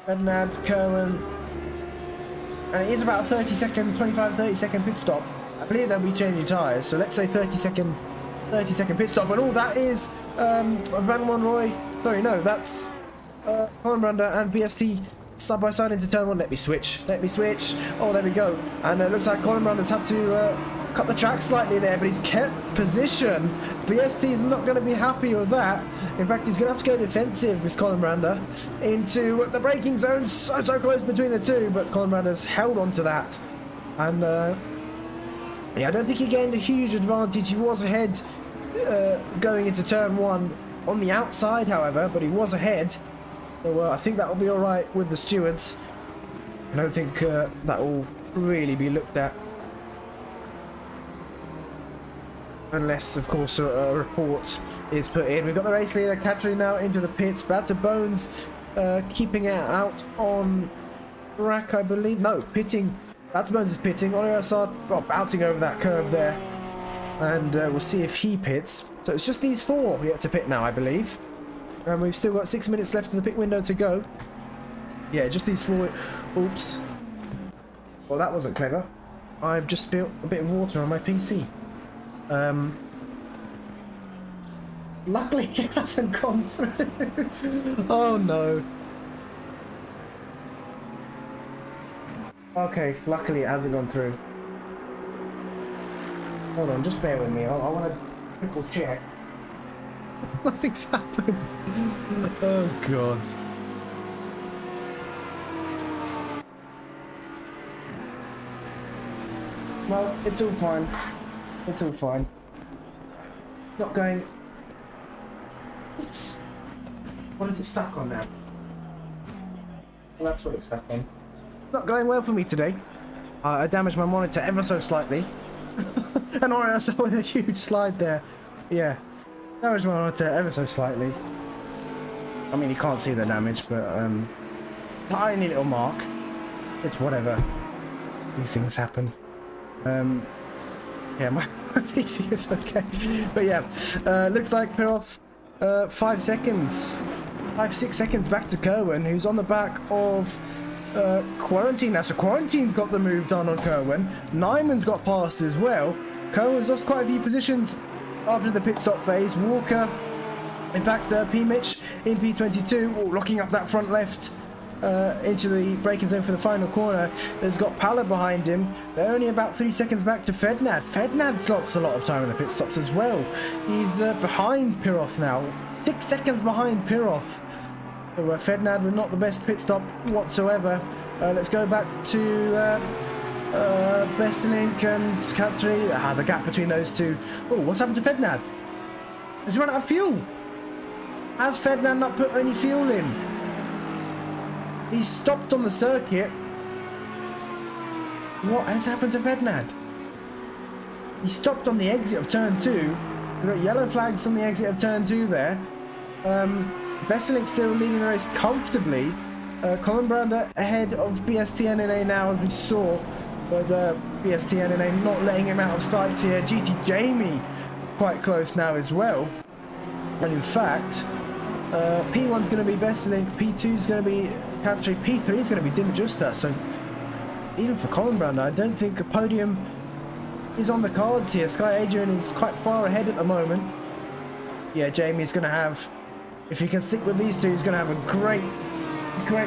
Fednad, Kerwin, and it is about a 25-30 second pit stop. I believe they'll be changing tyres, so let's say 30 second pit stop. And all that is Van Wanrooy. Sorry, no, that's Colin Brander and BST side by side into turn one. Let me switch. Oh, there we go. And it looks like Colin Brander's had to cut the track slightly there, but he's kept position. BST is not going to be happy with that. In fact, he's going to have to go defensive with Colin Brander into the braking zone. So close between the two, but Colin Brander's held on to that. And yeah, I don't think he gained a huge advantage. He was ahead going into turn one on the outside, however, but he was ahead. So I think that will be all right with the stewards. I don't think that will really be looked at. Unless, of course, a report is put in. We've got the race leader, Katri, now into the pits. Bad to Bones, keeping it out on track, I believe. No, pitting. That's Bones is pitting. Oliver bouncing over that curb there. And we'll see if he pits. So it's just these four yet to pit now, I believe. And we've still got 6 minutes left of the pit window to go. Yeah, just these four. Oops. Well, that wasn't clever. I've just spilled a bit of water on my PC. Luckily it hasn't gone through. Oh no. Okay, luckily it hasn't gone through. Hold on, just bear with me. I want to triple check. Nothing's happened. Oh god. Well, it's all fine. It's all fine. Not going. What is it stuck on now? Well, that's what it's stuck on. Not going well for me today. I damaged my monitor ever so slightly. And I saw with a huge slide there. Yeah. Damaged my monitor ever so slightly. I mean, you can't see the damage, but tiny little mark. It's whatever. These things happen. Yeah, my PC is okay. But yeah, looks like Per-Olav 5 seconds. 5-6 seconds back to Kerwin, who's on the back of Quarantine now. So Quarantine's got the move done on Kerwin. Nyman's got past as well. Kerwin's lost quite a few positions after the pit stop phase. Walker, in fact, P. Mitch in P22, locking up that front left into the braking zone for the final corner. Has got Pala behind him. They're only about 3 seconds back to Fednad. Fednad's lost a lot of time in the pit stops as well. He's behind Per-Olav now. 6 seconds behind Per-Olav. So Fednad with not the best pit stop whatsoever. Let's go back to Besselink and Katri. The gap between those two. Oh, what's happened to Fednad? Has he run out of fuel? Has Fednad not put any fuel in? He's stopped on the circuit. What has happened to Fednad? He stopped on the exit of turn 2. We've got yellow flags on the exit of turn 2 there. Besselink still leading the race comfortably. Colin Brander ahead of BSTNNA now, as we saw. But BSTNNA not letting him out of sight here. GT Jamie quite close now as well. And in fact, P1's going to be Besselink, P2's going to be Country, P3 is going to be Dim Justa. So even for Colin Brander, I don't think a podium is on the cards here. Sky Adrian is quite far ahead at the moment. Yeah, Jamie's going to have, if he can stick with these two, he's going to have a great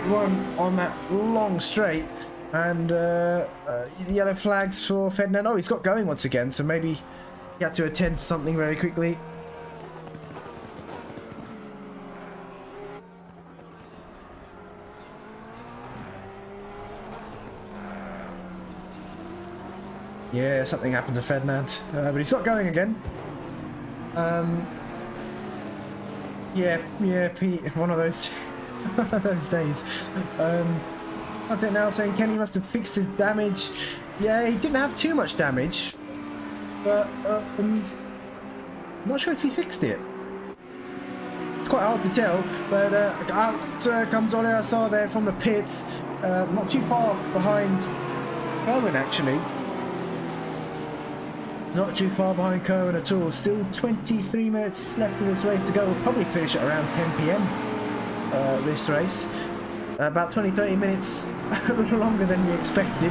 run on that long straight. And yellow flags for Fednad. Oh, he's got going once again, so maybe he had to attend to something very quickly. Yeah, something happened to Fednad, but he's got going again. Yeah, Pete, one of those days. Contentnow saying Kenny must have fixed his damage. Yeah, he didn't have too much damage, but I'm not sure if he fixed it. It's quite hard to tell, but out comes Ole Assar there from the pits, not too far behind Kerwin actually. Not too far behind Kerwin at all. Still 23 minutes left of this race to go. We'll probably finish at around 10 PM this race. About 20-30 minutes longer than we expected.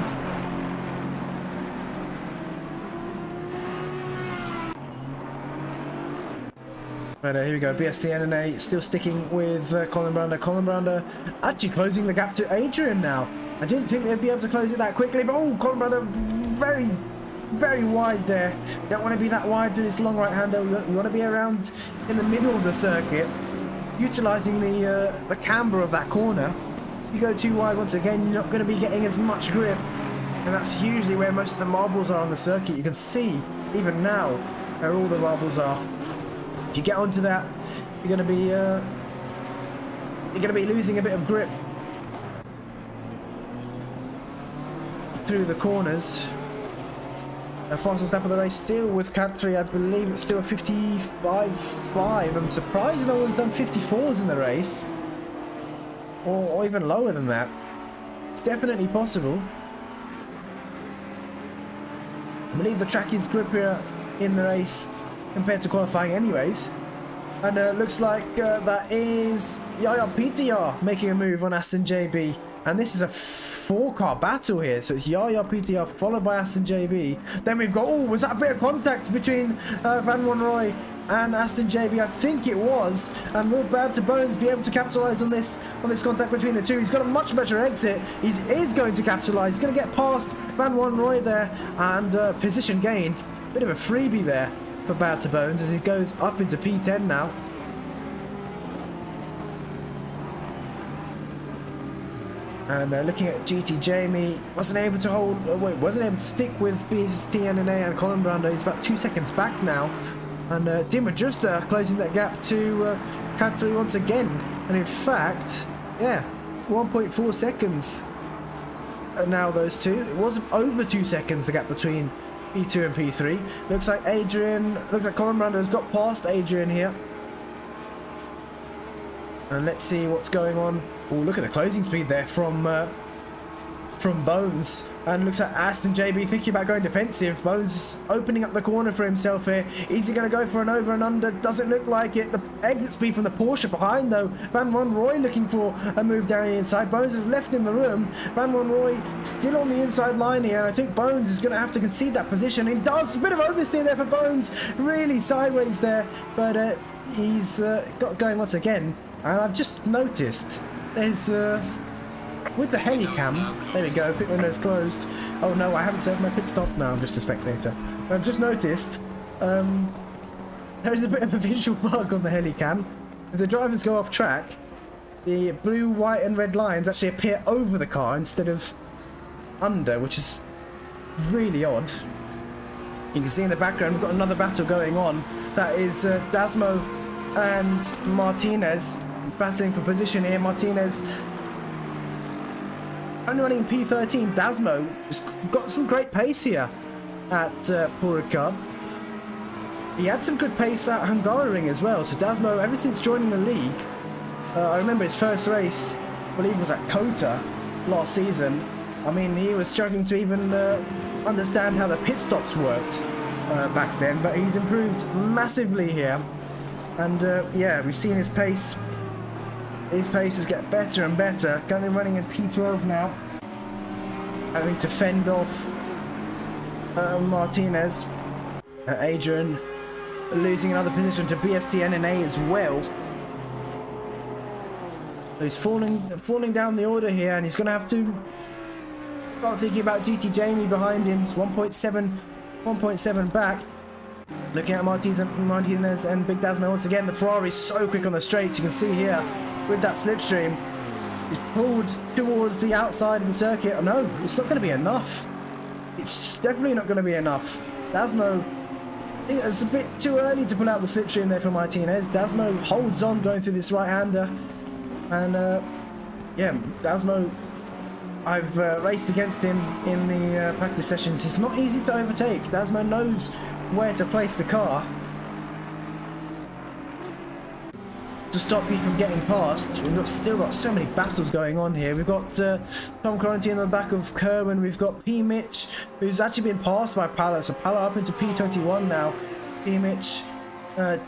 But here we go, BSTNNA still sticking with Colin Brander. Colin Brander actually closing the gap to Adrian now. I didn't think they'd be able to close it that quickly, but oh, Colin Brander very wide there. Don't want to be that wide for this long right-hander. We want to be around in the middle of the circuit, utilising the camber of that corner. If you go too wide once again, you're not going to be getting as much grip, and that's usually where most of the marbles are on the circuit. You can see even now where all the marbles are. If you get onto that, you're going to be losing a bit of grip through the corners. The fastest lap of the race still with Cat3, I believe it's still a 55.5. I'm surprised no one's done 54s in the race. Or even lower than that. It's definitely possible. I believe the track is grippier in the race compared to qualifying anyways. And looks like that is Yaya PTR making a move on Aston JB. And this is a 4-car battle here. So it's Yaya PTR followed by Aston JB. Then we've got, oh, was that a bit of contact between Van Wanrooy and Aston JB? I think it was. And will Bad to Bones be able to capitalize on this contact between the two? He's got a much better exit. He is going to capitalize. He's going to get past Van Wanrooy there, and position gained. Bit of a freebie there for Bad to Bones as he goes up into P10 now. And looking at GT Jamie, wasn't able to stick with BST NNA and Colin Brando. He's about 2 seconds back now. And Dima Justa closing that gap to Cadbury once again. And in fact, yeah, 1.4 seconds now those two. It was over 2 seconds, the gap between P2 and P3. Looks like Colin Brando has got past Adrian here. And let's see what's going on. Oh, look at the closing speed there from Bones. And looks like Aston JB thinking about going defensive. Bones is opening up the corner for himself here. Is he going to go for an over and under? Doesn't look like it. The exit speed from the Porsche behind though. Van Wanrooy looking for a move down the inside. Bones has left in the room. Van Wanrooy still on the inside line here. And I think Bones is going to have to concede that position. He does. A bit of oversteer there for Bones. Really sideways there. But he's got going once again. And I've just noticed there's with the helicam, there we go, pit windows closed. Oh no, I haven't saved my pit stop. No, I'm just a spectator. I've just noticed there is a bit of a visual bug on the helicam. If the drivers go off track, the blue, white and red lines actually appear over the car instead of under, which is really odd. You can see in the background we've got another battle going on. That is Dasmo and Martinez battling for position here. Martinez only running P13. Dasmo has got some great pace here at Paul Ricard. He had some good pace at Hungaroring as well. So Dasmo, ever since joining the league, I remember his first race, I believe it was at Kota last season. I mean, he was struggling to even understand how the pit stops worked back then, but he's improved massively here. And yeah, we've seen his pace. His paces get better and better. Currently running in P12 now. Having to fend off Martinez. Adrian losing another position to BST NNA as well. So he's falling down the order here, and he's going to have to start thinking about GT Jamie behind him. It's 1.7 back. Looking at Martinez and Big Dasmo once again. The Ferrari's so quick on the straights. You can see here with that slipstream, he's pulled towards the outside of the circuit. Oh, no, it's not going to be enough. It's definitely not going to be enough. Dasmo, it's a bit too early to pull out the slipstream there for Martinez. Dasmo holds on going through this right-hander. And yeah, Dasmo, I've raced against him in the practice sessions. It's not easy to overtake. Dasmo knows where to place the car to stop you from getting past. We've still got so many battles going on here. We've got Tom Quarantine on the back of Kerwin. We've got P. Mitch, who's actually been passed by Pala. So Pala up into P21 now. P. Mitch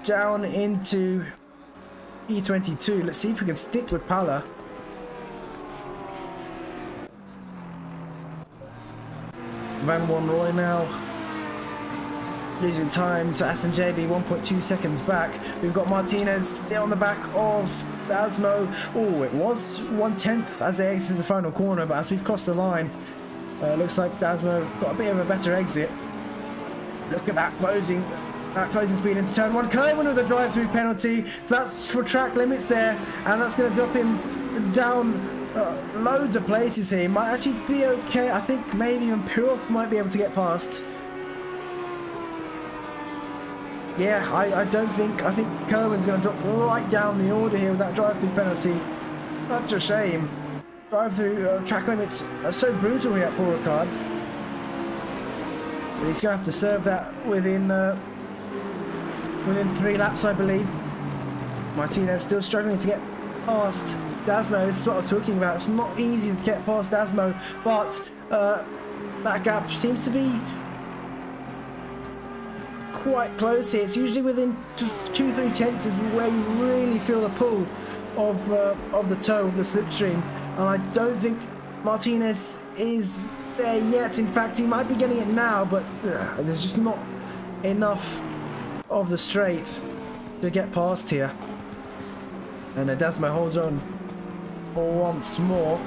down into P22. Let's see if we can stick with Pala. Van Wanrooy now losing time to Aston JB, 1.2 seconds back. We've got Martinez still on the back of Dasmo. Oh, it was 1/10 as they exited the final corner, but as we've crossed the line, looks like Dasmo got a bit of a better exit. Look at that closing speed into turn one. Kerwin with a drive-through penalty, so that's for track limits there, and that's going to drop him down loads of places here. He might actually be okay. I think maybe even Piroth might be able to get past. Yeah, I think Kerwin's going to drop right down the order here with that drive-through penalty. Such a shame. Drive-through track limits are so brutal here at Paul Ricard. But he's going to have to serve that within 3 laps, I believe. Martinez still struggling to get past DasStopsChild. This is what I was talking about. It's not easy to get past DasStopsChild, but that gap seems to be quite close here. It's usually within 2-3 tenths is where you really feel the pull of the toe of the slipstream, and I don't think Martinez is there yet. In fact, he might be getting it now, but there's just not enough of the straight to get past here. And DasStopsChild holds on once more.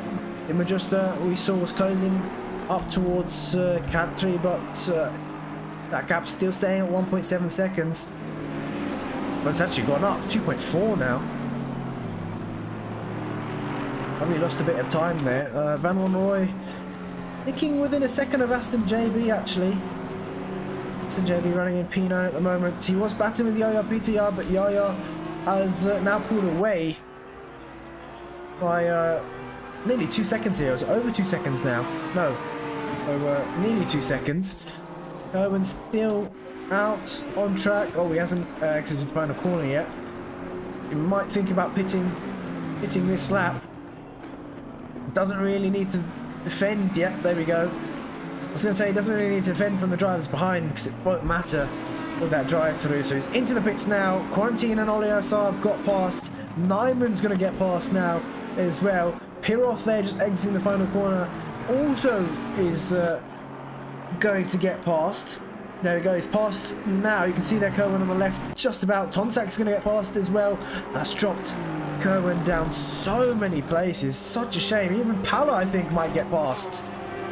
Imajusta we saw was closing up towards Cat 3, but that gap's still staying at 1.7 seconds. But it's actually gone up, 2.4 now. Probably lost a bit of time there. Van Wanrooy nicking within a second of Aston JB actually. Aston JB running in P9 at the moment. He was battling with Yaya PTR, but Yaya has now pulled away by nearly 2 seconds here. It's over 2 seconds now. No, nearly 2 seconds. Owen's still out on track. Oh, he hasn't exited the final corner yet. He might think about pitting this lap. Doesn't really need to defend yet. There we go. I was going to say he doesn't really need to defend from the drivers behind because it won't matter with that drive through. So he's into the pits now. Quarantine and Oliasar have got past. Nyman's going to get past now as well. Piroth there just exiting the final corner also is going to get past. There we go, he's passed now. You can see there Kerwin on the left just about. Tonsak's going to get past as well. That's dropped Kerwin down so many places. Such a shame. Even Pala I think might get past.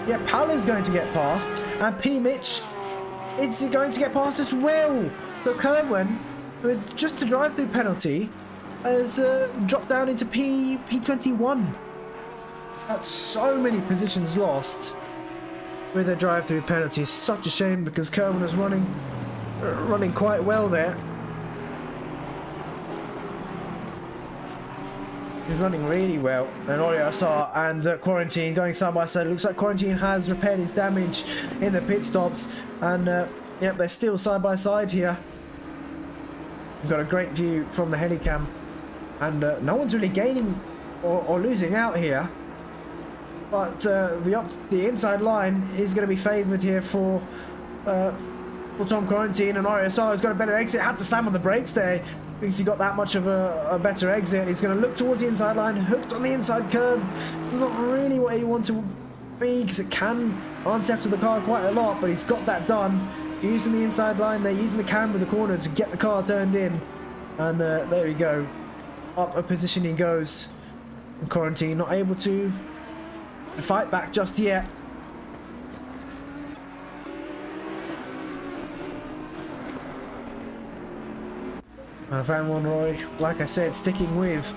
Yeah, Pala's going to get past. And P. Mitch is going to get past as well. So Kerwin, with just a drive-through penalty, has dropped down into P21. That's so many positions lost with a drive-through penalty. It's such a shame because Kerwin was running quite well there. He's running really well. And Oliasar and Quarantine going side by side. It looks like Quarantine has repaired his damage in the pit stops. And yep, they're still side by side here. We've got a great view from the helicam. And no one's really gaining or losing out here. But the inside line is going to be favoured here for Tom Quarantine, and Oliasar has got a better exit. Had to slam on the brakes there because he got that much of a better exit. He's going to look towards the inside line, hooked on the inside curb. Not really where you want to be because it can unsettle the car quite a lot, but he's got that done. Using the inside line, they're using the cam with the corner to get the car turned in. And there we go. Up a position he goes. And Quarantine not able to fight back just yet. Van Wanrooy, like I said, sticking with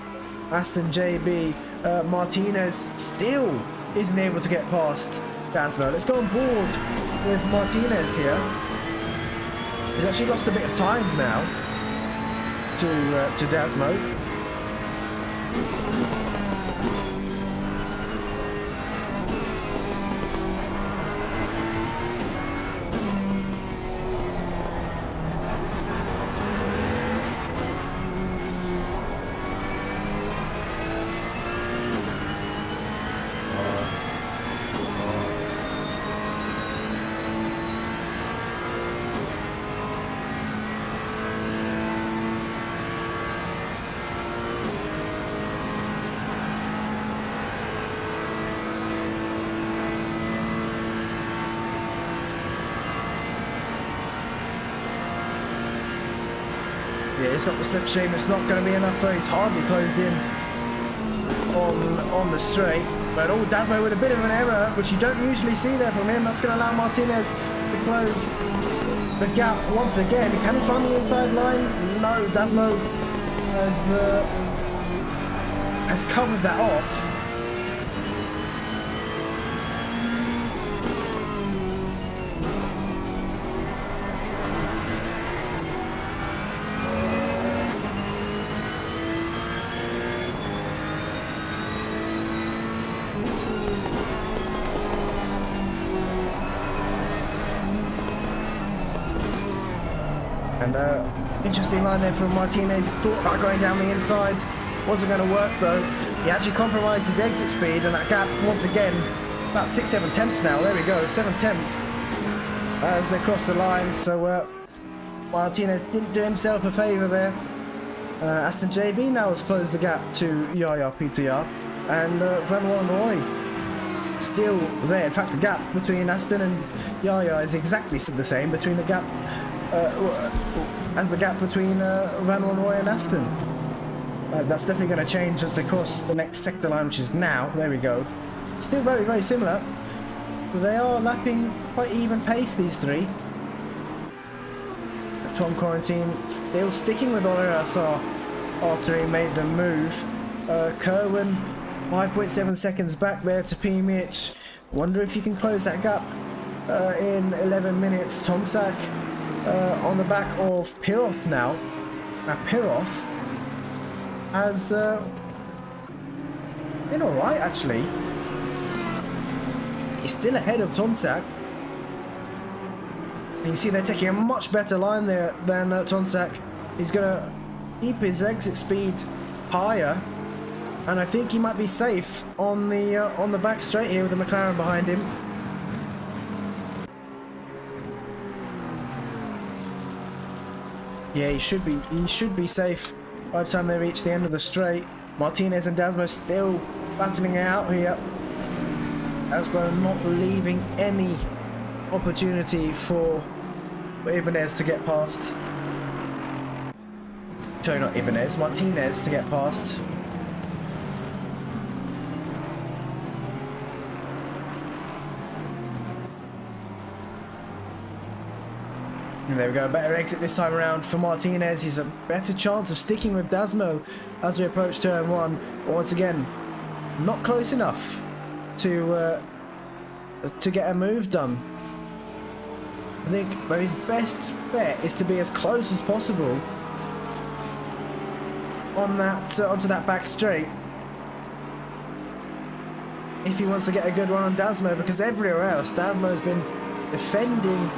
Aston JB. Martinez still isn't able to get past DasStopsChild. Let's go on board with Martinez here. He's actually lost a bit of time now to DasStopsChild. Yeah, it's got the slipstream. It's not going to be enough, so he's hardly closed in on the straight. But oh, DasStopsChild with a bit of an error, which you don't usually see there from him. That's going to allow Martinez to close the gap once again. Can he find the inside line? No, DasStopsChild has covered that off. And interesting line there from Martinez. Thought about going down the inside Wasn't going to work though. He actually compromised his exit speed, and that gap once again about 6-7 tenths now. There we go, 7 tenths as they cross the line. So Martinez didn't do himself a favour there. Aston JB now has closed the gap to Yaya PTR, and Van Roy still there. In fact, the gap between Aston and Yaya is exactly the same between the gap as the gap between Van Roy and Aston. That's definitely going to change as they cross the next sector line, which is now. There we go. Still very, very similar. They are lapping quite even pace, these three. Tom Quarantine still sticking with Oliver SR after he made the move. Kerwin 5.7 seconds back there to P. Mitch. Wonder if you can close that gap in 11 minutes. Tonsak on the back of Piroth now. Now Piroth has been alright actually. He's still ahead of Tonsak. You see they're taking a much better line there than Tonsak. He's going to keep his exit speed higher, and I think he might be safe on the back straight here with the McLaren behind him. Yeah, he should be safe by the time they reach the end of the straight. Martinez and Dasmo still battling it out here. Dasmo not leaving any opportunity for Ibanez to get past. Sorry, not Ibanez, Martinez to get past. And there we go, better exit this time around for Martinez. He's a better chance of sticking with Dasmo as we approach turn 1. Once again, not close enough to get a move done. I think that his best bet is to be as close as possible on that onto that back straight if he wants to get a good run on Dasmo, because everywhere else Dasmo has been defending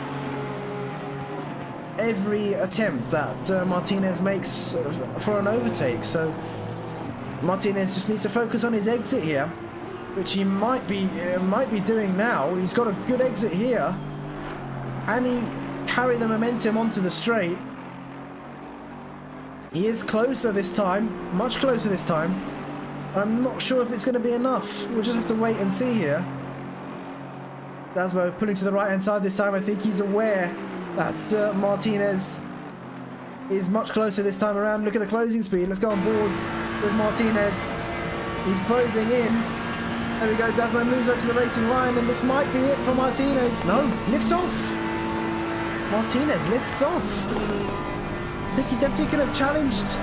every attempt that Martinez makes for an overtake. So Martinez just needs to focus on his exit here, which he might be doing now. He's got a good exit here, and he carry the momentum onto the straight. He is closer this time, much closer this time. I'm not sure if it's going to be enough. We'll just have to wait and see here. Dasmo pulling to the right hand side this time. I think he's aware that Martinez is much closer this time around. Look at the closing speed. Let's go on board with Martinez. He's closing in. There we go. Dasmo moves up to the racing line, and this might be it for Martinez. No, lifts off. Martinez lifts off. I think he definitely could have challenged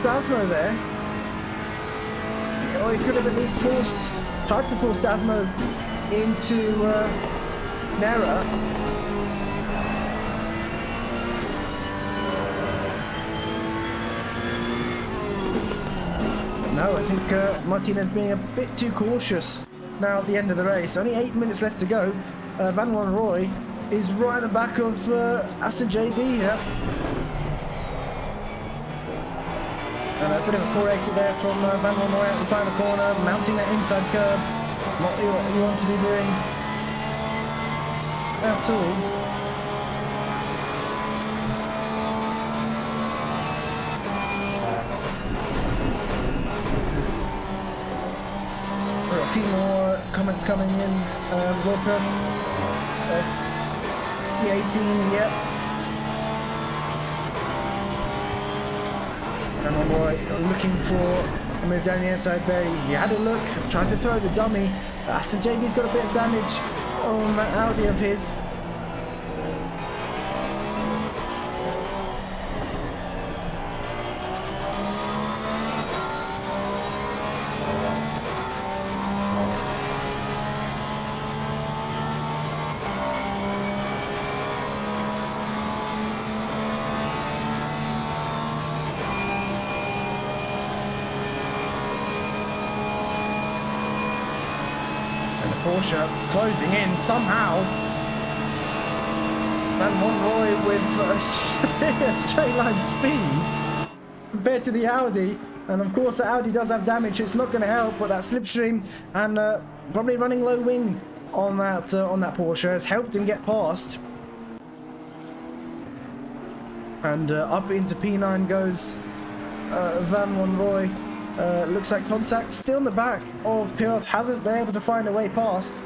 Dasmo there. Or he could have at least tried to force Dasmo into an error. But no, I think Martinez being a bit too cautious now at the end of the race. Only 8 minutes left to go. Van Roy is right at the back of Aston JB here. And a bit of a poor exit there from Van Roy out the final corner, mounting that inside curb. Not what you want to be doing at all. We've got a few more comments coming in. Walker, P18, yep. And Roy looking for a move down the inside there. He had a look, tried to throw the dummy. Aston JB's got a bit of damage on that Audi of his. Porsche closing in somehow. Van Roy with a straight line speed. compared to the Audi. And of course the Audi does have damage, it's not going to help, but that slipstream and probably running low wing on that Porsche has helped him get past. And up into P9 goes Van Wanrooy. Looks like Contact still in the back of Per-Olav, hasn't been able to find a way past.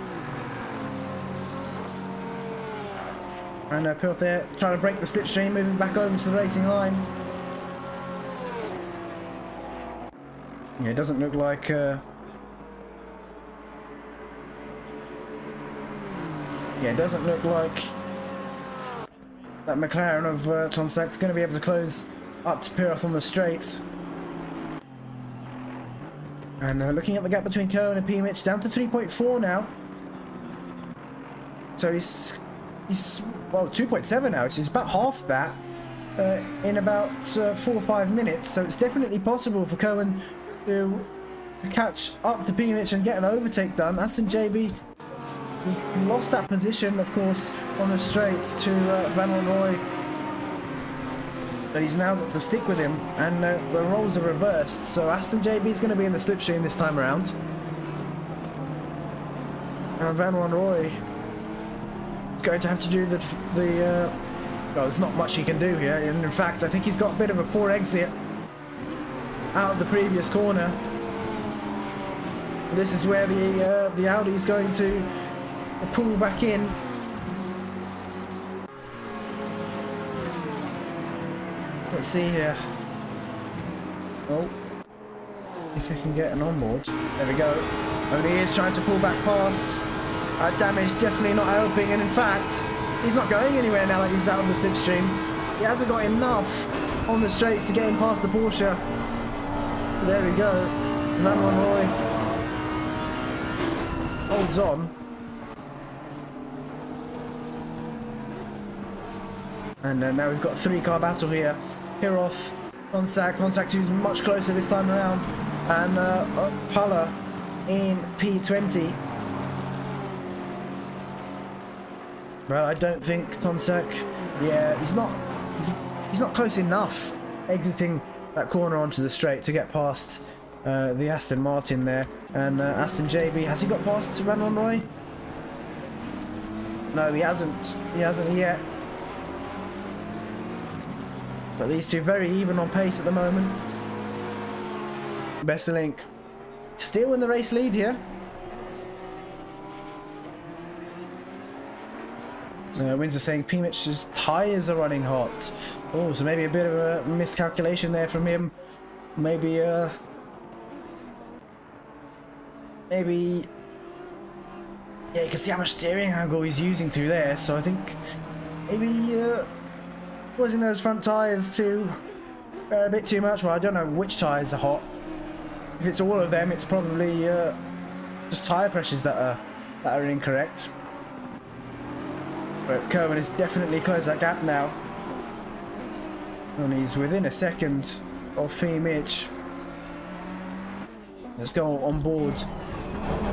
And Per-Olav there trying to break the slipstream, moving back over to the racing line. Yeah, it doesn't look like it doesn't look like that McLaren of Tonsak's going to be able to close up to Per-Olav on the straight. And looking at the gap between Curtin and P-Mitch, down to 3.4 now. So he's well 2.7 now, so he's about half that in about 4 or 5 minutes. So it's definitely possible for Curtin to catch up to P-Mitch and get an overtake done. Aston JB has lost that position, of course, on the straight to Van Wanrooy. But he's now got to stick with him, and the roles are reversed. So Aston JB is going to be in the slipstream this time around. And Van Wanrooy is going to have to do well, there's not much he can do here. And in fact, I think he's got a bit of a poor exit out of the previous corner. This is where the Audi is going to pull back in. Let's see here. Oh, if we can get an onboard. There we go. Only he is trying to pull back past. Damage definitely not helping, and in fact, he's not going anywhere now that he's out of the slipstream. He hasn't got enough on the straights to get him past the Porsche. So there we go. Van Wanrooy holds on. And now we've got a 3-car battle here. Per-Olav, Contact who's much closer this time around, and Palla in P20. But I don't think Tonsek, yeah, he's not close enough exiting that corner onto the straight to get past the Aston Martin there. And Aston JB, has he got past Van Wanrooy? No, he hasn't. He hasn't yet. But these two very even on pace at the moment. Besselink still in the race lead here. Windsor saying P-Mitch's tyres are running hot. Oh, so maybe a bit of a miscalculation there from him. Maybe, yeah, you can see how much steering angle he's using through there. So I think maybe causing those front tyres to a bit too much. Well, I don't know which tyres are hot. If it's all of them, it's probably just tyre pressures that are incorrect. But Curtin has definitely closed that gap now. And he's within a second of P-Mitch. Let's go on board.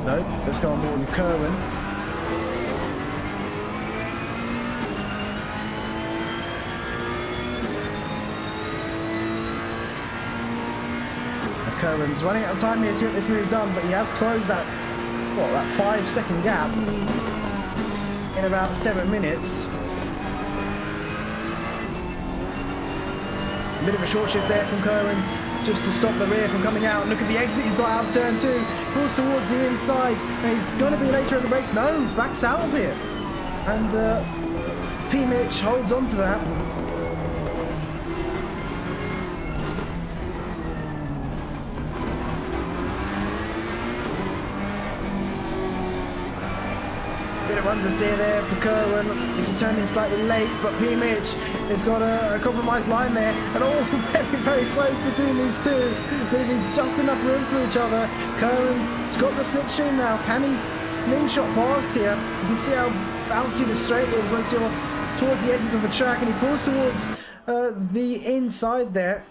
Nope, let's go on board with Curtin. Curtin's running out of time here to get this move done, but he has closed that, what, that 5-second gap in about 7 minutes. A bit of a short shift there from Curtin, just to stop the rear from coming out. Look at the exit he's got out of turn 2. Pulls towards the inside. And he's going to be later at the brakes. No, backs out of here. And P-Mitch holds on to that. Bit of understeer there for Curtin. He turned in slightly late, but P-Mitch has got a compromised line there, and all very, very close between these two, leaving just enough room for each other. Curtin's got the slipstream now. Can he slingshot past here? You can see how bouncy the straight is once you're towards the edges of the track, and he pulls towards the inside there.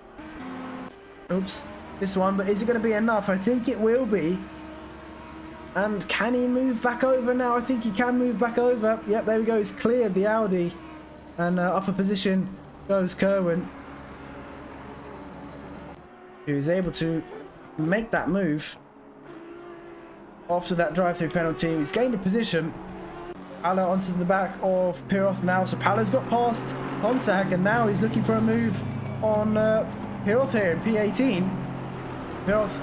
Oops, this one, but is it going to be enough? I think it will be. And can he move back over now? I think he can move back over. Yep, there we go. He's cleared the Audi. And upper position goes Curtin. who is able to make that move after that drive-through penalty. He's gained a position. Paolo onto the back of Per-Olav now. So Paolo's got past Gonzag, and now he's looking for a move on Per-Olav here in P18. Per-Olav,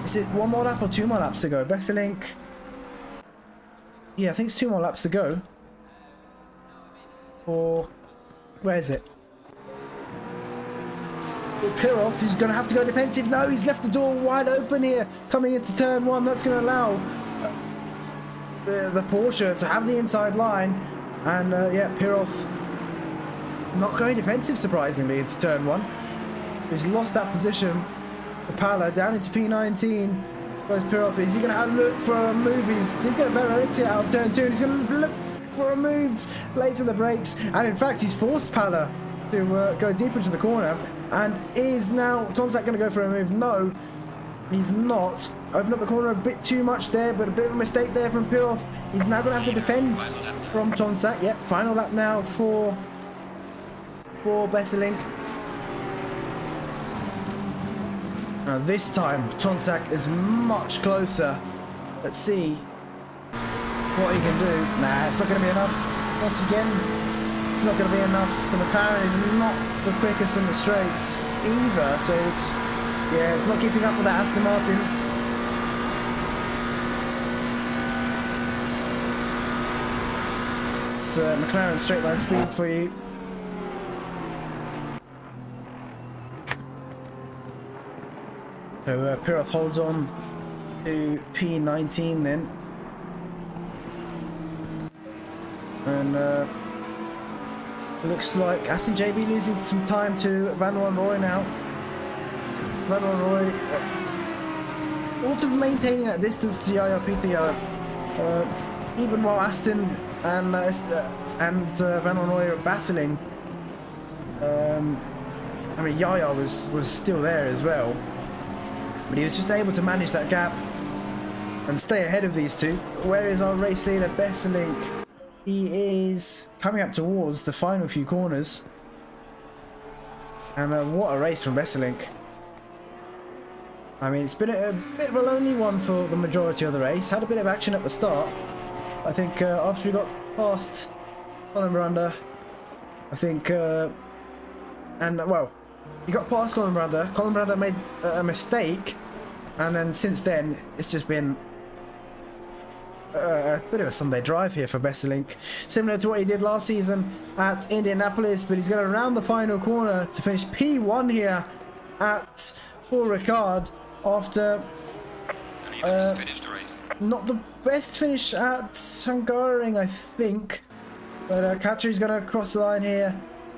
is it one more lap or 2 more laps to go? Besselink. Yeah, I think it's 2 more laps to go. Or where is it? Per-Olav, he's going to have to go defensive. No, he's left the door wide open here. Coming into turn 1, that's going to allow the Porsche to have the inside line. And yeah, Per-Olav not going defensive, surprisingly, into turn 1. He's lost that position. The Paolo down into P19. Goes Per-Olav. Is he going to look for a move? He's going to better exit out of turn 2. And he's going to look for a move late to the brakes. And in fact, he's forced Paolo to go deep into the corner. And is now Tonsak going to go for a move? No, he's not. Opened up the corner a bit too much there, but a bit of a mistake there from Per-Olav. He's now going to have to defend from Tonsak. Yep, final lap now for Besselink. Now this time Tonsak is much closer. Let's see what he can do. Nah, it's not going to be enough. Once again, it's not going to be enough. The McLaren is not the quickest in the straights either, so it's, yeah, it's not keeping up with that Aston Martin. It's McLaren straight line speed for you. So Per-Olav holds on to P19 then. And looks like Aston JB losing some time to Van Wanrooy now. Van Wanrooy sort of maintaining that distance to Yaya PTR. Even while Aston and Van Wanrooy are battling. I mean, Yaya was still there as well. But he was just able to manage that gap and stay ahead of these two. Where is our race leader, Besselink? He is coming up towards the final few corners. And what a race from Besselink. I mean, it's been a bit of a lonely one for the majority of the race. Had a bit of action at the start. I think after we got past Colin Miranda, I think, and well, he got past Colin Miranda. Colin Miranda made a mistake. And then since then, it's just been a bit of a Sunday drive here for Besselink. Similar to what he did last season at Indianapolis, but he's going to round the final corner to finish P1 here at Ricard after not the best finish at Hungaroring, I think. But Katri's going to cross the line here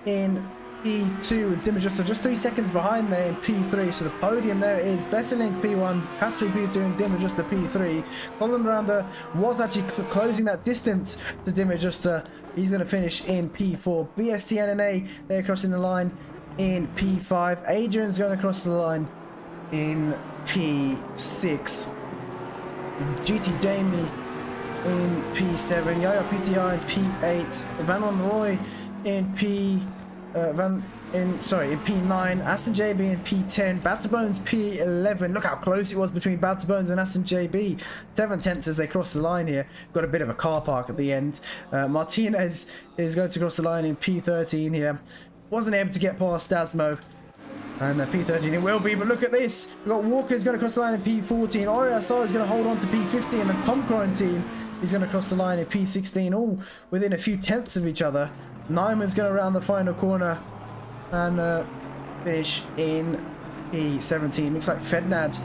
in P2 with Dim Adjuster just 3 seconds behind there in P3. So the podium there is Besselink P1, Katri P2 and Dim Adjuster P3. Colin Miranda was actually closing that distance to Dim Adjuster. He's going to finish in P4. BST NNA, they're crossing the line in P5. Adrian's going to cross the line in P6. GT Jamie in P7. Yaya PTR in P8. Van Wanrooy in in P9, Aston JB in P10, Batterbones P11. Look how close it was between Batterbones and Aston JB. 7/10 as they cross the line here. Got a bit of a car park at the end. Martinez is going to cross the line in P13 here. Wasn't able to get past Dasmo. And P13 it will be, but look at this. We've got Walker's going to cross the line in P14. Oriasar is going to hold on to P15, and the Tom Quarantine is going to cross the line in P16, all within a few tenths of each other. Nyman's going to round the final corner and finish in P17. Looks like Fednad,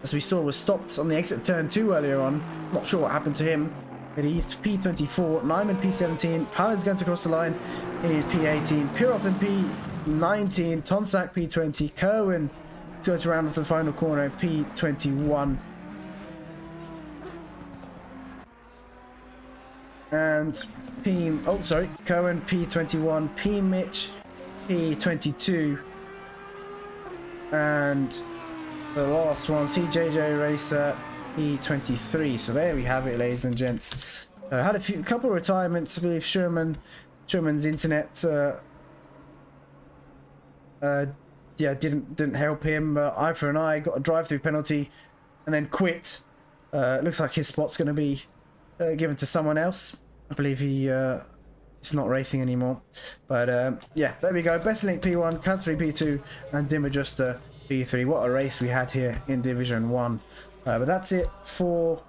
as we saw, was stopped on the exit of turn 2 earlier on. Not sure what happened to him, but he's P24. Nyman P17. Palla's going to cross the line in P18. Per-Olav in P19. Tonsak P20. Kerwin going to round off the final corner in P21. And Cohen P21, P Mitch P22, and the last one, CJJ Racer P23. So there we have it, ladies and gents. Had a couple of retirements. I believe Sherman's internet yeah, didn't help him. Eye for an eye, got a drive-through penalty, and then quit. Looks like his spot's going to be given to someone else. I believe he's not racing anymore. But yeah, there we go. Bestlink P1, Country P2, and Dimmer just P3. What a race we had here in Division 1. But that's it for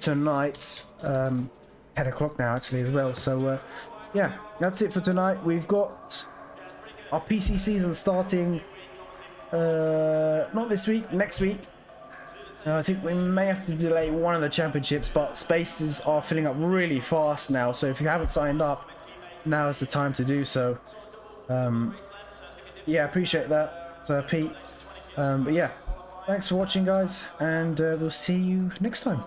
tonight. 10 o'clock now actually as well. So yeah, that's it for tonight. We've got our PC season starting not this week, next week. I think we may have to delay one of the championships, but spaces are filling up really fast now, so if you haven't signed up, now is the time to do so. Yeah, appreciate that, Pete. But yeah, thanks for watching, guys, and we'll see you next time.